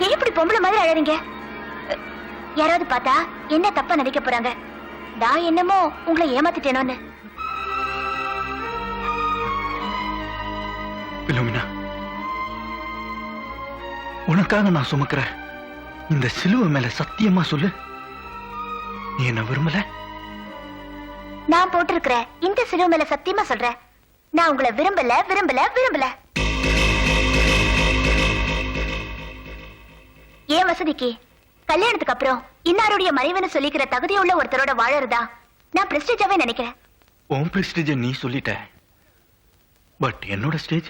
ஏன் இப்படி பொம்பளை மாதிரி அழறீங்க? யாராவது பார்த்தா என்ன தப்பா நினைக்க போறாங்க. நான் என்னமோ உங்களை ஏமாத்திட்டேனோன்னு. பிலோமினா, உனக்காக நான் சுமக்கிற இந்த சிலுவை மேல சத்தியமா சொல்லு, நீ என்ன விரும்பல? நான் போட்டிருக்கிற இந்த சிலுவை மேல சத்தியமா சொல்றேன், நான் உங்களை விரும்பல விரும்பல விரும்பல. ஏன் வசதிக்கு கல்யாணத்துக்கு அப்புறம் இன்னாருடைய மனைவின்னு சொல்லிக்கிற தகுதியுள்ள ஒருத்தரோட வாழறதா நான் பிரஸ்டேஜாவே நினைக்கிறேன். உன் பிரஸ்டேஜ நீ சொல்லிட்ட, பட் என்னோட ஸ்டேஜ்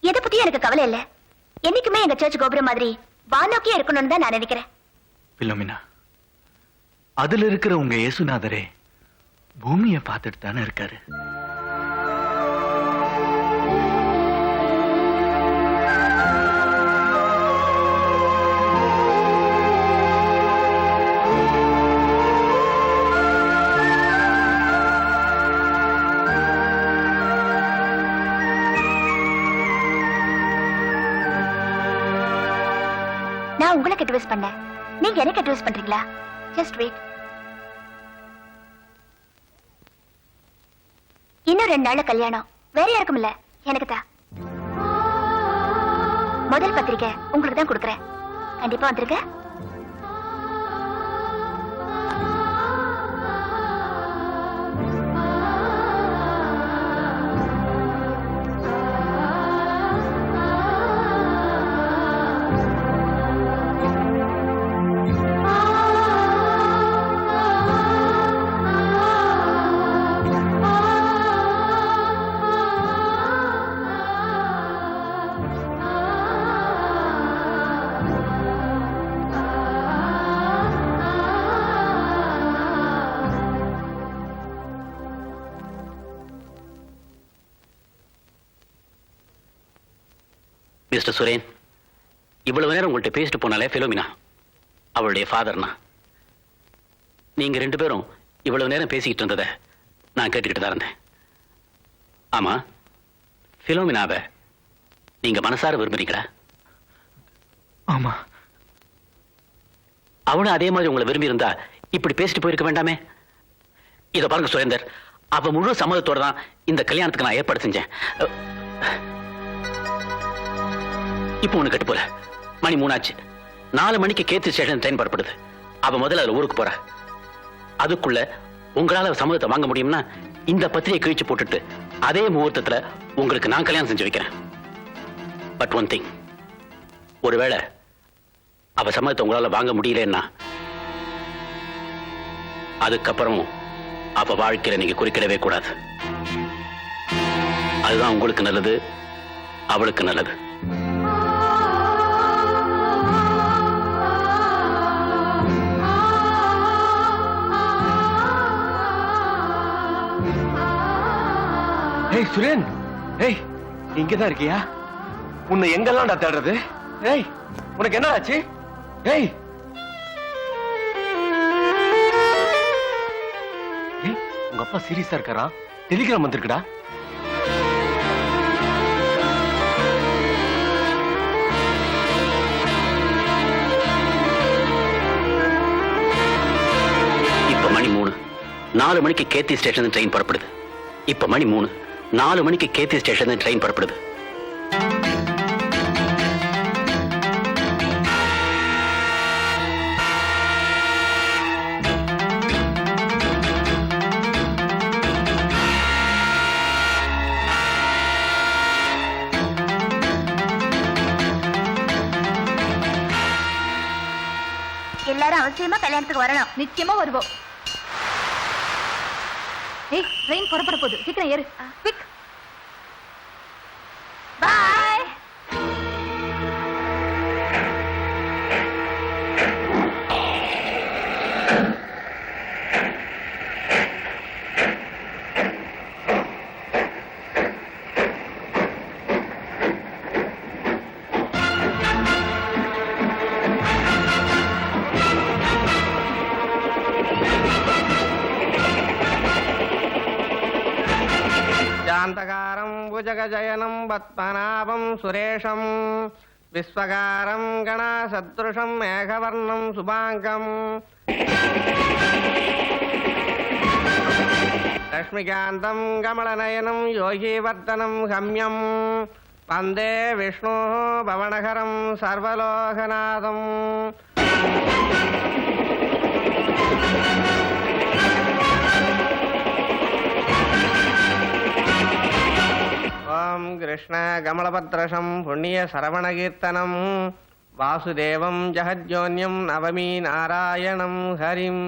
எதை பத்தி எனக்கு கவலை இல்ல. என்னைக்குமே எங்க சர்ச் கோபுரம் மாதிரி வானோக்கியே இருக்கணும்னு தான் நான் நினைக்கிறேன். பிலோமினா, அதுல இருக்கிற உங்க இயேசுநாதரே பூமியை பார்த்துட்டு தானே இருக்காரு. நான் உங்களுக்கு அட்வைஸ் பண்ணேன், நீங்க எனக்கு அட்வைஸ் பண்றீங்களா? Just wait. இன்னும் 2 நாள்ல கல்யாணம். வேற யாருக்கும் இல்ல, எனக்கு தான். முதல் பத்திரிக்கை உங்களுக்கு தான் கொடுக்கறேன். கண்டிப்பா வந்துருங்க. மிஸ்டர் சுரேன், இவ்வளவு நேரம் உங்கள்கிட்ட பேசிட்டு போனாலே பிலோமினா, அவளுடைய ஃபாதர்னா. நீங்க 2 பேரும் இவ்வளவு நேரம் பேசிக்கிட்டு இருந்ததை நான் கேட்டுக்கிட்டு தான் இருந்தேன். ஆமா, பிலோமினாவை நீங்க மனசார விரும்புறீங்களா? ஆமா. அவனும் அதே மாதிரி உங்களை விரும்பி இருந்தா இப்படி பேசிட்டு போயிருக்க வேண்டாமே. இத பாருங்க சுரேந்தர், அவ முழு சம்மதத்தோட தான் இந்த கல்யாணத்துக்கு நான் ஏற்பாடு செஞ்சேன். இப்போ ஒண்ணு கட்டு போற, மணி 3 ஆச்சு. 4 மணிக்கு கேத்தி ஸ்டேஷன் ட்ரெயின் புறப்படுது. அவ முதல்ல அதுல ஊருக்கு போற. அதுக்குள்ள உங்களால சம்மதத்தை வாங்க முடியும்னா இந்த பத்திரிகை கிழிச்சு போட்டுட்டு அதே முகூர்த்தத்துல உங்களுக்கு நான் கல்யாணம் செஞ்சு வைக்கிறேன். பட் ஒன் திங், ஒருவேளை அவ சம்மதத்தை உங்களால வாங்க முடியலன்னா அதுக்கப்புறம் அவ வாழ்க்கையில நீங்க குறுக்கிடவே கூடாது. அதுதான் உங்களுக்கு நல்லது, அவளுக்கு நல்லது. ஏய் சுரேன், ஏய் இங்கதான் இருக்கியா? உன்னை எங்கெல்லாம் தேடுறது? ஏய் உனக்கு என்ன ஆச்சு? ஏய் உங்க அப்பா சீரியஸா இருக்காரா? டெலிகிராம் வந்திருக்குடா. இப்ப மணி 3, 4 மணிக்கு கேத்தி ஸ்டேஷன் ட்ரெயின் புறப்படுது. இப்ப மணி 3, 4 மணிக்கு கேத்தி ஸ்டேஷன் ட்ரெயின் புறப்படுது. எல்லாரும் அவசியமா கல்யாணத்துக்கு வரணும். நிச்சயமா வருவோம். ஏய் ட்ரெயின் புறப்பட போகுது, சீக்கிரம் ஏறு. குவிக். பாய். శాంతకారం భుజగజయనం పద్మనాభం సురేషం విశ్వకారం గణసదృశం మేఘవర్ణం శుభాంగం లక్ష్మీకాంతం కమలనయనం యోగీవర్ధనం గమ్యం వందే విష్ణు భవనహరం సర్వలోకనాథం. ఓం కృష్ణ కమలపత్రశం పుణ్య శరవణకీర్తనం వాసుదేవం జహజ్యోన్యం నవమీ నారాయణం హరిం.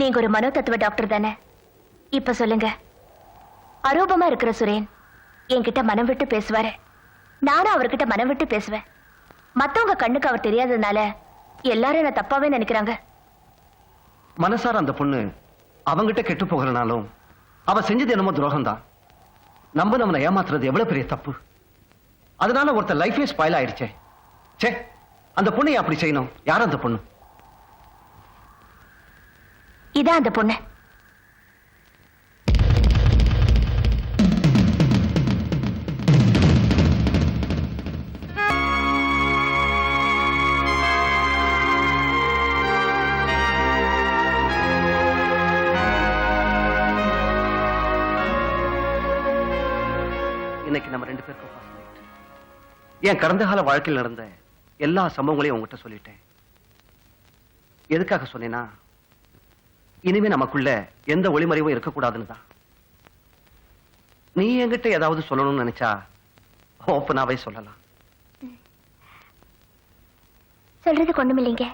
நீங்க ஒரு மனோதத்துவ டாக்டர் தானே? இப்ப சொல்லுங்க, அரூபமா இருக்கிற சுரேன் என்கிட்ட மனம் விட்டு பேசுவாரு, நானும் அவர்கிட்ட மனம் விட்டு பேசுவேன். மத்தவங்க கண்ணுக்கு அவர் தெரியாததுனால எல்லாரும் என்ன தப்பாவே நினைக்கிறாங்க. மனசார அந்த பொண்ணு அவங்கிட்ட கெட்டு போகிறனாலும் அவ செஞ்சது என்னமோ துரோகம் தான். நம்மளை ஏமாத்துறது எவ்வளவு பெரிய தப்பு. அதனால ஒருத்தர் லைஃபே ஸ்பாயில் ஆயிடுச்சே. சே, அந்த பொண்ணை அப்படி செய்யணும். யார் அந்த பொண்ணு? இதான் அந்த பொண்ணு. இன்னைக்கு நம்ம 2 பேருக்கும் first night. என் கடந்த கால வாழ்க்கையில் நடந்த எல்லா சம்பவங்களையும் உங்ககிட்ட சொல்லிட்டேன். எதுக்காக சொன்னேன்னா, இனிமே நமக்குள்ள எந்த ஒளிமறைவும் இருக்கக்கூடாதுன்னு தான். நீ என்கிட்ட ஏதாவது சொல்லணும்னு நினைச்சா ஓப்பனாவே சொல்லலாம். சொல்றதுக்கு ஒண்ணுமில்லைங்க.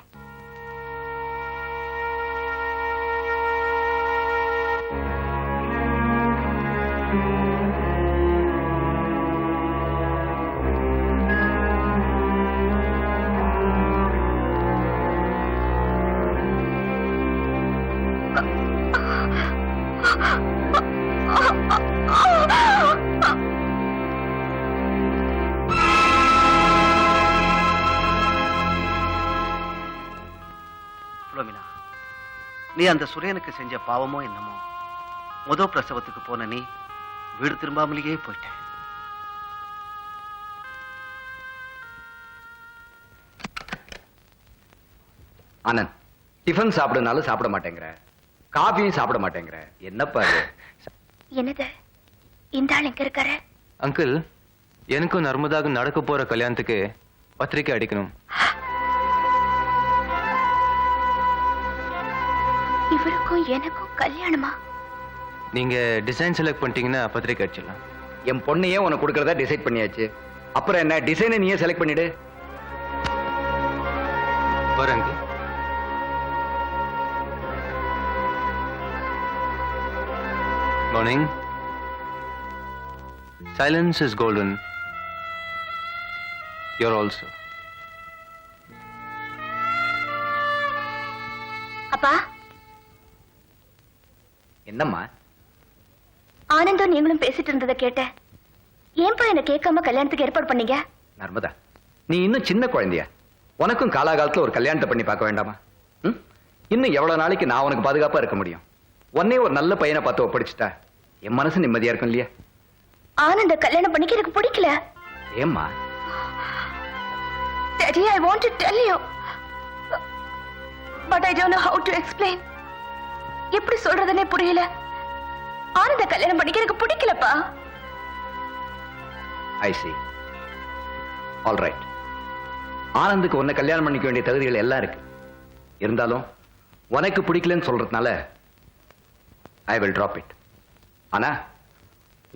நீ அந்த சுரேனுக்கு செஞ்ச பாவமோ என்னமோ, முதல் பிரசவத்துக்கு போன நீ வீடு திரும்பாமலேயே போயிட்ட. ஆனந்த், டிஃபன் சாப்பிடுனாலும் சாப்பிட மாட்டேங்கிற, காஃபியும் சாப்பிட மாட்டேங்கிற, என்னப்பா இது? என்னது இந்த ஆள் எங்க இருக்காரு? அங்கிள், எனக்கும் நர்மதாவுக்கு நடக்க போற கல்யாணத்துக்கு பத்திரிக்கை அடிக்கணும். இவருக்கும் எனக்கும் கல்யாணமா? நீங்க டிசைன் செலக்ட் பண்ணிட்டீங்கன்னா பத்திரிக்கை அடிச்சிடலாம். என் பொண்ணையே உனக்கு கொடுக்கறதா டிசைட் பண்ணியாச்சு. அப்புறம் என்ன, டிசைனை நீயே செலக்ட் பண்ணிடு. வரேங்க. Morning. Silence is golden. You're also. அப்பா. என்னம்மா? ஆனந்தும் நீங்களும் பேசிட்டு இருந்ததை கேட்டேன். ஏன்பா என்ன கேட்காம கல்யாணத்துக்கு ஏற்பாடு பண்ணீங்க? நர்மதா, நீ இன்னும் சின்ன குழந்தையா? உனக்கும் காலாகாலத்துல ஒரு கல்யாணத்தை பண்ணி பார்க்க வேண்டாமா? இன்னும் எவ்வளவு நாளைக்கு நான் உனக்கு பாதுகாப்பா இருக்க முடியும்? உன்னை ஒரு நல்ல பையனை பார்த்து ஒப்படைச்சிட்டா என் மனசு நிம்மதியா இருக்கும் இல்லையா? ஆனந்த கல்யாணம் பண்ணிக்க எனக்கு பிடிக்கல. ஏம்மா? Daddy, I want to tell you, but I don't know how to explain. எப்படி சொல்றதுன்னே புரியல. ஆனந்த கல்யாணம் பண்ணிக்க எனக்கு பிடிக்கலப்பா. I see. All right. ஆனந்துக்கு உன்னை கல்யாணம் பண்ணிக்க வேண்டிய தகுதிகள் எல்லாம் இருக்கு. இருந்தாலும் உனக்கு பிடிக்கலன்னு சொல்றதுனால I will drop it. ஆனா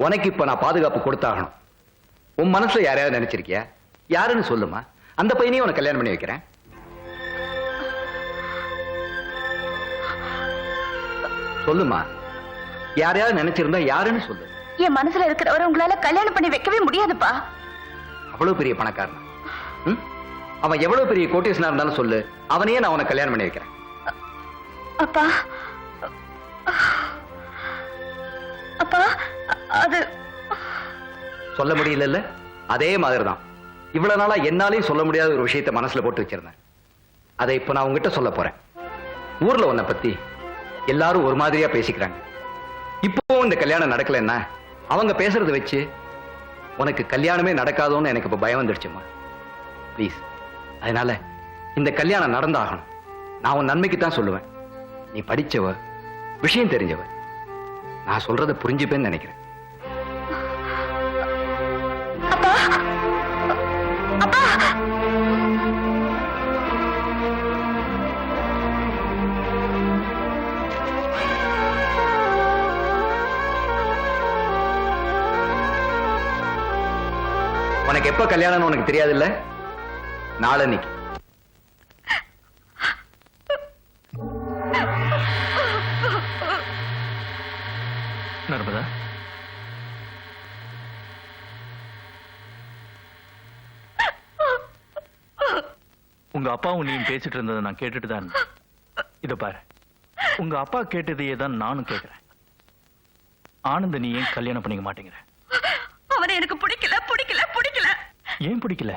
உனக்கு இப்ப நான் பாதுகாப்பு கொடுத்தாகணும். உன் மனசுல யாரையாவது நினைச்சிருக்கியா? யாருன்னு சொல்லுமா, அந்த பையனையும் உனக்கு கல்யாணம் பண்ணி வைக்கிறேன். சொல்லுமா, யாரையாவது நினைச்சிருந்தா யாருன்னு சொல்லு. என் மனசுல இருக்கிறவரை உங்களால கல்யாணம் பண்ணி வைக்கவே முடியாதுப்பா. அவ்வளவு பெரிய பணக்காரன், அவன் எவ்வளவு பெரிய கோட்டீஸ்வரனா இருந்தாலும் சொல்லு, அவனையே நான் உனக்கு கல்யாணம் பண்ணி வைக்கிறேன். அப்பா, அப்பா, அது சொல்ல முடியல. அதே மாதிரிதான் இவ்வளவு நாளா என்னாலையும் சொல்ல முடியாத ஒரு விஷயத்தை மனசுல போட்டு வச்சிருந்தேன். அதை இப்ப நான் உங்ககிட்ட சொல்ல போறேன். ஊர்ல உன்னை பத்தி எல்லாரும் ஒரு மாதிரியா பேசிக்கிறாங்க. இப்போ இந்த கல்யாணம் நடக்கலன்னா அவங்க பேசுறதை வச்சு உனக்கு கல்யாணமே நடக்காதோன்னு எனக்கு இப்ப பயம் வந்துடுச்சுமா. ப்ளீஸ், அதனால இந்த கல்யாணம் நடந்தாகணும். நான் உன் நன்மைக்கு தான் சொல்லுவேன். நீ படிச்சவ, விஷயம் தெரிஞ்சவ, நான் சொல்றதை புரிஞ்சுப்பேன்னு நினைக்கிறேன். உனக்கு எப்ப கல்யாணம்னு உனக்கு தெரியாது இல்ல? நாளன்னைக்கு. உங்க அப்பாவும் நீயும் பேசிட்டு இருந்ததை நான் கேட்டுட்டு தான் இருந்தேன். இத பாரு, உங்க அப்பா கேட்டதையே தான் நானும் கேட்கிறேன். ஆனந்த நீ ஏன் கல்யாணம் பண்ணிக்க மாட்டேங்கிற? அவனை எனக்கு பிடிக்கல பிடிக்கல பிடிக்கல. ஏன் பிடிக்கல?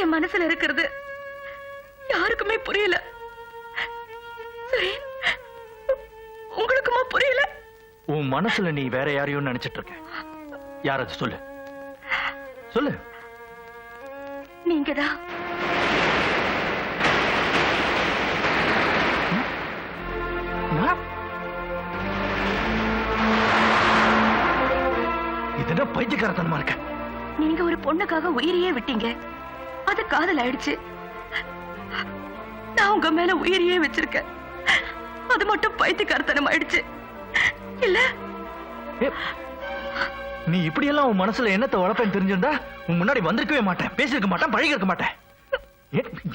என் மனசுல இருக்கிறது யாருக்குமே புரியல. சரி, உங்களுக்குமா புரியல? உன் மனசுல நீ வேற யாரையும் நினைச்சிட்டு இருக்க. யாராவது சொல்லு சொல்லு. நீங்கதான். இதுனா பைத்தியக்காரத்தனமா இருக்க. நீங்க ஒரு பொண்ணுக்காக உயிரையே விட்டீங்க, அது காதல் ஆயிடுச்சு. நான் உங்க மேல உயிரையே வச்சிருக்கேன், அது மட்டும் பைத்தியக்காரத்தனம் ஆயிடுச்சு இல்ல? நீ இப்படி எல்லாம் உன் மனசுல என்னத்தை வளர்ப்பேன்னு தெரிஞ்சிருந்தா உன் முன்னாடி வந்திருக்கவே மாட்டேன், பேசியிருக்க மாட்டேன், பழகி இருக்க மாட்டேன்.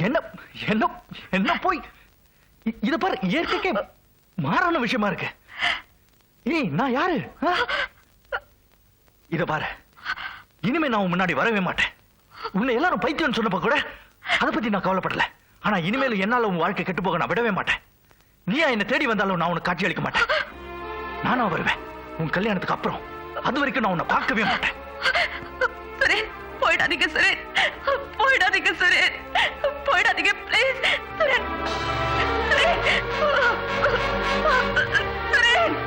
என்ன என்ன என்ன போய் இத பாரு, இயற்கைக்கே மாறான விஷயமா இருக்கு. ஏய், நான் யாரு? இத பாரு, இனிமே நான் உன் முன்னாடி வரவே மாட்டேன். உன்னை எல்லாரும் பைத்தியம்னு சொன்னப்ப கூட அதை பத்தி நான் கவலைப்படல. ஆனா இனிமேல் என்னால உன் வாழ்க்கை கெட்டு போக நான் விடவே மாட்டேன். நீயா என்ன தேடி வந்தாலும் நான் உனக்கு காட்சி அளிக்க மாட்டேன். நானா வருவேன் உன் கல்யாணத்துக்கு அப்புறம். அது வரைக்கும் நான் உன்னை பார்க்கவே மாட்டேன். சுரேன், போயிடாதீங்க சுரேன், போயிடாதீங்க சுரேன், போயிடாதீங்க ப்ளீஸ் சுரேன். சுரேன், சுரேன்.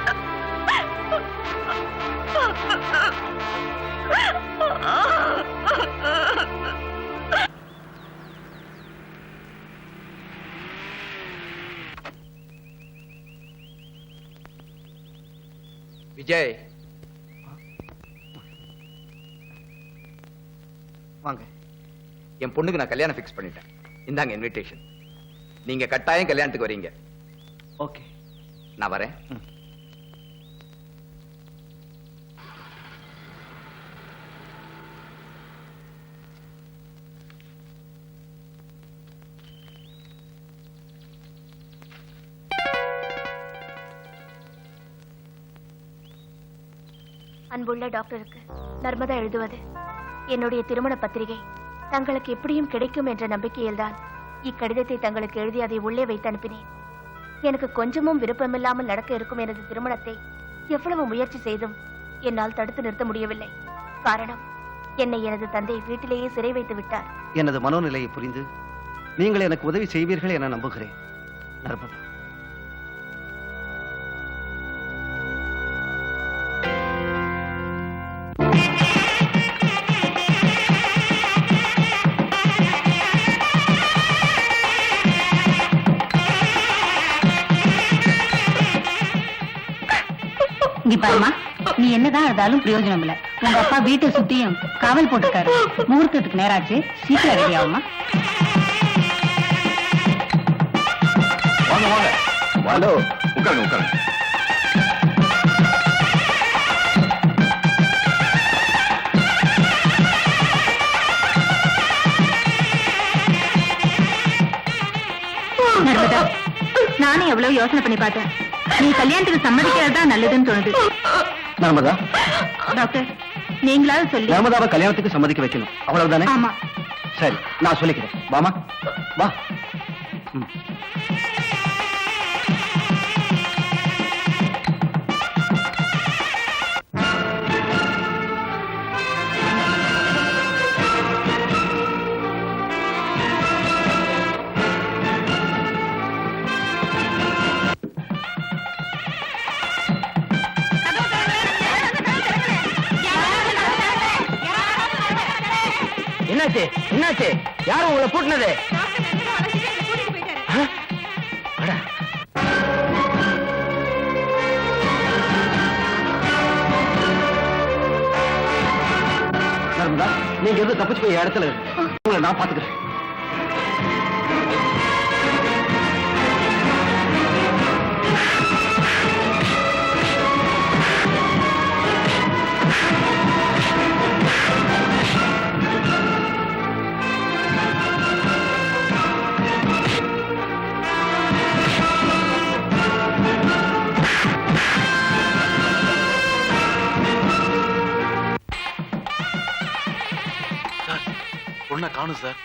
விஜய், வாங்க. என் பொண்ணுக்கு நான் கல்யாணம் ஃபிக்ஸ் பண்ணிட்டேன். இந்தாங்க இன்விடேஷன். நீங்க கட்டாயம் கல்யாணத்துக்கு வரீங்க. ஓகே, நான் வரேன். அன்புள்ள டாக்டருக்கு நர்மதா எழுதுவது, என்னுடைய திருமண பத்திரிகை தங்களுக்கு எப்படியும் கிடைக்கும் என்ற நம்பிக்கையில்தான் இக்கடிதத்தை தங்களுக்கு எழுதி அதை உள்ளே வைத்து அனுப்பினேன். எனக்கு கொஞ்சமும் விருப்பமில்லாமல் நடக்க இருக்கும் எனது திருமணத்தை எவ்வளவு முயற்சி செய்தும் என்னால் தடுத்து நிறுத்த முடியவில்லை. காரணம், என்னை எனது தந்தை வீட்டிலேயே சிறை வைத்து விட்டார். எனது மனோநிலையை புரிந்து நீங்கள் எனக்கு உதவி செய்வீர்கள் என நம்புகிறேன். நர்மதா. இங்க பாருமா, நீ என்னதான் இருந்தாலும் பிரயோஜனம் இல்ல. உங்க அப்பா வீட்டை சுத்தியும் காவல் போட்டிருக்காரு. முகூர்த்தத்துக்கு நேராச்சு, சீக்கிரம் ரெடி ஆகுமா? வாங்க வாங்க. ஹலோ, உட்காருங்க உட்காருங்க. நர்மதா, நானும் எவ்வளவு யோசனை பண்ணி பார்த்தேன். நீ கல்யாணத்துக்கு சம்மதிக்கிறது தான் நல்லதுன்னு தோணுது. நர்மதா, டாக்டர், நீங்களாவது சொல்லி நர்மதாவை கல்யாணத்துக்கு சம்மதிக்க வைக்கணும், அவ்வளவுதானே? ஆமா. சரி, நான் சொல்லிக்கிறேன். வாமா, வா. என்னாச்சு என்னாச்சு? யாரும் உங்களை பூட்டினது? நர்மதா, நீங்க எதுவும் தப்பிச்சு போய் இடத்துல இருக்கு. உங்களை நான் பாத்துக்கிறேன். பொண்ணை காணும் சார்.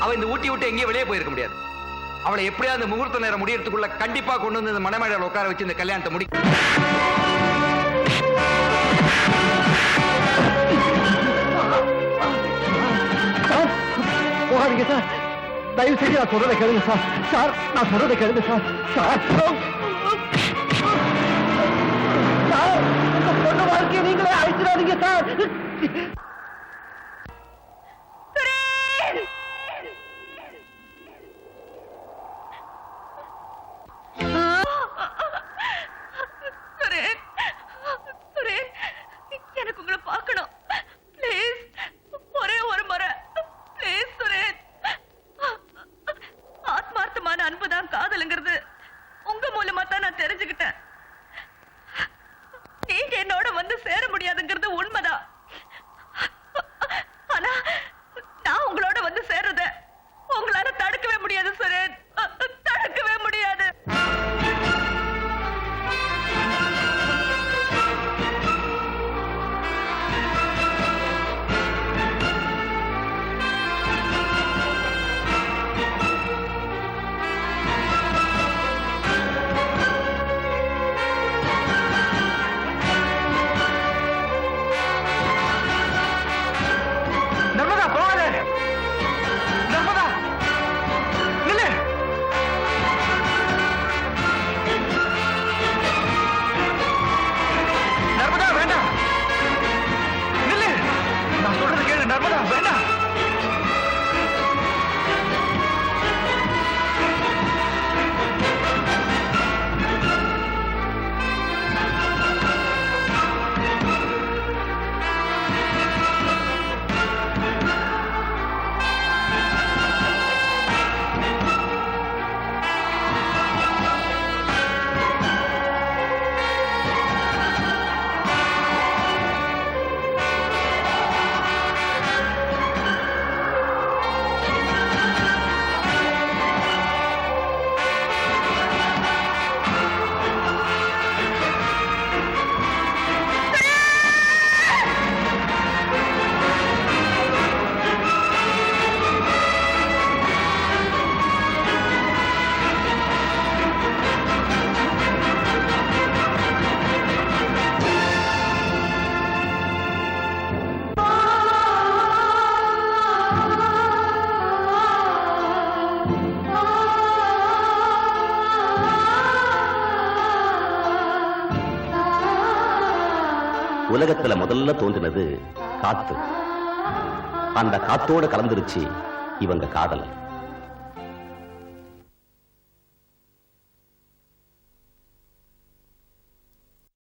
அவ இந்த ஊட்டி விட்டு எங்கேயும் வெளியே போயிருக்க முடியாது. அவளை எப்படியாவது அந்த முகூர்த்த நேரம் முடியறதுக்குள்ள கண்டிப்பா கொண்டு வந்து இந்த மணமேடையில் உட்கார வச்சு இந்த கல்யாணத்தை முடி. போகாதீங்க சார், தயவு செஞ்சு நான் சொல்றதை கேளுங்க சார். சார் நான் சொல்றதை கேளுங்க சார். சார் சார் இந்த பொண்ணு வாழ்க்கையை நீங்களே அழிச்சிடாதீங்க சார். எனக்கு உங்களை பார்க்கணும் ப்ளீஸ். ஒரே ஒரு முறை ப்ளீஸ் சுரேன். ஆத்மார்த்தமான அன்புதான் காதலுங்கிறது உங்க மூலமா தான் நான் தெரிஞ்சுக்கிட்டேன். நீங்க என்னோட வந்து சேர முடியாதுங்கிறது உண்மைதான். ஆனா நான் உங்களோட வந்து சேர்றத உங்களால தடுக்கவே முடியாது சுரேன், தடுக்கவே முடியாது. நர்மதா போகாத. நர்மதா நில்லு. நர்மதா வேண்டாம், நில்லு. நான் சொல்றது கேளு. நர்மதா வேண்டாம். உலகத்துல முதல்ல தோன்றினது காத்து. அந்த காத்தோட கலந்துருச்சு இவங்க காதல்.